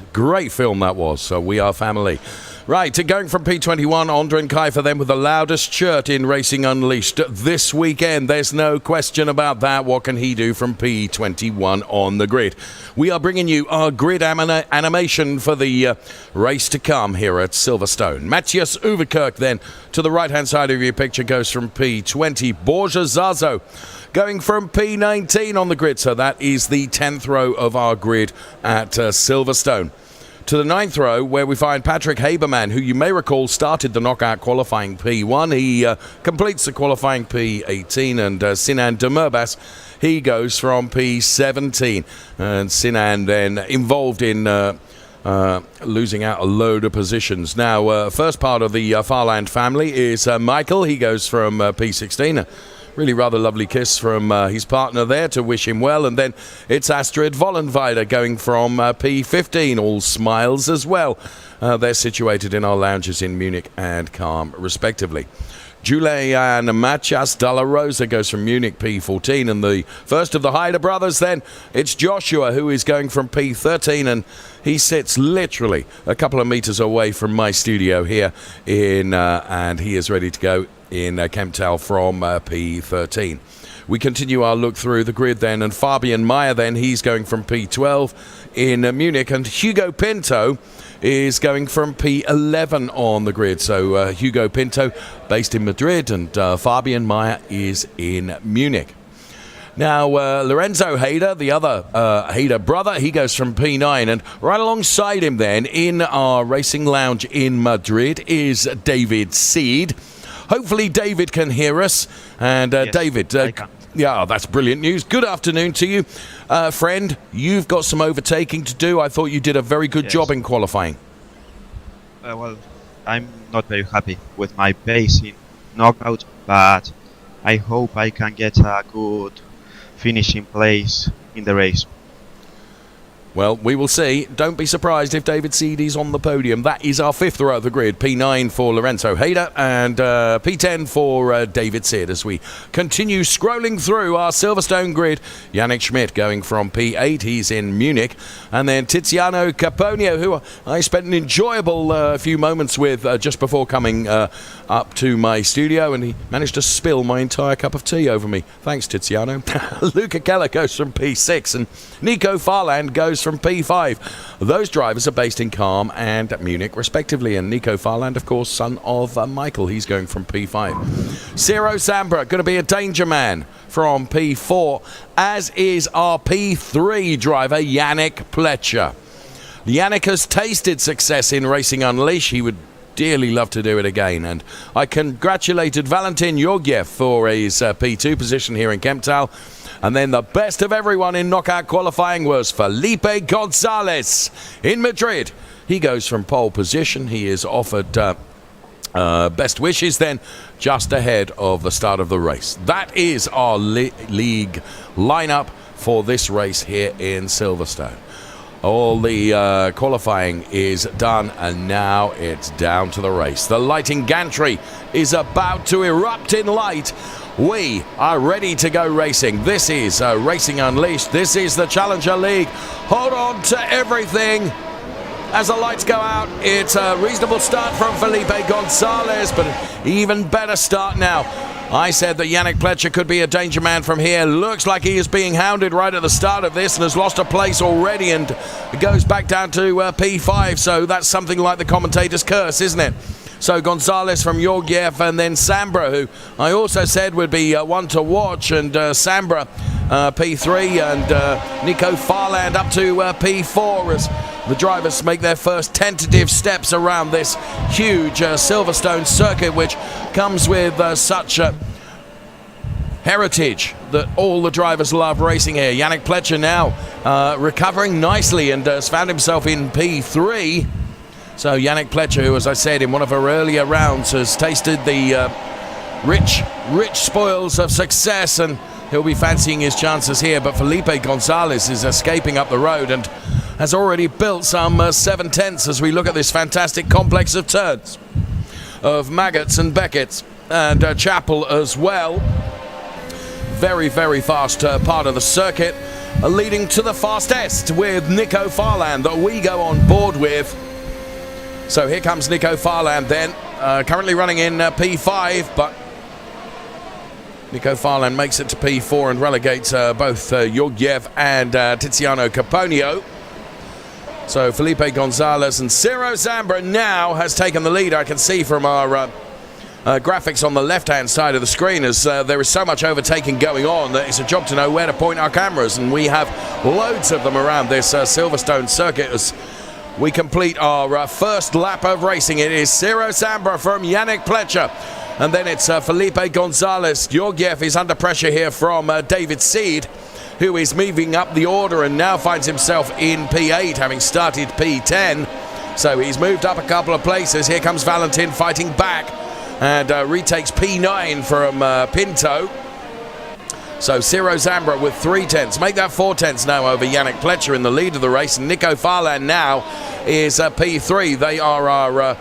film that was. So we are family. Right, going from P21, Ondren Kiefer then with the loudest shirt in Racing Unleashed this weekend. There's no question about that. What can he do from P21 on the grid? We are bringing you our grid animation for the race to come here at Silverstone. Matthias Uverkirk then to the right-hand side of your picture goes from P20. Borja Zazo going from P19 on the grid. So that is the 10th row of our grid at Silverstone. To the 9th row, where we find Patrick Haberman, who you may recall started the knockout qualifying P1. He completes the qualifying P18, and Sinan Demirbaş, he goes from P17. And Sinan then involved in losing out a load of positions. Now, first part of the Fahrland family is Michael. He goes from P16. Really rather lovely kiss from his partner there to wish him well. And then it's Astrid Vollenweider going from P15. All smiles as well. They're situated in our lounges in Munich and Calm, respectively. Julian Machas Dalla Rosa goes from Munich P14. And the first of the Hyder brothers then, it's Joshua, who is going from P13. And he sits literally a couple of meters away from my studio here and he is ready to go in Kemptthal from P13. We continue our look through the grid then, and Fabian Meyer then, he's going from P12 in Munich, and Hugo Pinto is going from P11 on the grid. So Hugo Pinto based in Madrid, and Fabian Meyer is in Munich. Now, Lorenzo Hyder, the other Hyder brother, he goes from P9. And right alongside him then, in our racing lounge in Madrid, is David Seed. Hopefully David can hear us. And Yes, David, Yeah, that's brilliant news. Good afternoon to you. Friend, you've got some overtaking to do. I thought you did a very good job in qualifying. Well, I'm not very happy with my pace in knockout, but I hope I can get a good finishing place in the race. Well, we will see. Don't be surprised if David Seedy's on the podium. That is our fifth row of the grid. P9 for Lorenzo Hyder and P10 for David Seed. As we continue scrolling through our Silverstone grid, Yannick Schmidt going from P8. He's in Munich. And then Tiziano Caponio, who I spent an enjoyable few moments with just before coming up to my studio, and he managed to spill my entire cup of tea over me. Thanks, Tiziano. Luca Keller goes from P6, and Nico Farland goes from P5. Those drivers are based in Calm and Munich, respectively, and Nico Farland, of course, son of Michael. He's going from P5. Ciro Sambra, going to be a danger man from P4, as is our P3 driver, Yannick Pletcher. Yannick has tasted success in Racing Unleashed. He would dearly love to do it again, and I congratulated Valentin Georgiev for his P2 position here in Kemptal. And then the best of everyone in knockout qualifying was Felipe Gonzalez in Madrid. He goes from pole position. He is offered best wishes then just ahead of the start of the race. That is our league lineup for this race here in Silverstone. All the qualifying is done, and now it's down to the race. The lighting gantry is about to erupt in light. We are ready to go racing. This is Racing Unleashed. This is the Challenger League. Hold on to everything as the lights go out. It's a reasonable start from Felipe Gonzalez, but an even better start now. I said that Yannick Pletcher could be a danger man from here. Looks like he is being hounded right at the start of this and has lost a place already, and it goes back down to P5, so that's something like the commentator's curse, isn't it? So Gonzalez from Georgiev, and then Sambra, who I also said would be one to watch, and Sambra P3, and Nico Farland up to P4 as the drivers make their first tentative steps around this huge Silverstone circuit, which comes with such heritage that all the drivers love racing here. Yannick Pletcher now recovering nicely and has found himself in P3. So Yannick Pletcher, who, as I said in one of our earlier rounds, has tasted the rich spoils of success, and he'll be fancying his chances here. But Felipe Gonzalez is escaping up the road and has already built some 7/10 as we look at this fantastic complex of turns of Maggots and Beckett's and Chapel as well. Very, very fast part of the circuit, leading to the fastest with Nico Farland that we go on board with. So here comes Nico Farland then, currently running in P5, but Nico Farland makes it to P4 and relegates both Georgiev and Tiziano Caponio. So Felipe Gonzalez and Ciro Sambra now has taken the lead. I can see from our graphics on the left-hand side of the screen as there is so much overtaking going on that it's a job to know where to point our cameras, and we have loads of them around this Silverstone circuit as we complete our first lap of racing. It is Ciro Sambra from Yannick Pletcher, and then it's Felipe Gonzalez. Georgiev is under pressure here from David Seed, who is moving up the order and now finds himself in P8, having started P10. So he's moved up a couple of places. Here comes Valentin fighting back and retakes P9 from Pinto. So Ciro Sambra with 3/10. Make that 4/10 now over Yannick Pletcher in the lead of the race. And Nico Farland now is P3. They are our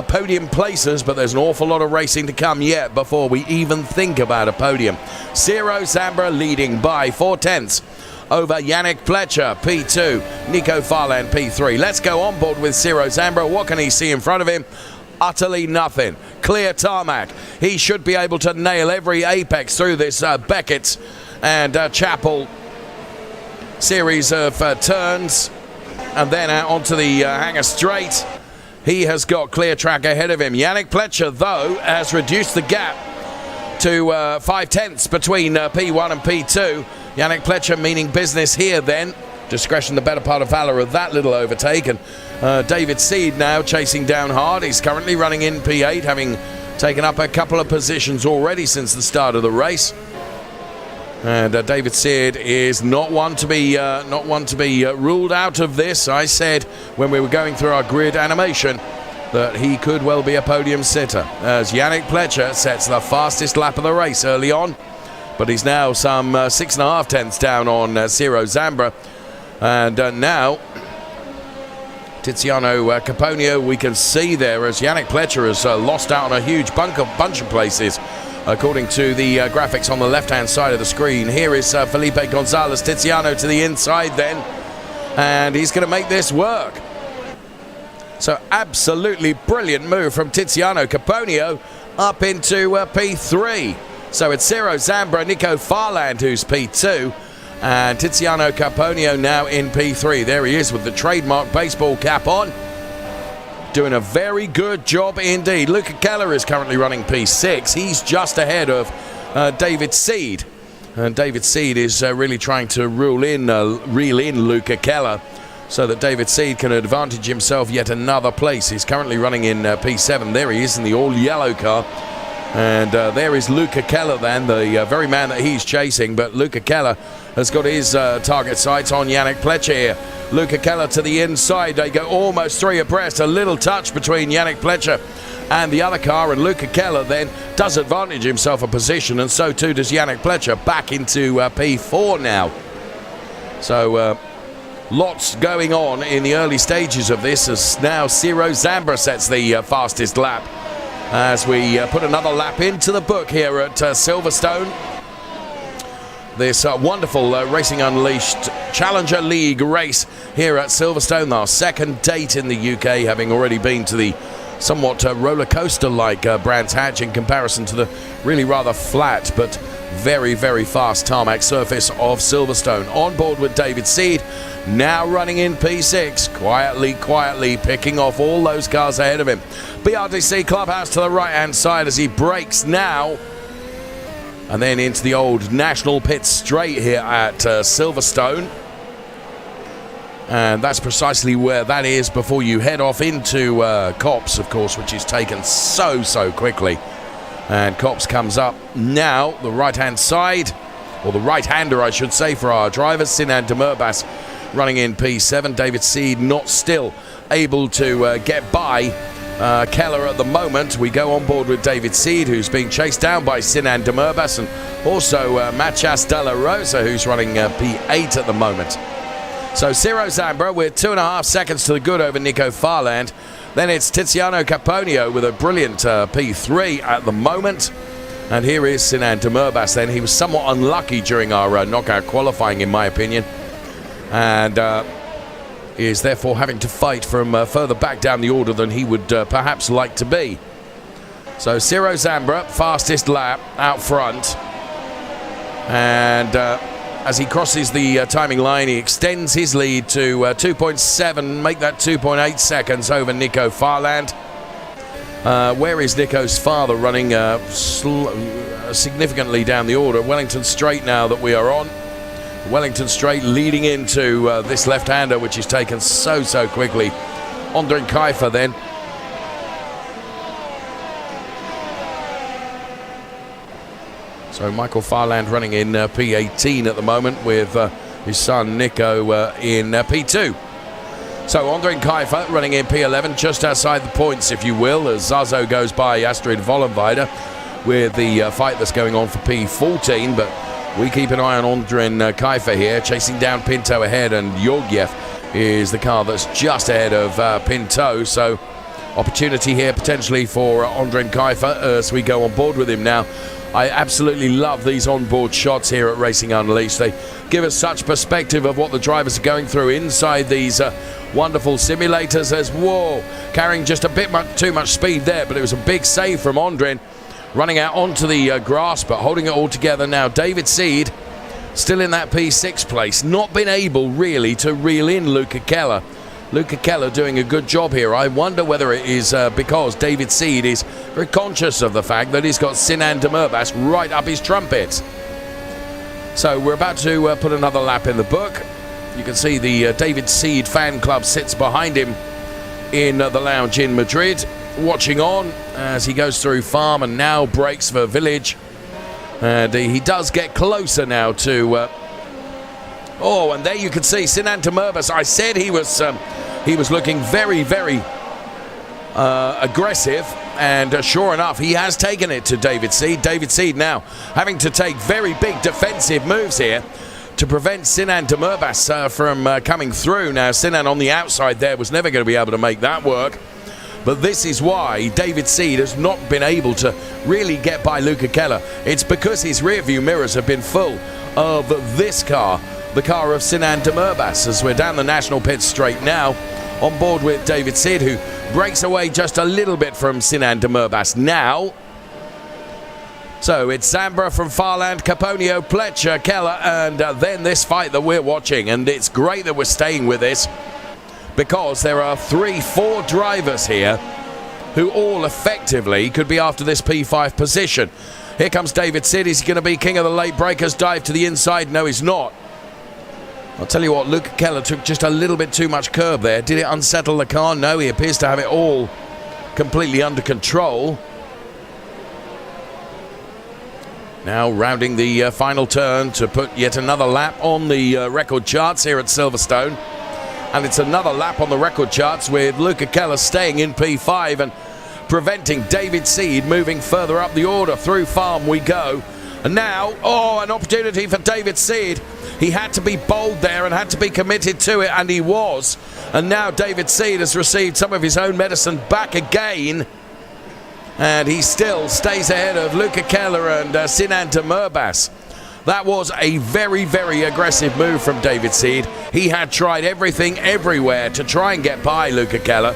podium placers, but there's an awful lot of racing to come yet before we even think about a podium. Ciro Sambra leading by 4/10 over Yannick Pletcher, P2. Nico Farland, P3. Let's go on board with Ciro Sambra. What can he see in front of him? Utterly nothing. Clear tarmac. He should be able to nail every apex through this Beckett and Chapel series of turns, and then out onto the Hangar Straight. He has got clear track ahead of him. Yannick Pletcher, though, has reduced the gap to 5/10 between P1 and P2. Yannick Pletcher meaning business here then. Discretion the better part of valor of that little overtake. And David Seed now chasing down hard. He's currently running in P8, having taken up a couple of positions already since the start of the race. And David Seed is not one to be ruled out of this. I said when we were going through our grid animation that he could well be a podium sitter, as Yannick Pletcher sets the fastest lap of the race early on, but he's now some 6.5 tenths down on Ciro Zambra. And now Tiziano Caponio, we can see there as Yannick Pletcher has lost out on a huge bunch of places, according to the graphics on the left-hand side of the screen. Here is Felipe Gonzalez. Tiziano to the inside then, and he's going to make this work. So absolutely brilliant move from Tiziano Caponio up into P3. So it's Ciro Zambra, Nico Farland who's P2, and Tiziano Caponio now in P3. There he is with the trademark baseball cap on, doing a very good job indeed. Luca Keller is currently running P6. He's just ahead of David Seed. And David Seed is really trying to reel in Luca Keller so that David Seed can advantage himself yet another place. He's currently running in P7. There he is in the all-yellow car. And there is Luca Keller then, the very man that he's chasing. But Luca Keller has got his target sights on Yannick Pletcher here. Luca Keller to the inside. They go almost 3 abreast. A little touch between Yannick Pletcher and the other car. And Luca Keller then does advantage himself a position. And so too does Yannick Pletcher, back into P4 now. So lots going on in the early stages of this, as now Ciro Zambra sets the fastest lap, as we put another lap into the book here at Silverstone. This wonderful Racing Unleashed Challenger League race here at Silverstone, our second date in the UK, having already been to the somewhat roller coaster like Brands Hatch in comparison to the really rather flat but very, very fast tarmac surface of Silverstone. On board with David Seed, now running in P6, quietly picking off all those cars ahead of him. BRDC Clubhouse to the right-hand side as he brakes now, and then into the old National Pit Straight here at Silverstone. And that's precisely where that is before you head off into Copse, of course, which is taken so quickly. And Copse comes up now, the right-hand side, or the right-hander, I should say, for our drivers. Sinan Demirbaş running in P7. David Seed not still able to get by Keller at the moment. We go on board with David Seed, who's being chased down by Sinan Demirbaş, and also Matias De La Rosa, who's running P8 at the moment. So Ciro Zambra with 2.5 seconds to the good over Nico Farland. Then it's Tiziano Caponio with a brilliant P3 at the moment. And here is Sinan Demirbaş then. He was somewhat unlucky during our knockout qualifying, in my opinion, and is therefore having to fight from further back down the order than he would perhaps like to be. So Ciro Zambra, fastest lap out front. And as he crosses the timing line, he extends his lead to 2.7, make that 2.8 seconds over Nico Farland. Where is Nico's father running significantly down the order? Wellington Straight now that we are on. Wellington Straight leading into this left-hander, which is taken so quickly. Ondrin Kaifer then. So Michael Farland running in P18 at the moment with his son Nico in P2. So Ondrin Kaifer running in P11, just outside the points, if you will, as Zazo goes by Astrid Vollenweider with the fight that's going on for P14. But we keep an eye on Ondrin Kaifer here, chasing down Pinto ahead, and Georgiev is the car that's just ahead of Pinto. So opportunity here potentially for Ondrin Kaifer as we go on board with him now. I absolutely love these onboard shots here at Racing Unleashed. They give us such perspective of what the drivers are going through inside these wonderful simulators. As whoa, carrying just a bit too much speed there, but it was a big save from Ondrin, running out onto the grass, but holding it all together now. David Seed still in that P6 place, not been able really to reel in Luca Keller. Luca Keller doing a good job here. I wonder whether it is because David Seed is very conscious of the fact that he's got Sinan Demirbaş right up his trumpet. So we're about to put another lap in the book. You can see the David Seed fan club sits behind him in the lounge in Madrid, watching on as he goes through farm and now breaks for village. And he does get closer now to... oh, and there you can see Sinan Demirbaş. I said he was looking very, very aggressive. And sure enough, he has taken it to David Seed. David Seed now having to take very big defensive moves here to prevent Sinan Demirbaş from coming through. Now, Sinan on the outside there was never going to be able to make that work. But this is why David Seed has not been able to really get by Luca Keller. It's because his rear view mirrors have been full of this car, the car of Sinan Demirbaş, as we're down the national pit straight now, on board with David Seed, who breaks away just a little bit from Sinan Demirbaş now. So it's Zambra from Farland, Caponio, Pletcher, Keller, and then this fight that we're watching. And it's great that we're staying with this, because there are 3-4 drivers here who all effectively could be after this P5 position. Here comes David Seed. Is he going to be king of the late breakers? Dive to the inside. No, he's not. I'll tell you what, Luca Keller took just a little bit too much curb there. Did it unsettle the car? No, he appears to have it all completely under control. Now rounding the final turn to put yet another lap on the record charts here at Silverstone. And it's another lap on the record charts with Luca Keller staying in P5 and preventing David Seed moving further up the order. Through farm we go. And now, oh, an opportunity for David Seed. He had to be bold there and had to be committed to it, and he was. And now David Seed has received some of his own medicine back again. And he still stays ahead of Luca Keller and Sinan Demirbaş. That was a very, very aggressive move from David Seed. He had tried everything everywhere to try and get by Luca Keller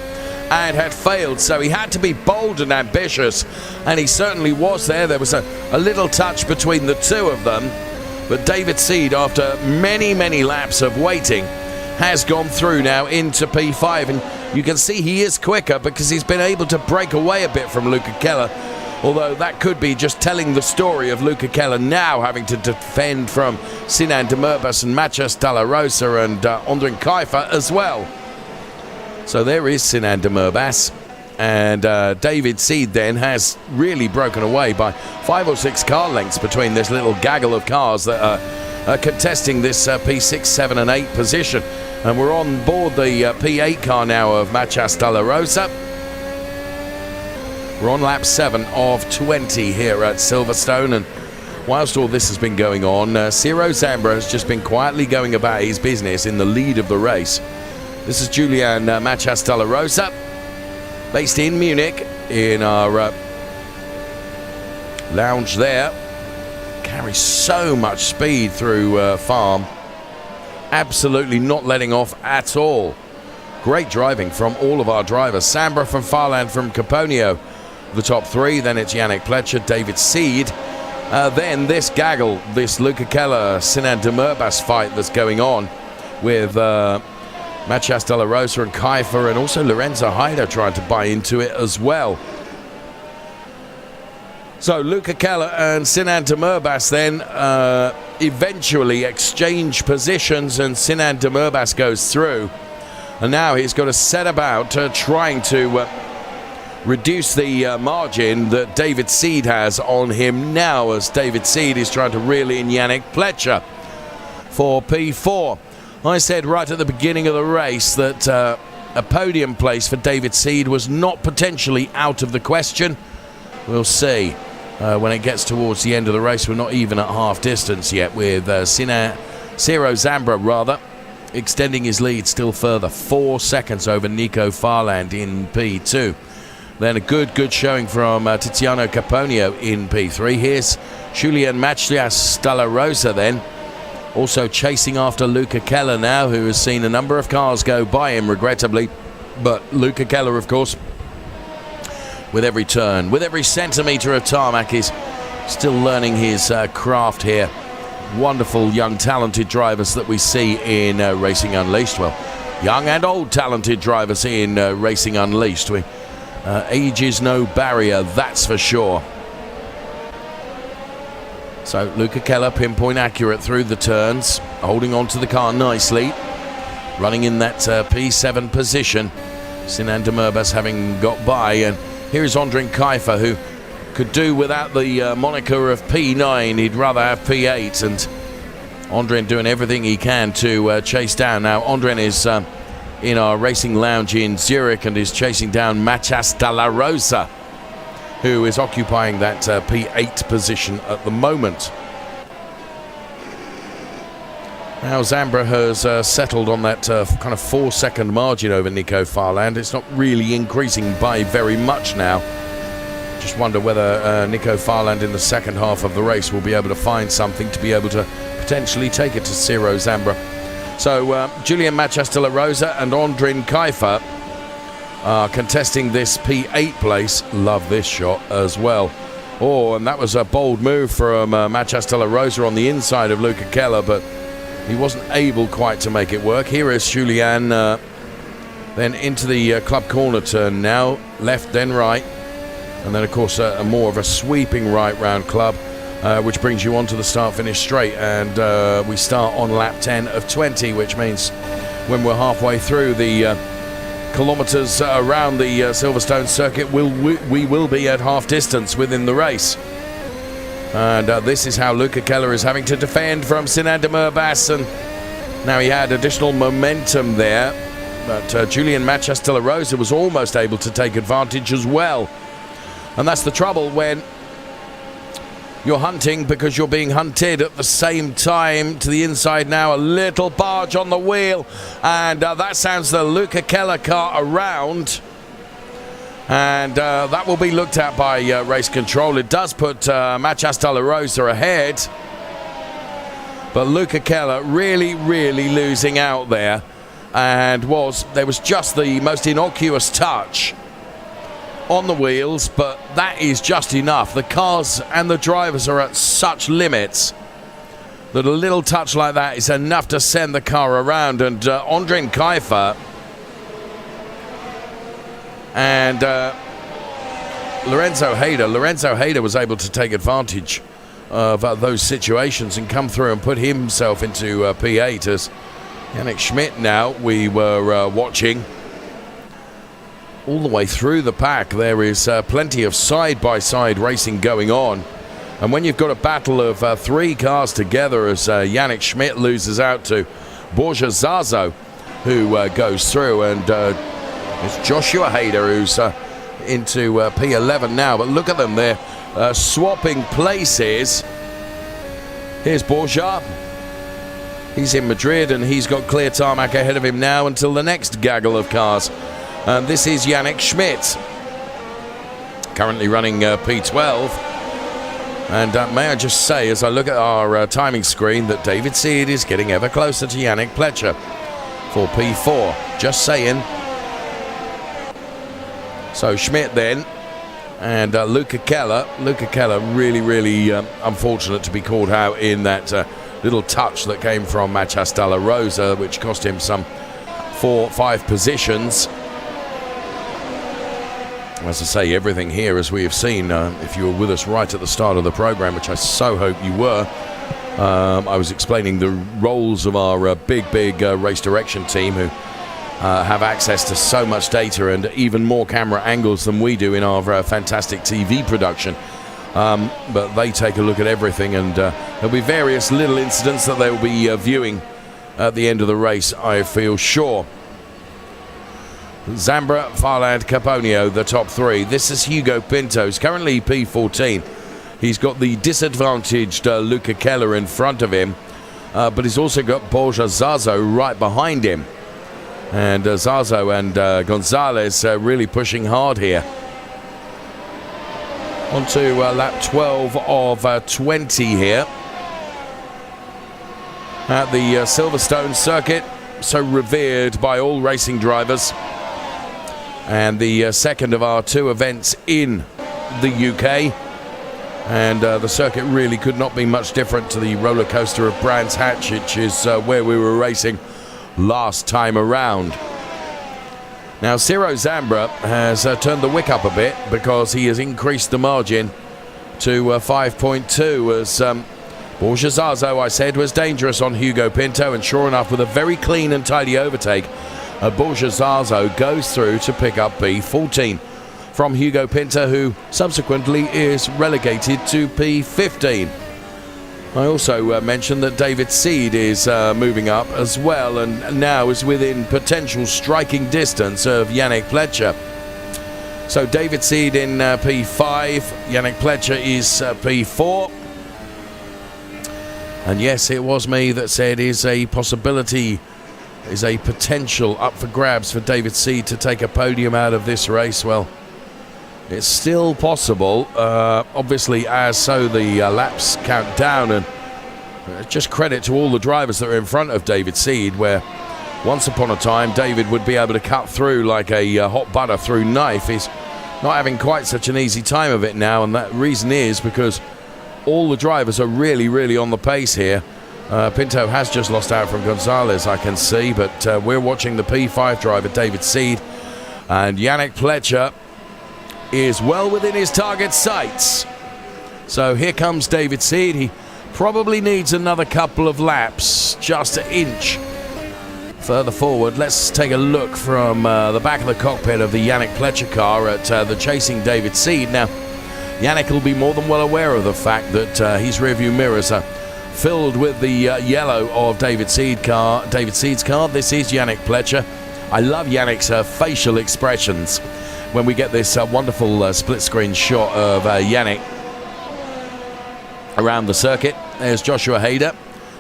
and had failed, so he had to be bold and ambitious, and he certainly was there. There was a little touch between the two of them, but David Seed, after many, many laps of waiting, has gone through now into P5, and you can see he is quicker because he's been able to break away a bit from Luca Keller. Although that could be just telling the story of Luca Keller now having to defend from Sinan Demirbaş and Matías Dalla Rosa and Ondřej Kajfer as well. So there is Sinan Demirbaş, and David Seed then has really broken away by 5 or 6 car lengths between this little gaggle of cars that are contesting this P6, 7 and 8 position. And we're on board the P8 car now of Matías Dalla Rosa. We're on lap 7 of 20 here at Silverstone, and whilst all this has been going on, Ciro Zambra has just been quietly going about his business in the lead of the race. This is Julian Matías Dalla Rosa, based in Munich, in our lounge there. Carries so much speed through farm. Absolutely not letting off at all. Great driving from all of our drivers. Zambra from Farland, from Caponio, the top 3. Then it's Yannick Pletcher, David Seed. Then this gaggle, this Luca Keller, Sinan Demirbaş fight that's going on with Matías Dalla Rosa and Kajfer, and also Lorenzo Hyder trying to buy into it as well. So Luca Keller and Sinan Demirbaş then eventually exchange positions, and Sinan Demirbaş goes through. And now he's got to set about trying to reduce the margin that David Seed has on him now, as David Seed is trying to reel in Yannick Pletcher for P4. I said right at the beginning of the race that a podium place for David Seed was not potentially out of the question. We'll see when it gets towards the end of the race. We're not even at half distance yet, with Ciro Zambra extending his lead still further, 4 seconds over Nico Farland in P2. Then a good showing from Tiziano Caponio in P3. Here's Julian Matías Dalla Rosa then, also chasing after Luca Keller now, who has seen a number of cars go by him, regrettably. But Luca Keller, of course, with every turn, with every centimetre of tarmac, is still learning his craft here. Wonderful young talented drivers that we see in Racing Unleashed. Well, young and old talented drivers in Racing Unleashed. Age is no barrier, that's for sure. So Luca Keller pinpoint accurate through the turns, holding on to the car nicely, running in that P7 position. Sinan Demirbaş having got by, and here is Ondřej Kajfer, who could do without the moniker of P9. He'd rather have P8, and Ondrin doing everything he can to chase down. Now, Ondrin is in our racing lounge in Zurich and is chasing down Machas de la Rosa, who is occupying that P8 position at the moment. Now Zambra has settled on that kind of 4-second margin over Nico Farland. It's not really increasing by very much now. Just wonder whether Nico Farland in the second half of the race will be able to find something to be able to potentially take it to Ciro Zambra. So Julian Machas de la Rosa and Ondrin Kaifer are contesting this P8 place. Love this shot as well. Oh, and that was a bold move from Machas de la Rosa on the inside of Luca Keller, but he wasn't able quite to make it work. Here is Julian then into the club corner turn now, left then right, and then of course more of a sweeping right round club, which brings you onto the start-finish straight, and we start on lap 10 of 20, which means when we're halfway through the kilometres around the Silverstone circuit, we will be at half distance within the race. And this is how Luca Keller is having to defend from Sinan de Murbas, and now he had additional momentum there, but Julian Machas de la Rosa was almost able to take advantage as well. And that's the trouble when you're hunting, because you're being hunted at the same time. To the inside now, a little barge on the wheel, and that sounds the Luca Keller car around. And that will be looked at by race control. It does put Machas de la Rosa ahead, but Luca Keller really losing out there, and there was just the most innocuous touch on the wheels, but that is just enough. The cars and the drivers are at such limits that a little touch like that is enough to send the car around. And Ondrin Kaifer and Lorenzo Hyder was able to take advantage of those situations and come through and put himself into P8. As Yannick Schmidt now, we were watching all the way through the pack. There is plenty of side-by-side racing going on, and when you've got a battle of 3 cars together, as Yannick Schmidt loses out to Borja Zazo, who goes through, and it's Joshua Hyder who's into P11 now. But look at them, they're swapping places. Here's Borja. He's in Madrid, and he's got clear tarmac ahead of him now until the next gaggle of cars. And this is Yannick Schmidt, currently running P12. And may I just say, as I look at our timing screen, that David Seed is getting ever closer to Yannick Pletcher for P4. Just saying. So Schmidt then, and Luca Keller. Luca Keller really unfortunate to be called out in that little touch that came from Machas de la Rosa, which cost him some 4-5 positions. As I say, everything here, as we have seen, if you were with us right at the start of the program, which I so hope you were, I was explaining the roles of our big race direction team, who have access to so much data and even more camera angles than we do in our fantastic TV production. But they take a look at everything, and there'll be various little incidents that they'll be viewing at the end of the race, I feel sure. Zambra, Farland, Caponio, the top 3. This is Hugo Pinto. He's currently P14. He's got the disadvantaged Luca Keller in front of him, but he's also got Borja Zazo right behind him. And Zazo and Gonzalez really pushing hard here. On to lap 12 of 20 here at the Silverstone circuit, so revered by all racing drivers, and the second of our 2 events in the UK. And the circuit really could not be much different to the roller coaster of Brands Hatch, which is where we were racing last time around. Now Ciro Zambra has turned the wick up a bit, because he has increased the margin to 5.2, as Borja Zazo, I said, was dangerous on Hugo Pinto, and sure enough, with a very clean and tidy overtake, Borja Zazo goes through to pick up P14. from Hugo Pinto, who subsequently is relegated to P15. I also mentioned that David Seed is moving up as well, and now is within potential striking distance of Yannick Pletcher. So David Seed in P5, Yannick Pletcher is P4. And yes, it was me that said is a possibility, is a potential up for grabs for David Seed to take a podium out of this race. Well, it's still possible, obviously, as so the laps count down, and just credit to all the drivers that are in front of David Seed, where once upon a time David would be able to cut through like a hot butter through knife. He's not having quite such an easy time of it now, and that reason is because all the drivers are really, really on the pace here. Pinto has just lost out from Gonzalez, I can see, but we're watching the P5 driver, David Seed, and Yannick Pletcher is well within his target sights. So here comes David Seed. He probably needs another couple of laps, just an inch further forward. Let's take a look from the back of the cockpit of the Yannick Pletcher car at the chasing David Seed. Now, Yannick will be more than well aware of the fact that his rearview mirrors are filled with the yellow of David Seed's car. This is Yannick Pletcher. I love Yannick's facial expressions when we get this wonderful split screen shot of Yannick around the circuit. There's Joshua Hyder,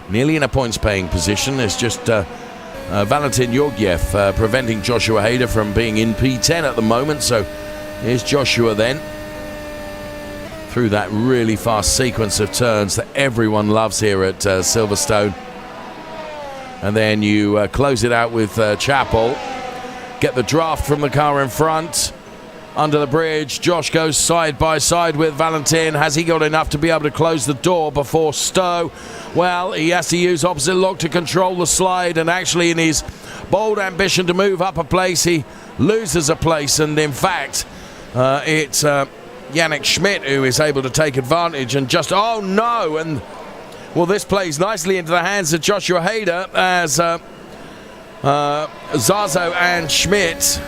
nearly in a points paying position. There's just Valentin Georgiev preventing Joshua Hyder from being in P10 at the moment. So here's Joshua then, through that really fast sequence of turns that everyone loves here at Silverstone. And then you close it out with Chappell. Get the draft from the car in front. Under the bridge, Josh goes side by side with Valentin. Has he got enough to be able to close the door before Stowe? Well, he has to use opposite lock to control the slide, and actually in his bold ambition to move up a place, he loses a place, and in fact, it's Yannick Schmidt who is able to take advantage and just, oh no, and well, this plays nicely into the hands of Joshua Hyder as Zazo and Schmidt.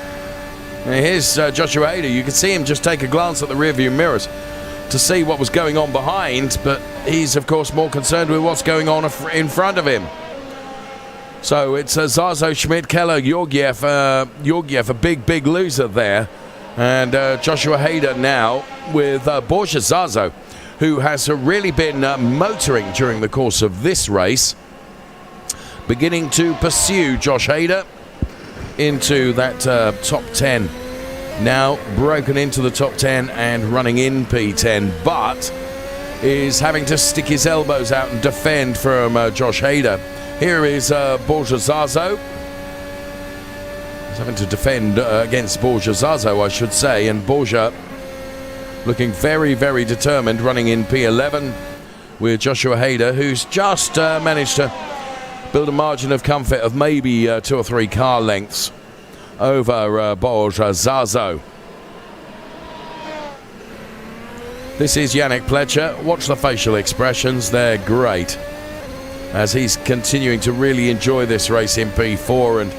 Here's Joshua Hyder. You can see him just take a glance at the rearview mirrors to see what was going on behind, but he's of course more concerned with what's going on in front of him. So it's Zazo, Schmidt, Keller, Georgiev, a big loser there, and Joshua Hyder now with Borja Zazo, who has really been motoring during the course of this race, beginning to pursue Josh Hyder into that top 10. Now broken into the top 10 and running in P10, but is having to stick his elbows out and defend from Josh Hyder. Here is Borja Zazo. He's having to defend against Borja Zazo, I should say, and Borja looking very, very determined, running in P11 with Joshua Hyder, who's just managed to build a margin of comfort of maybe 2 or 3 car lengths over Borja Zazo. This is Yannick Pletcher. Watch the facial expressions, they're great, as he's continuing to really enjoy this race in P4 and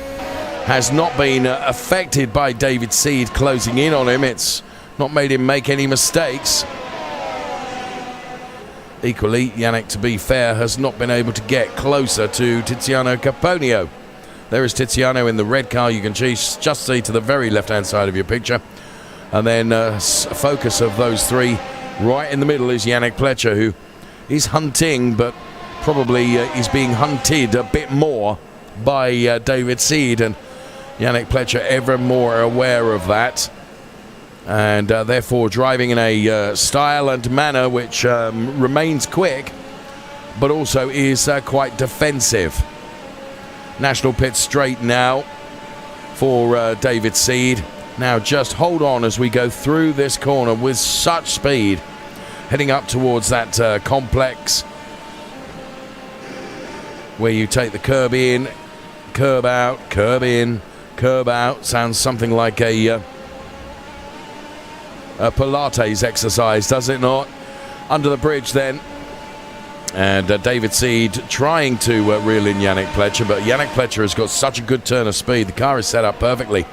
has not been affected by David Seed closing in on him. It's not made him make any mistakes. Equally, Yannick, to be fair, has not been able to get closer to Tiziano Caponio. There is Tiziano in the red car. You can just see to the very left-hand side of your picture. And then a focus of those three right in the middle is Yannick Pletcher, who is hunting, but probably he's being hunted a bit more by David Seed, and Yannick Pletcher ever more aware of that, and therefore driving in a style and manner which remains quick but also is quite defensive. National pit straight now for David Seed. Now just hold on as we go through this corner with such speed, heading up towards that complex where you take the curb in, curb out, curb in, curb out. Sounds something like a Pilates exercise, does it not? Under the bridge then, and David Seed trying to reel in Yannick Pletcher, but Yannick Pletcher has got such a good turn of speed. The car is set up perfectly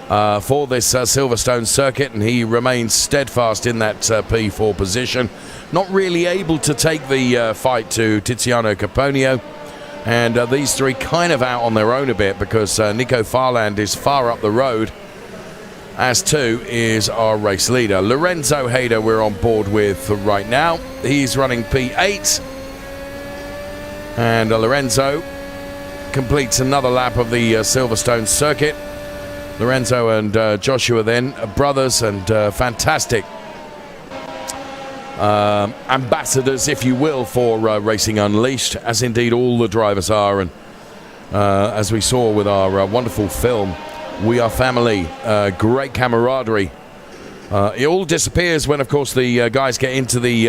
for this Silverstone circuit, and he remains steadfast in that P4 position. Not really able to take the fight to Tiziano Caponio, and these three kind of out on their own a bit because Nico Farland is far up the road, as too is our race leader. Lorenzo Hyder we're on board with right now. He's running P8, and Lorenzo completes another lap of the Silverstone circuit. Lorenzo and Joshua then are brothers and fantastic ambassadors, if you will, for Racing Unleashed, as indeed all the drivers are. And as we saw with our wonderful film, We Are Family, great camaraderie. It all disappears when, of course, the guys get into the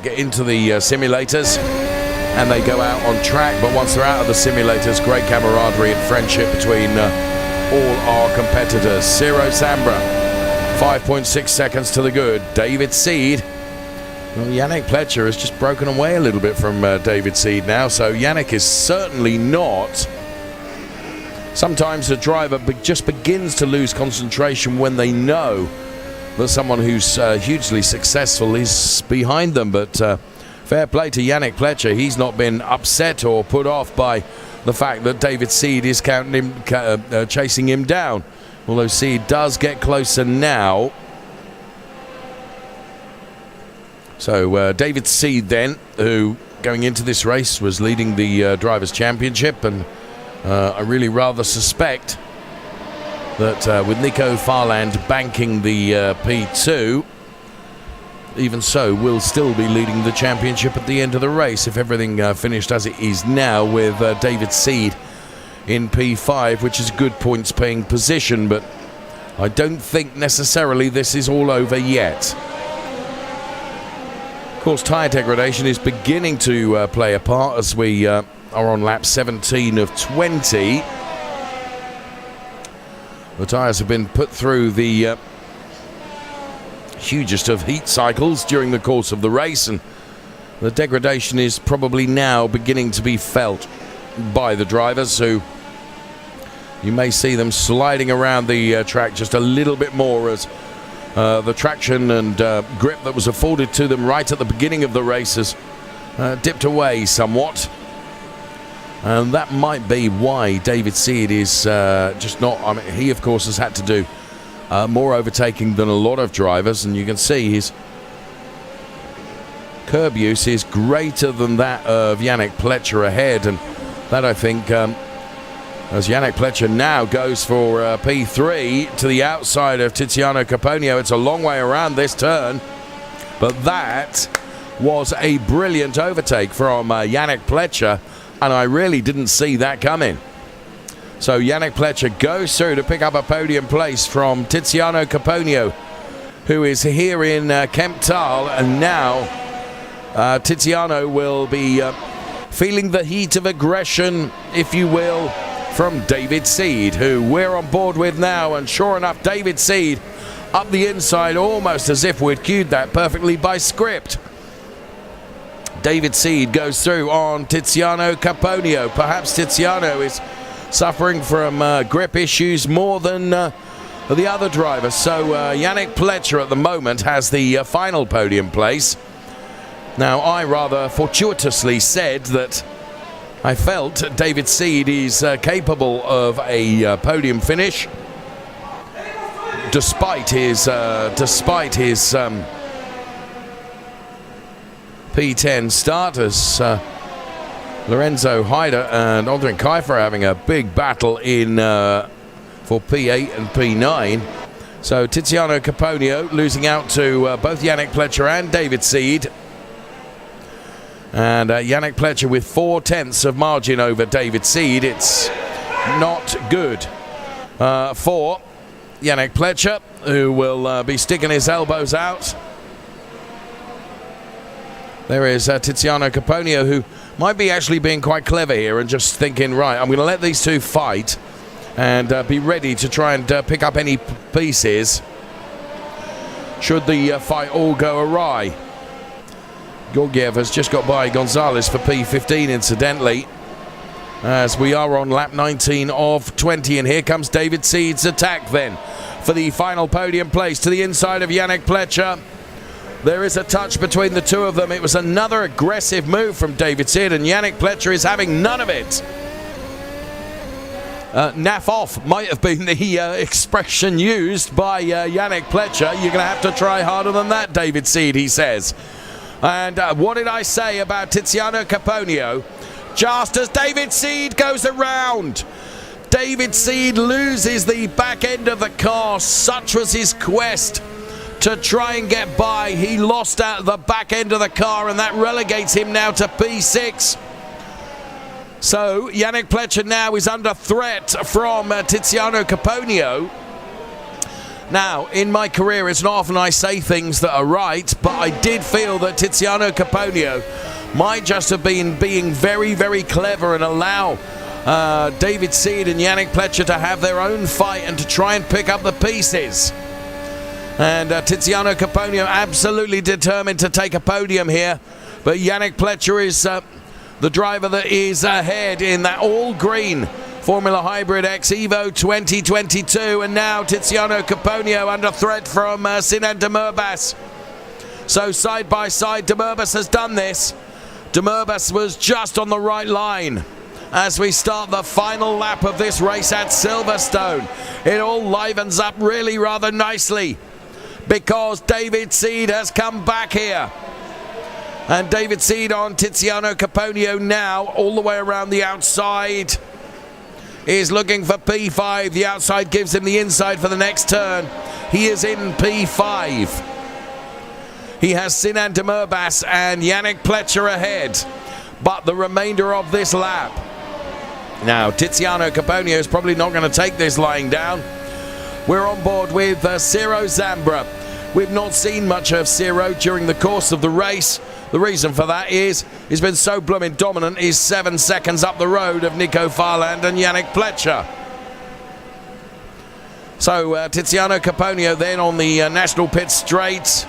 simulators and they go out on track. But once they're out of the simulators, great camaraderie and friendship between all our competitors. Ciro Sambra, 5.6 seconds to the good. David Seed. Well, Yannick Pletcher has just broken away a little bit from David Seed now, so Yannick is certainly not. Sometimes a driver just begins to lose concentration when they know that someone who's hugely successful is behind them, but fair play to Yannick Pletcher. He's not been upset or put off by the fact that David Seed is chasing him down, although Seed does get closer now. So David Seed then, who going into this race was leading the Drivers' Championship, and I really rather suspect that with Nico Farland banking the P2, even so, will still be leading the championship at the end of the race if everything finished as it is now, with David Seed in P5, which is a good points paying position, but I don't think necessarily this is all over yet. Of course, tyre degradation is beginning to play a part as we are on lap 17 of 20. The tyres have been put through the hugest of heat cycles during the course of the race, and the degradation is probably now beginning to be felt by the drivers, who you may see them sliding around the track just a little bit more as the traction and grip that was afforded to them right at the beginning of the race has dipped away somewhat. And that might be why David Seed is just not... I mean, he, of course, has had to do more overtaking than a lot of drivers, and you can see his curb use is greater than that of Yannick Pletcher ahead, and that, I think, as Yannick Pletcher now goes for P3 to the outside of Tiziano Caponio. It's a long way around this turn, but that was a brilliant overtake from Yannick Pletcher, and I really didn't see that coming. So Yannick Pletcher goes through to pick up a podium place from Tiziano Caponio, who is here in Kemptal, and now Tiziano will be feeling the heat of aggression, if you will, from David Seed, who we're on board with now. And sure enough, David Seed up the inside, almost as if we'd cued that perfectly by script. David Seed goes through on Tiziano Caponio. Perhaps Tiziano is suffering from grip issues more than the other drivers. So Yannick Pletcher at the moment has the final podium place. Now, I rather fortuitously said that I felt David Seed is capable of a podium finish, despite his P10 starters. Lorenzo Hyder and Aldrin Kiefer are having a big battle in for P8 and P9. So Tiziano Caponio losing out to both Yannick Pletcher and David Seed. And Yannick Pletcher with 0.4 of margin over David Seed. It's not good for Yannick Pletcher, who will be sticking his elbows out. There is Tiziano Caponio, who might be actually being quite clever here and just thinking, right, I'm going to let these two fight and be ready to try and pick up any pieces should the fight all go awry. Georgiev has just got by Gonzalez for P15, incidentally, as we are on lap 19 of 20. And here comes David Seed's attack then. for the final podium place to the inside of Yannick Pletcher. There is a touch between the two of them. It was another aggressive move from David Seed, and Yannick Pletcher is having none of it. Naff off might have been the expression used by Yannick Pletcher. You're going to have to try harder than that, David Seed, he says. And what did I say about Tiziano Caponio? Just as David Seed goes around, David Seed loses the back end of the car. Such was his quest to try and get by. He lost out the back end of the car, and that relegates him now to P6. So Yannick Pletcher now is under threat from Tiziano Caponio. Now, in my career, it's not often I say things that are right, but I did feel that Tiziano Caponio might just have been being very, very clever and allow David Seed and Yannick Pletcher to have their own fight and to try and pick up the pieces. And Tiziano Caponio absolutely determined to take a podium here, but Yannick Pletcher is the driver that is ahead in that all-green Formula Hybrid X Evo 2022, and now Tiziano Caponio under threat from Sinan Demurbas. So side by side, Demurbas has done this. Demurbas was just on the right line as we start the final lap of this race at Silverstone. It all livens up really rather nicely because David Seed has come back here. And David Seed on Tiziano Caponio now, all the way around the outside. Is looking for P5. The outside gives him the inside for the next turn. He is in P5. He has Sinan Demurbas and Yannick Pletcher ahead. But the remainder of this lap. Now, Tiziano Caponio is probably not going to take this lying down. We're on board with Ciro Zambra. We've not seen much of Ciro during the course of the race. The reason for that is he's been so blooming dominant. He's 7 seconds up the road of Nico Farland and Yannick Pletcher. So Tiziano Caponio then on the National Pit Straight.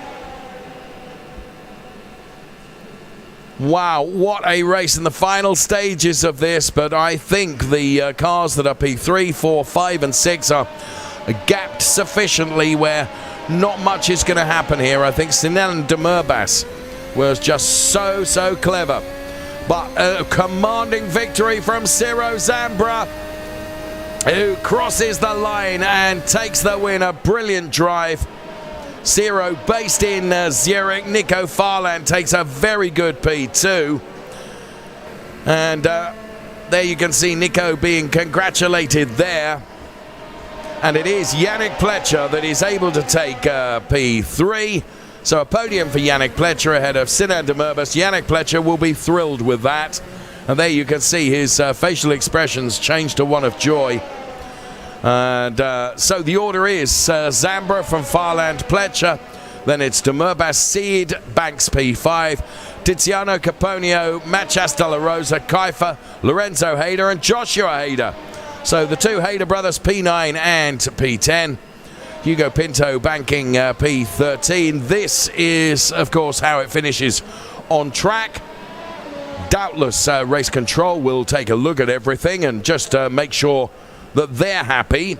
Wow, what a race in the final stages of this. But I think the cars that are P3, 4, 5 and 6 are gapped sufficiently where not much is going to happen here. I think Sinan Demurbas was just so clever. But a commanding victory from Ciro Zambra, who crosses the line and takes the win. A brilliant drive. Ciro based in Zurich. Nico Farland takes a very good P2. And there you can see Nico being congratulated there. And it is Yannick Pletcher that is able to take P3. So a podium for Yannick Pletcher ahead of Sinan Demurbas. Yannick Pletcher will be thrilled with that. And there you can see his facial expressions change to one of joy. And so the order is Zambra from Farland, Pletcher. Then it's Demurbas, Seed, Banks P5. Tiziano Caponio, Mathias de la Rosa, Kiefer, Lorenzo Hyder and Joshua Hyder. So the two Hyder brothers P9 and P10. Hugo Pinto banking P13. This is, of course, how it finishes on track. Doubtless race control will take a look at everything and just make sure that they're happy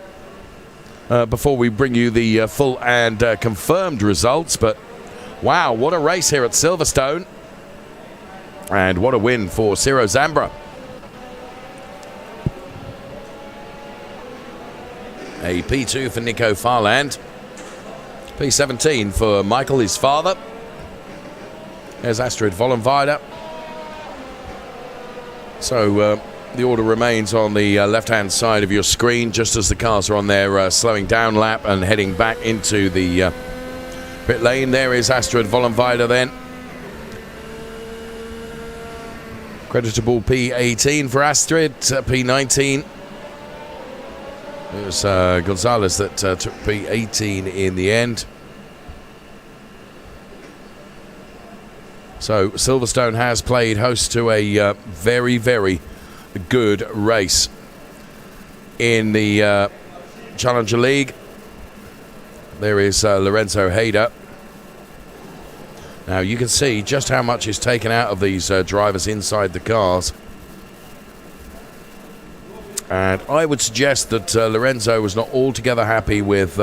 before we bring you the full and confirmed results. But wow, what a race here at Silverstone. And what a win for Ciro Zambra. A P2 for Nico Farland. P17 for Michael, his father. There's Astrid Vollenweider. So the order remains on the left-hand side of your screen, just as the cars are on their slowing down lap and heading back into the pit lane. There is Astrid Vollenweider then. Creditable P18 for Astrid, P19. It was Gonzalez that took P18 in the end. So Silverstone has played host to a very, very good race in the Challenger League. There is Lorenzo Hyder. Now you can see just how much is taken out of these drivers inside the cars. And I would suggest that Lorenzo was not altogether happy with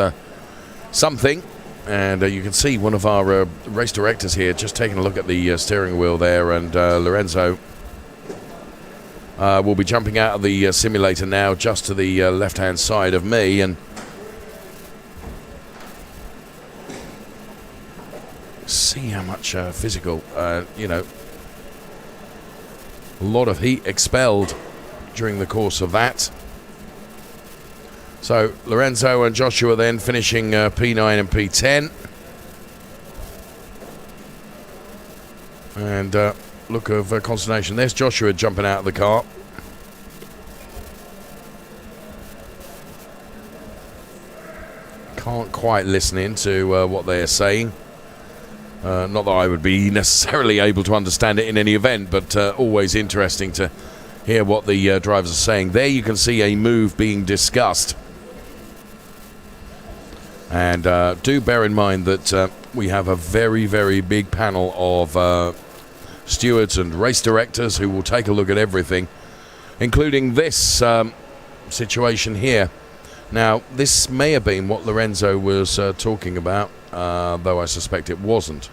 something. And you can see one of our race directors here just taking a look at the steering wheel there. And Lorenzo will be jumping out of the simulator now just to the left-hand side of me. And see how much physical, a lot of heat expelled during the course of that. So Lorenzo and Joshua then finishing P9 and P10. And look of consternation. There's Joshua jumping out of the car. Can't quite listen in to what they're saying. Not that I would be necessarily able to understand it in any event, but always interesting to hear what the drivers are saying. There you can see a move being discussed. And do bear in mind that we have a very, very big panel of stewards and race directors who will take a look at everything, including this situation here. Now, this may have been what Lorenzo was talking about, though I suspect it wasn't.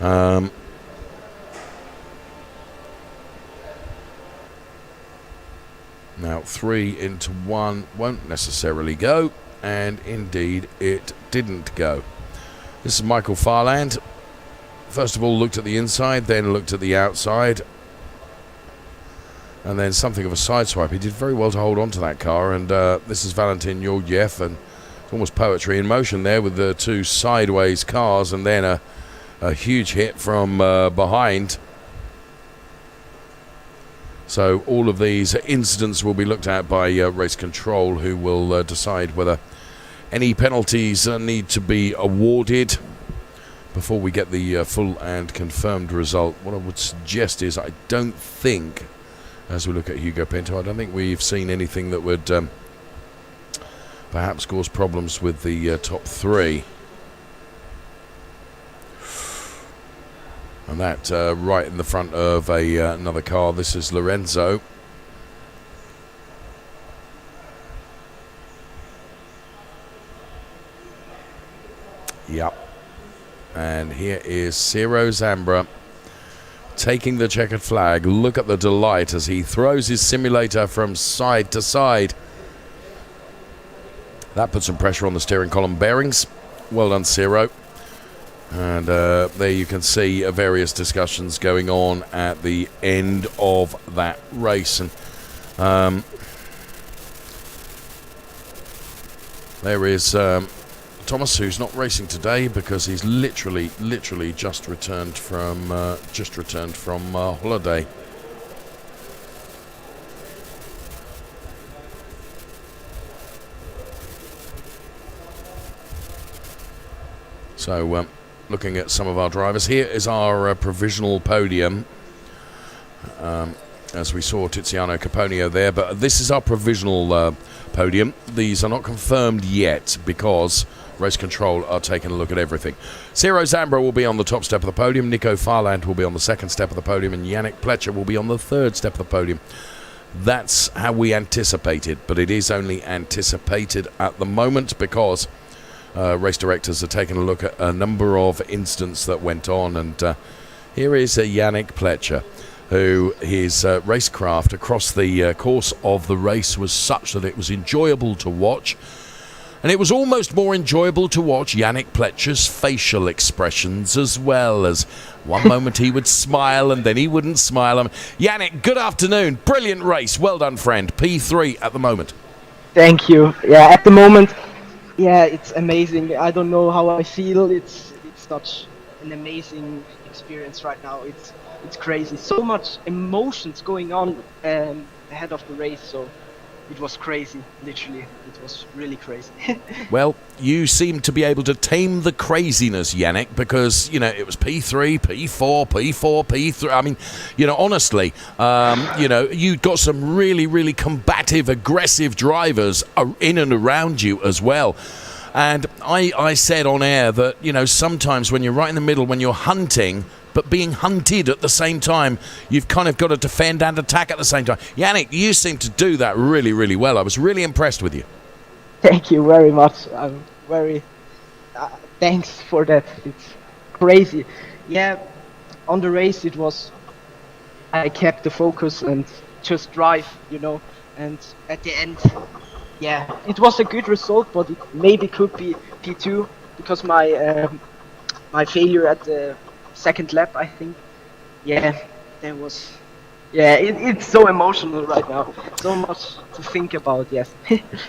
Now 3 into 1 won't necessarily go, and indeed it didn't go. This is Michael Farland. First of all looked at the inside, then looked at the outside, and then something of a sideswipe. He did very well to hold on to that car, and this is Valentin Yordyev, and it's almost poetry in motion there with the two sideways cars, and then a huge hit from behind. So all of these incidents will be looked at by race control, who will decide whether any penalties need to be awarded before we get the full and confirmed result. What I would suggest is, I don't think, as we look at Hugo Pinto, I don't think we've seen anything that would perhaps cause problems with the top 3. And that right in the front of another car. This is Lorenzo. Yep. And here is Ciro Zambra taking the checkered flag. Look at the delight as he throws his simulator from side to side. That puts some pressure on the steering column bearings. Well done, Ciro. And there you can see various discussions going on at the end of that race. And there is Thomas, who's not racing today because he's literally just returned from holiday. So looking at some of our drivers, here is our provisional podium. As we saw Tiziano Caponio there, but this is our provisional podium. These are not confirmed yet because race control are taking a look at everything. Ciro Zambra will be on the top step of the podium, Nico Farland will be on the second step of the podium, and Yannick Pletcher will be on the third step of the podium. That's how we anticipated, but it is only anticipated at the moment because race directors are taking a look at a number of incidents that went on. And here is Yannick Pletcher, who his racecraft across the course of the race was such that it was enjoyable to watch. And it was almost more enjoyable to watch Yannick Pletcher's facial expressions as well. As one moment he would smile and then he wouldn't smile. Yannick, good afternoon. Brilliant race. Well done, friend. P3 at the moment. Thank you. Yeah, at the moment, yeah, it's amazing. I don't know how I feel. It's such an amazing experience right now. It's crazy. So much emotions going on ahead of the race. So it was crazy, literally. It was really crazy. Well, you seem to be able to tame the craziness, Yannick, because, it was P3, P4, P4, P3. I mean, honestly, you got some really, really combative, aggressive drivers in and around you as well. And I said on air that, sometimes when you're right in the middle, when you're hunting, but being hunted at the same time. You've kind of got to defend and attack at the same time. Yannick, you seem to do that really, really well. I was really impressed with you. Thank you very much. I'm very thanks for that. It's crazy. Yeah, on the race I kept the focus and just drive, and at the end, yeah, it was a good result, but it maybe could be P2 because my failure at the second lap, I think. Yeah, there was. Yeah, it's so emotional right now. So much to think about, yes.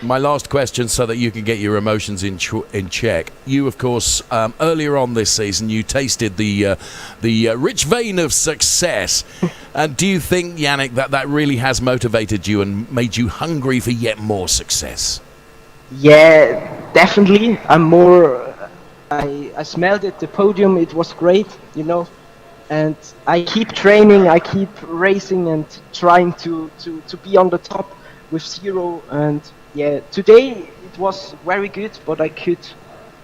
My last question, so that you can get your emotions in check. You, of course, earlier on this season, you tasted the rich vein of success. And do you think, Yannick, that really has motivated you and made you hungry for yet more success? Yeah, definitely. I'm more. I smelled it, the podium. It was great, And I keep training, I keep racing and trying to be on the top with 0. And yeah, today it was very good, but I could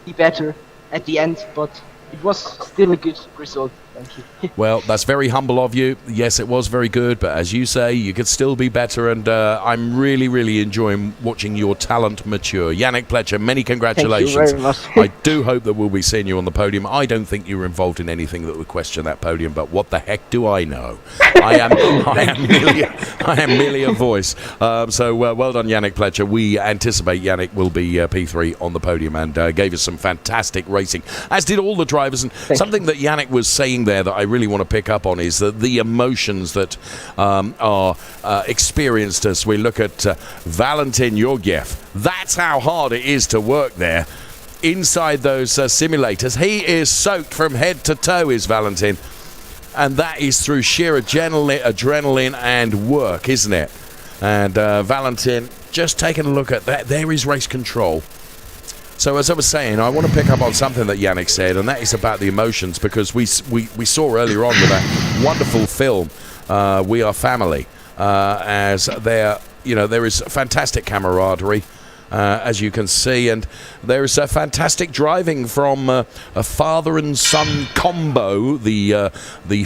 be better at the end. But it was still a good result. Thank you. Well, that's very humble of you. Yes, it was very good, but as you say, you could still be better. And I'm really, really enjoying watching your talent mature. Yannick Pletcher, many congratulations. Thank you very much. I do hope that we'll be seeing you on the podium. I don't think you were involved in anything that would question that podium, but what the heck do I know? I am merely a voice. So well done, Yannick Pletcher. We anticipate Yannick will be P3 on the podium and gave us some fantastic racing, as did all the drivers. And something that Yannick was saying there that I really want to pick up on is that the emotions that are experienced as we look at Valentin Georgiev. That's how hard it is to work there inside those simulators. He is soaked from head to toe, is Valentin, and that is through sheer adrenaline and work, isn't it? And Valentin, just taking a look at that, there is race control. So as I was saying, I want to pick up on something that Yannick said, and that is about the emotions, because we saw earlier on with that wonderful film, We Are Family, as there is fantastic camaraderie, as you can see, and there is a fantastic driving from a father and son combo, the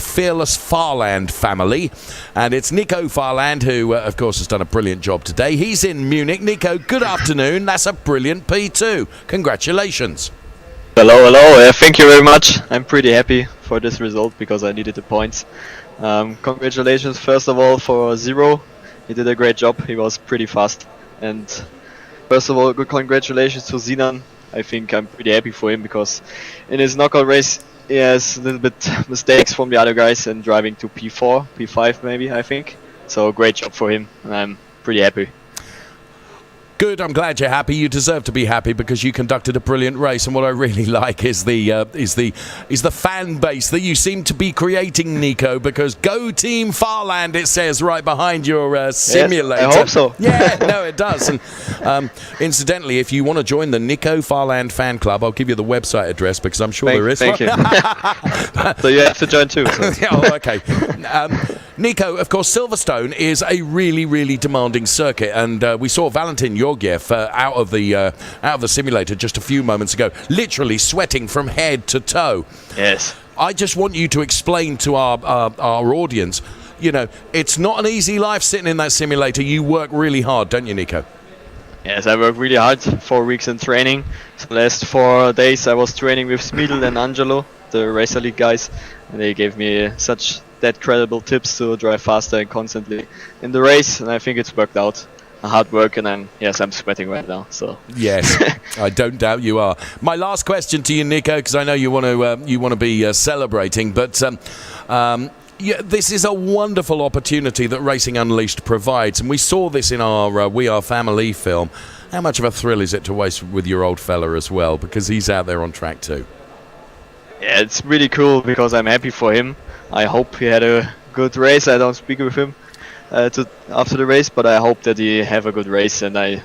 fearless Farland family, and it's Nico Farland who, of course, has done a brilliant job today. He's in Munich. Nico, good afternoon. That's a brilliant P2. Congratulations. Hello. Thank you very much. I'm pretty happy for this result because I needed the points. Congratulations, first of all, for Zero. He did a great job. He was pretty fast. And first of all, good congratulations to Sinan. I think I'm pretty happy for him because in his knockout race he has a little bit mistakes from the other guys and driving to P4, P5 maybe, I think. So great job for him, and I'm pretty happy. Good, I'm glad you're happy. You deserve to be happy because you conducted a brilliant race, and what I really like is the fan base that you seem to be creating, Nico. Because Go Team Farland, it says right behind your simulator. Yes, I hope so. Yeah, no, it does. And incidentally, if you want to join the Nico Farland fan club, I'll give you the website address because I'm sure there is. Thank you. So you have to join too. So. Oh, okay. Nico, of course, Silverstone is a really, really demanding circuit, and we saw Valentin Georgiev out of the simulator just a few moments ago, literally sweating from head to toe. Yes. I just want you to explain to our audience, it's not an easy life sitting in that simulator. You work really hard, don't you, Nico? Yes, I work really hard. 4 weeks in training. So the last 4 days I was training with Smidl and Angelo, the Racer League guys, and they gave me that credible tips to drive faster and constantly in the race, and I think it's worked out. Hard work, and I'm sweating right now. So yes, I don't doubt you are. My last question to you, Nico, because I know you want to be celebrating, but this is a wonderful opportunity that Racing Unleashed provides, and we saw this in our We Are Family film. How much of a thrill is it to race with your old fella as well, because he's out there on track too? Yeah, it's really cool because I'm happy for him. I hope he had a good race. I don't speak with him after the race, but I hope that he have a good race, and I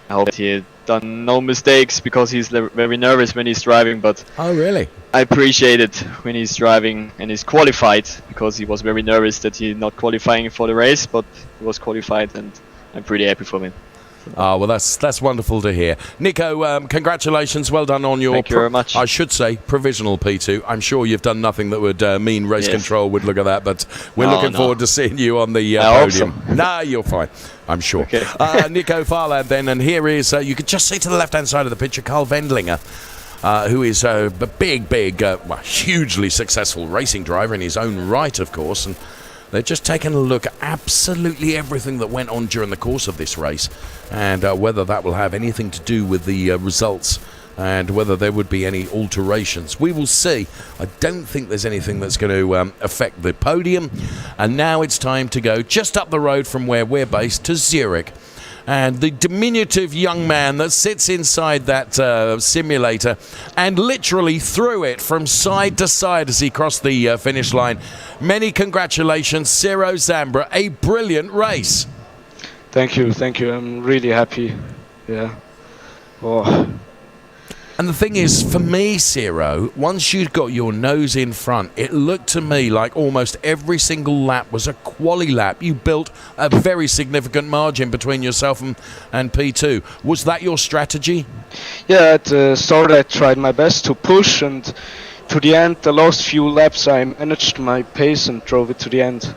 hope that he done no mistakes because he's very nervous when he's driving. But oh, really? I appreciate it when he's driving and he's qualified, because he was very nervous that he's not qualifying for the race, but he was qualified, and I'm pretty happy for him. Well, that's wonderful to hear. Nico, congratulations. Well done on your, Thank you very much. I should say, provisional P2. I'm sure you've done nothing that would mean race control would look at that, but we're looking forward to seeing you on the podium. No, you're fine. I'm sure. Okay. Nico Farland then, and here is, you could just see to the left-hand side of the picture, Carl Wendlinger, who is a big, hugely successful racing driver in his own right, of course, and they're just taking a look at absolutely everything that went on during the course of this race, and whether that will have anything to do with the results and whether there would be any alterations. We will see. I don't think there's anything that's going to affect the podium. And now it's time to go just up the road from where we're based to Zurich. And the diminutive young man that sits inside that simulator and literally threw it from side to side as he crossed the finish line. Many congratulations, Ciro Zambra. A brilliant race. Thank you. I'm really happy. Yeah. Oh. And the thing is, for me, Ciro, once you'd got your nose in front, it looked to me like almost every single lap was a quali lap. You built a very significant margin between yourself and P2. Was that your strategy? Yeah, at the start I tried my best to push, and to the end, the last few laps, I managed my pace and drove it to the end.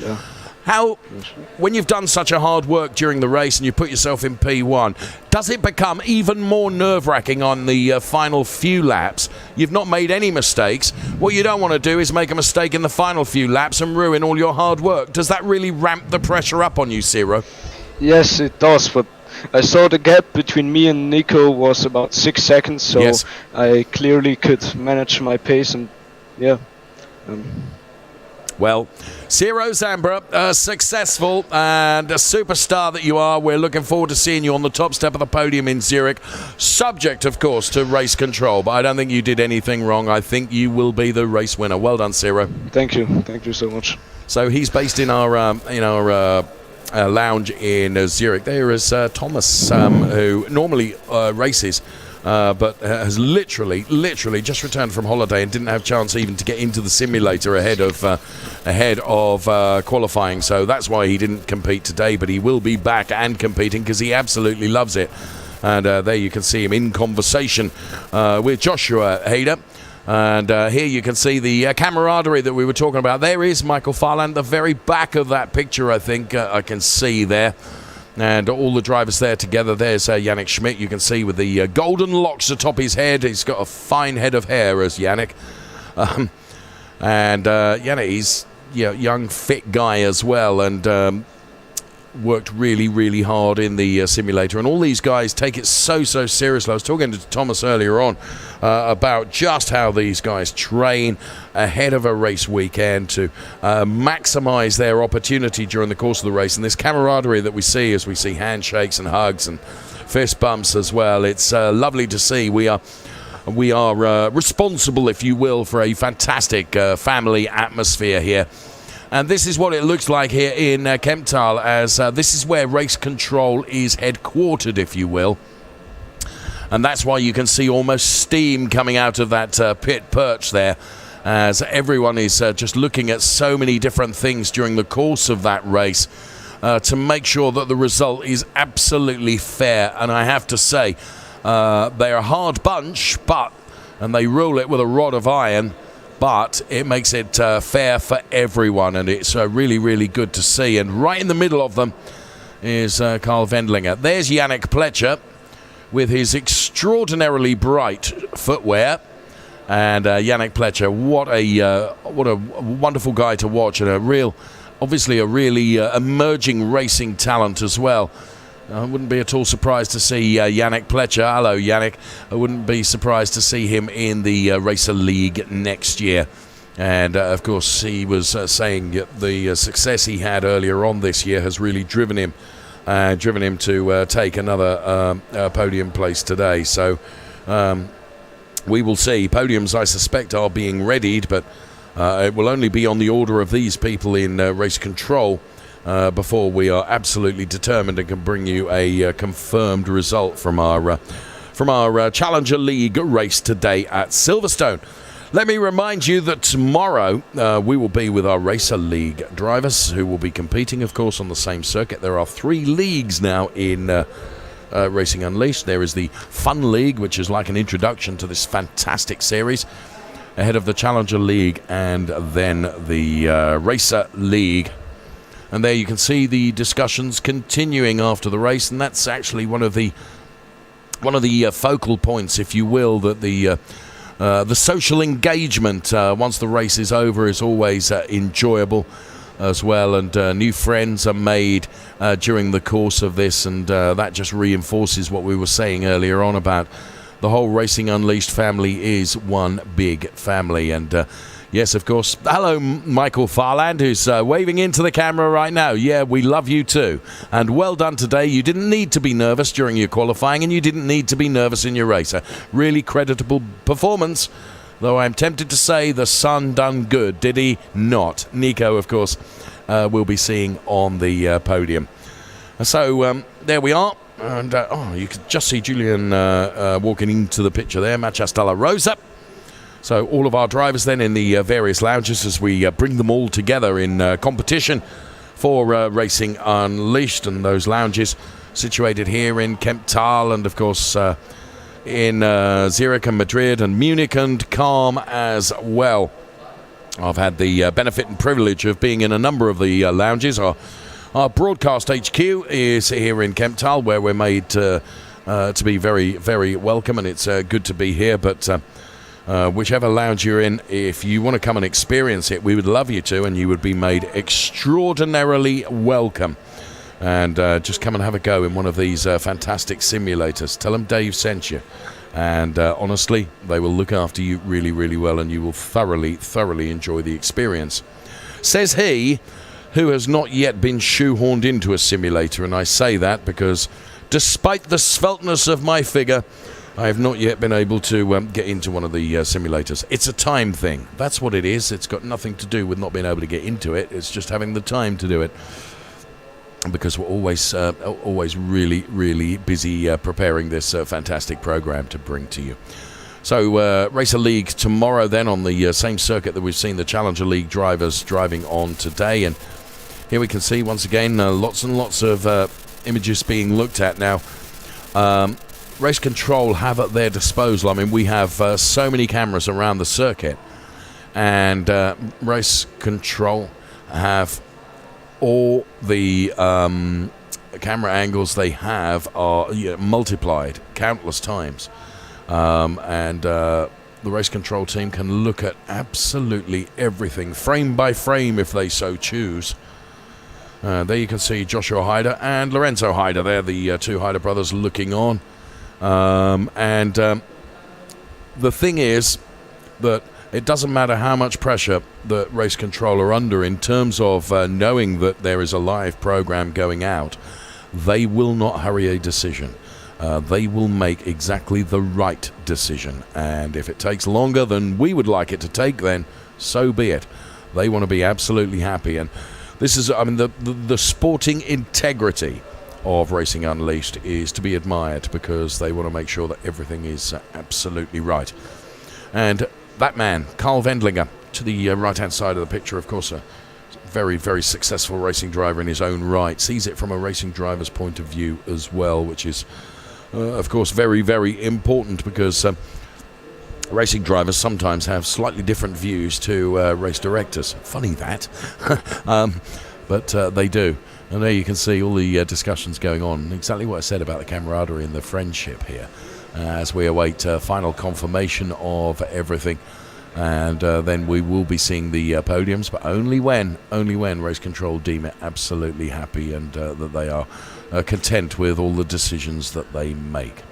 Yeah. How, when you've done such a hard work during the race and you put yourself in P1, does it become even more nerve-wracking on the final few laps? You've not made any mistakes. What you don't want to do is make a mistake in the final few laps and ruin all your hard work. Does that really ramp the pressure up on you, Ciro? Yes, it does, but I saw the gap between me and Nico was about 6 seconds, so I clearly could manage my pace, and yeah. Well, Ciro Zambra, successful and a superstar that you are. We're looking forward to seeing you on the top step of the podium in Zurich. Subject, of course, to race control, but I don't think you did anything wrong. I think you will be the race winner. Well done, Ciro. Thank you so much. So he's based in our lounge in Zurich. There is Thomas, who normally races. But has literally just returned from holiday and didn't have a chance even to get into the simulator ahead of qualifying. So that's why he didn't compete today. But he will be back and competing because he absolutely loves it. And there you can see him in conversation with Joshua Hyder. And here you can see the camaraderie that we were talking about. There is Michael Farland, the very back of that picture, I think I can see there. And all the drivers there together. There's Yannick Schmidt, you can see with the golden locks atop his head. He's got a fine head of hair, as Yannick. Yannick, he's a young, fit guy as well, and worked really, really hard in the simulator. And all these guys take it so seriously. I was talking to Thomas earlier on about just how these guys train ahead of a race weekend to maximize their opportunity during the course of the race. And this camaraderie that we see as we see handshakes and hugs and fist bumps as well, it's lovely to see. We are responsible, if you will, for a fantastic family atmosphere here. And this is what it looks like here in Kemptal, as this is where race control is headquartered, if you will. And that's why you can see almost steam coming out of that pit perch there, as everyone is just looking at so many different things during the course of that race to make sure that the result is absolutely fair. And I have to say, they're a hard bunch, and they rule it with a rod of iron. But it makes it fair for everyone, and it's really, really good to see. And right in the middle of them is Carl Wendlinger. There's Yannick Pletcher with his extraordinarily bright footwear. And Yannick Pletcher, what a wonderful guy to watch, and obviously a really emerging racing talent as well. I wouldn't be at all surprised to see Yannick Pletcher. Hello, Yannick. I wouldn't be surprised to see him in the Racer League next year. And, of course, he was saying that the success he had earlier on this year has really driven him to take another podium place today. So we will see. Podiums, I suspect, are being readied, but it will only be on the order of these people in race control before we are absolutely determined and can bring you a confirmed result from our Challenger League race today at Silverstone. Let me remind you that tomorrow we will be with our Racer League drivers who will be competing, of course, on the same circuit. There are 3 leagues now in Racing Unleashed. There is the Fun League, which is like an introduction to this fantastic series, ahead of the Challenger League, and then the Racer League. And there you can see the discussions continuing after the race, and that's actually one of the focal points, if you will, that the social engagement once the race is over is always enjoyable as well, and new friends are made during the course of this, and that just reinforces what we were saying earlier on about the whole Racing Unleashed family is one big family. And yes, of course, hello Michael Farland, who's waving into the camera right now. Yeah, we love you too, and well done today. You didn't need to be nervous during your qualifying, and you didn't need to be nervous in your race. A really creditable performance, though I'm tempted to say the son done good, did he not? Nico, of course, we'll be seeing on the podium. So there we are, and you can just see Julian walking into the picture there, Matcha Stella Rosa. So all of our drivers then in the various lounges as we bring them all together in competition for Racing Unleashed, and those lounges situated here in Kemptal and, of course, in Zurich and Madrid and Munich and Calm as well. I've had the benefit and privilege of being in a number of the lounges. Our broadcast HQ is here in Kemptal, where we're made to be very, very welcome, and it's good to be here. But whichever lounge you're in, if you want to come and experience it, we would love you to, and you would be made extraordinarily welcome. And just come and have a go in one of these fantastic simulators. Tell them Dave sent you. And honestly, they will look after you really, really well, and you will thoroughly, thoroughly enjoy the experience. Says he who has not yet been shoehorned into a simulator, and I say that because despite the svelteness of my figure, I have not yet been able to get into one of the simulators. It's a time thing. That's what it is. It's got nothing to do with not being able to get into it. It's just having the time to do it. Because we're always really, really busy preparing this fantastic program to bring to you. So Racer League tomorrow then on the same circuit that we've seen the Challenger League drivers driving on today. And here we can see once again lots and lots of images being looked at now. Race Control have at their disposal, I mean, we have so many cameras around the circuit, and Race Control have all the camera angles they have are multiplied countless times, and the Race Control team can look at absolutely everything, frame by frame if they so choose. There you can see Joshua Hyder and Lorenzo Hyder. They're the two Hyder brothers looking on. The thing is that it doesn't matter how much pressure the Race Control are under in terms of knowing that there is a live program going out. They will not hurry a decision. They will make exactly the right decision. And if it takes longer than we would like it to take, then so be it. They want to be absolutely happy. And this is, I mean, the sporting integrity of Racing Unleashed is to be admired, because they want to make sure that everything is absolutely right. And that man, Carl Wendlinger, to the right-hand side of the picture, of course, a very, very successful racing driver in his own right, sees it from a racing driver's point of view as well, which is, of course, very, very important, because racing drivers sometimes have slightly different views to race directors. Funny that, but they do. And there you can see all the discussions going on. Exactly what I said about the camaraderie and the friendship here, as we await final confirmation of everything. And then we will be seeing the podiums, but only when Race Control deem it absolutely happy, and that they are content with all the decisions that they make.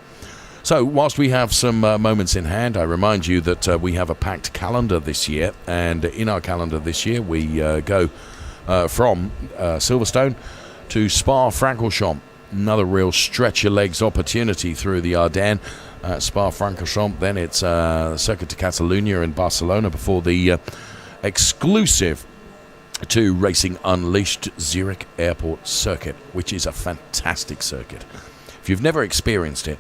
So whilst we have some moments in hand, I remind you that we have a packed calendar this year, and in our calendar this year we go from Silverstone to Spa-Francorchamps. Another real stretch your legs opportunity through the Ardennes. Spa-Francorchamps, then it's Circuit de Catalunya in Barcelona before the exclusive to Racing Unleashed Zurich Airport circuit, which is a fantastic circuit. If you've never experienced it,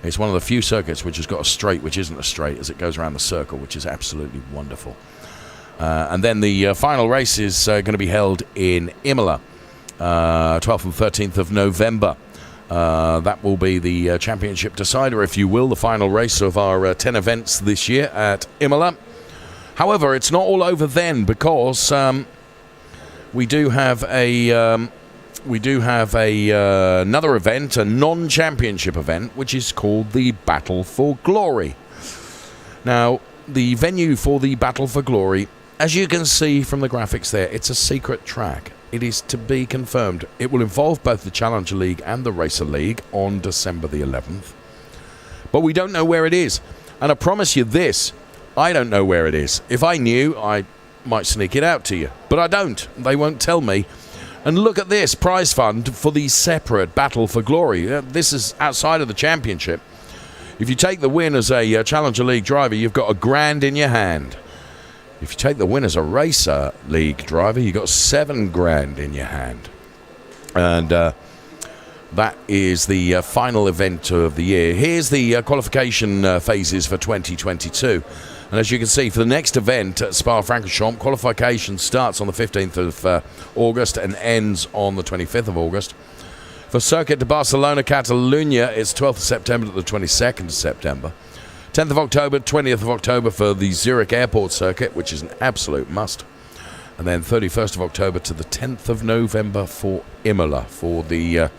It's one of the few circuits which has got a straight which isn't a straight as it goes around the circle, which is absolutely wonderful. And then the final race is going to be held in Imola, 12th and 13th of November. That will be the championship decider, if you will, the final race of our 10 events this year at Imola. However, it's not all over then, because we do have another event, a non-championship event, which is called the Battle for Glory. Now, the venue for the Battle for Glory, as you can see from the graphics there, it's a secret track. It is to be confirmed. It will involve both the Challenger League and the Racer League on December the 11th. But we don't know where it is. And I promise you this, I don't know where it is. If I knew, I might sneak it out to you. But I don't. They won't tell me. And look at this prize fund for the separate Battle for Glory. This is outside of the championship. If you take the win as a Challenger League driver, you've got $1,000 in your hand. If you take the win as a Racer League driver, you've got $7,000 in your hand. And that is the final event of the year. Here's the qualification phases for 2022. And as you can see, for the next event at Spa-Francorchamps, qualification starts on the 15th of August and ends on the 25th of August. For Circuit de Barcelona, Catalunya, it's 12th of September to the 22nd of September. 10th of October, 20th of October for the Zurich Airport Circuit, which is an absolute must. And then 31st of October to the 10th of November for Imola, for the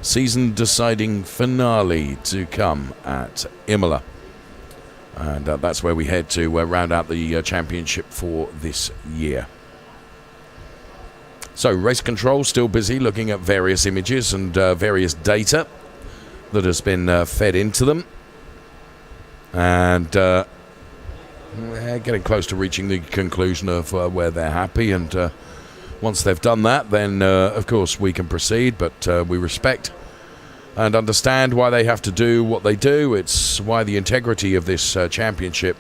season-deciding finale to come at Imola. And that's where we head to round out the championship for this year. So, Race Control still busy looking at various images and various data that has been fed into them. And getting close to reaching the conclusion of where they're happy. And once they've done that, then, of course, we can proceed. But we respect and understand why they have to do what they do. It's why the integrity of this championship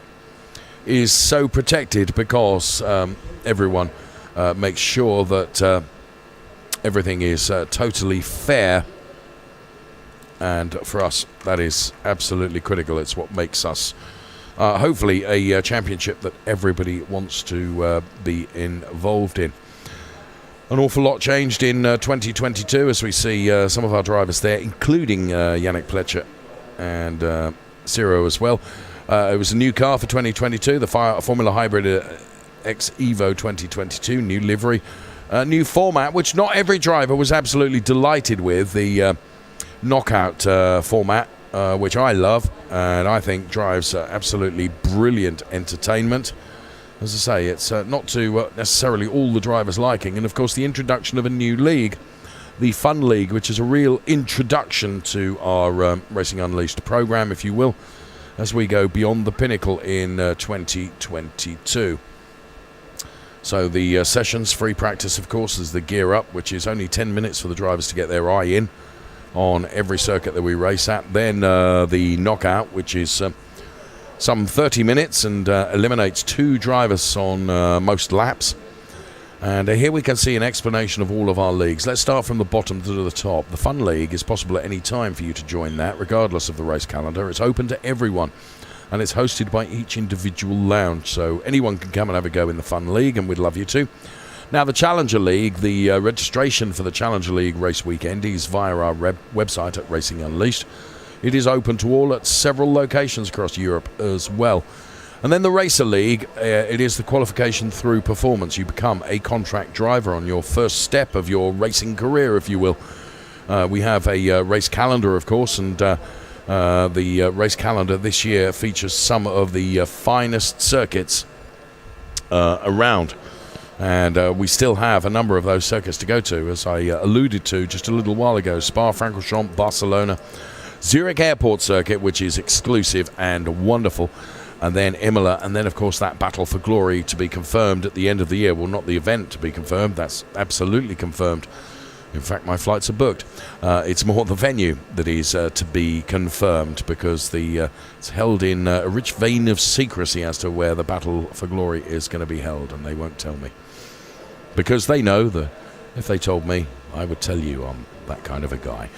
is so protected, because everyone makes sure that everything is totally fair. And for us, that is absolutely critical. It's what makes us, hopefully, a championship that everybody wants to be involved in. An awful lot changed in 2022 as we see some of our drivers there, including Yannick Pletcher and Ciro as well. It was a new car for 2022, the Formula Hybrid X Evo 2022, new livery, new format, which not every driver was absolutely delighted with, the knockout format, which I love and I think drives absolutely brilliant entertainment. As I say, it's not to necessarily all the drivers' liking. And, of course, the introduction of a new league, the Fun League, which is a real introduction to our Racing Unleashed program, if you will, as we go beyond the Pinnacle in 2022. So the sessions, free practice, of course, is the gear up, which is only 10 minutes for the drivers to get their eye in on every circuit that we race at. Then the knockout, which is some 30 minutes and eliminates 2 drivers on most laps. And here we can see an explanation of all of our leagues. Let's start from the bottom to the top. The Fun League is possible at any time for you to join that, regardless of the race calendar. It's open to everyone, and it's hosted by each individual lounge, so anyone can come and have a go in the Fun League, and we'd love you to. Now, the Challenger League, the registration for the Challenger League race weekend is via our website at Racing Unleashed. It is open to all at several locations across Europe as well. And then the Racer League, it is the qualification through performance. You become a contract driver on your first step of your racing career, if you will. We have a race calendar, of course, and the race calendar this year features some of the finest circuits around. And we still have a number of those circuits to go to, as I alluded to just a little while ago. Spa-Francorchamps, Barcelona, Zurich Airport Circuit, which is exclusive and wonderful, and then Imola, and then, of course, that Battle for Glory to be confirmed at the end of the year. Well, not the event to be confirmed, that's absolutely confirmed. In fact, my flights are booked. It's more the venue that is to be confirmed, because it's held in a rich vein of secrecy as to where the Battle for Glory is going to be held, and they won't tell me. Because they know the If they told me, I would tell you I'm that kind of a guy.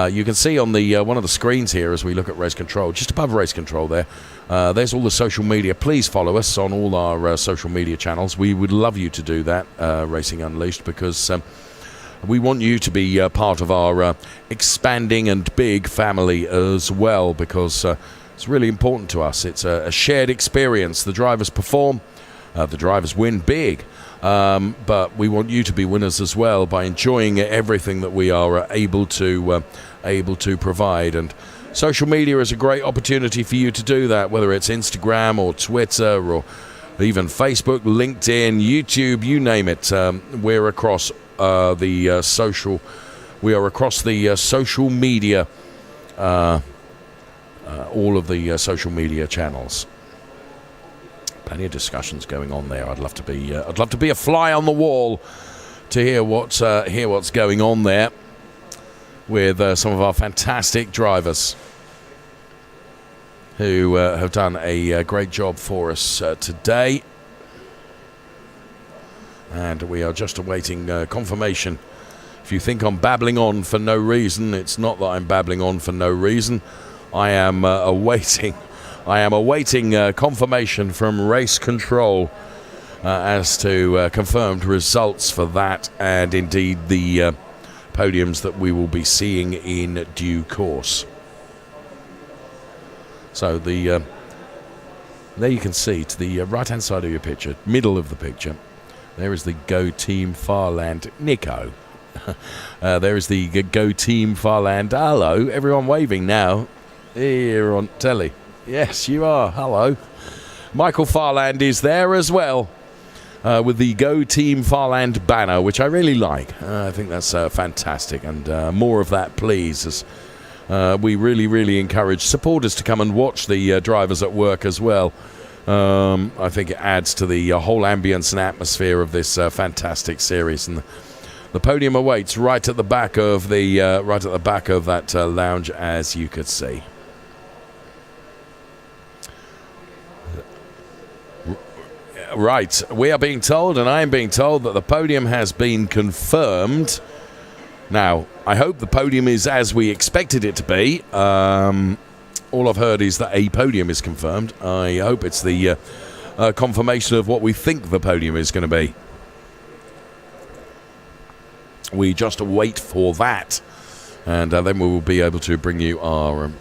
You can see on the one of the screens here as we look at race control, just above race control there, there's all the social media. Please follow us on all our social media channels. We would love you to do that, Racing Unleashed, because we want you to be part of our expanding and big family as well, because it's really important to us. It's a shared experience. The drivers perform, the drivers win big. But we want you to be winners as well by enjoying everything that we are able to provide. And social media is a great opportunity for you to do that, whether it's Instagram or Twitter or even Facebook, LinkedIn, YouTube, you name it. We're across the social. We are across the social media, all of the social media channels. Plenty of discussions going on there. I'd love to be a fly on the wall to hear what's going on there with some of our fantastic drivers who have done a great job for us today. And we are just awaiting confirmation. If you think I'm babbling on for no reason, it's not that I'm babbling on for no reason. I am awaiting confirmation from race control as to confirmed results for that, and indeed the podiums that we will be seeing in due course. So there you can see to the right-hand side of your picture, middle of the picture, there is the Go Team Farland Nico. There is the Go Team Farland. Hello, everyone waving now here on telly. Yes, you are. Hello. Michael Farland is there as well with the Go Team Farland banner, which I really like. I think that's fantastic, and more of that, please. As we really, really encourage supporters to come and watch the drivers at work as well. I think it adds to the whole ambience and atmosphere of this fantastic series. And the podium awaits right at the back of that lounge, as you could see. Right, we are being told, and I am being told, that the podium has been confirmed. Now, I hope the podium is as we expected it to be. All I've heard is that a podium is confirmed. I hope it's the confirmation of what we think the podium is going to be. We just wait for that, and then we will be able to bring you our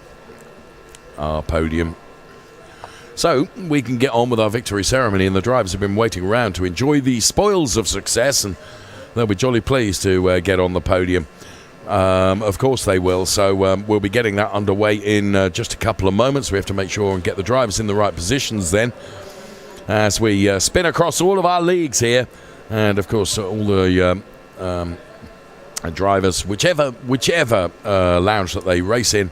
podium. So we can get on with our victory ceremony, and the drivers have been waiting around to enjoy the spoils of success, and they'll be jolly pleased to get on the podium. Of course they will. So we'll be getting that underway in just a couple of moments. We have to make sure and get the drivers in the right positions then, as we spin across all of our leagues here, and of course all the drivers, whichever lounge that they race in.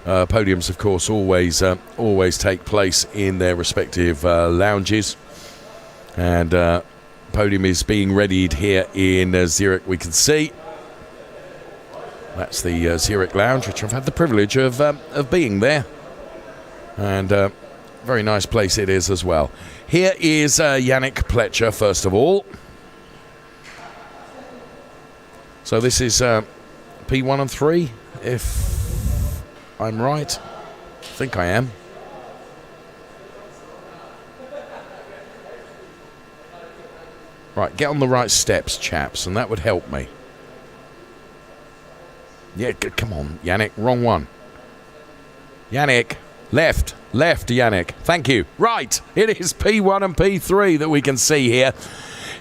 Podiums, of course, always take place in their respective lounges, and podium is being readied here in Zurich. We can see that's the Zurich lounge, which I've had the privilege of being there, and very nice place it is as well. Here is Yannick Pletcher first of all. So this is P1 and 3, if I'm right. I think I am. Right, get on the right steps, chaps, and that would help me. Yeah, come on, Yannick, wrong one. Yannick, left, Yannick. Thank you. Right, it is P1 and P3 that we can see here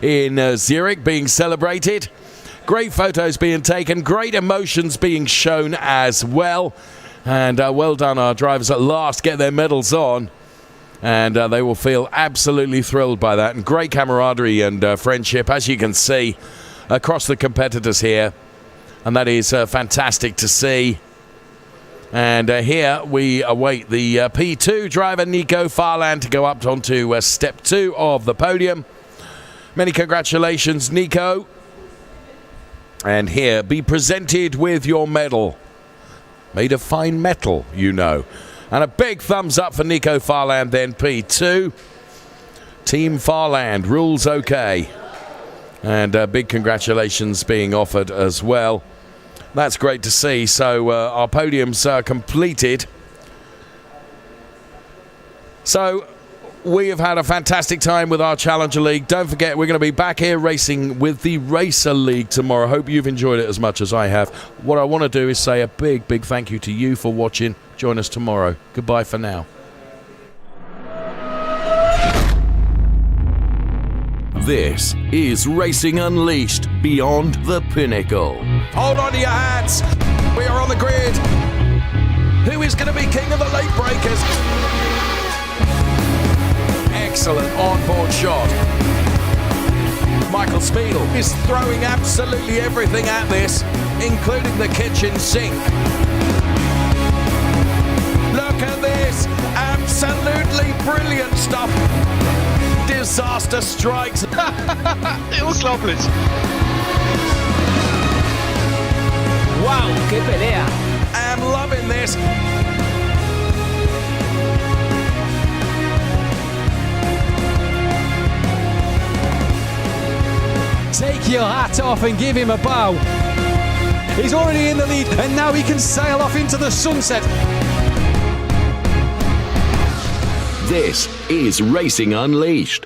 in Zurich being celebrated. Great photos being taken, great emotions being shown as well. And well done, our drivers at last get their medals on, and they will feel absolutely thrilled by that. And great camaraderie and friendship, as you can see, across the competitors here, and that is fantastic to see. And here we await the P2 driver Nico Farland to go up onto step 2 of the podium. Many congratulations, Nico. And here, be presented with your medal. Made of fine metal, you know. And a big thumbs up for Nico Farland then, P2. Team Farland, rules okay. And big congratulations being offered as well. That's great to see. So our podium's completed. So we have had a fantastic time with our Challenger League. Don't forget, we're going to be back here racing with the Racer League tomorrow. Hope you've enjoyed it as much as I have. What I want to do is say a big, big thank you to you for watching. Join us tomorrow. Goodbye for now. This is Racing Unleashed Beyond the Pinnacle. Hold on to your hats. We are on the grid. Who is going to be king of the late breakers? Excellent onboard shot. Michael Spiegel is throwing absolutely everything at this, including the kitchen sink. Look at this. Absolutely brilliant stuff. Disaster strikes. Unglaublich. Wow, qué pelea. I'm loving this. Take your hat off and give him a bow. He's already in the lead and now he can sail off into the sunset. This is Racing Unleashed.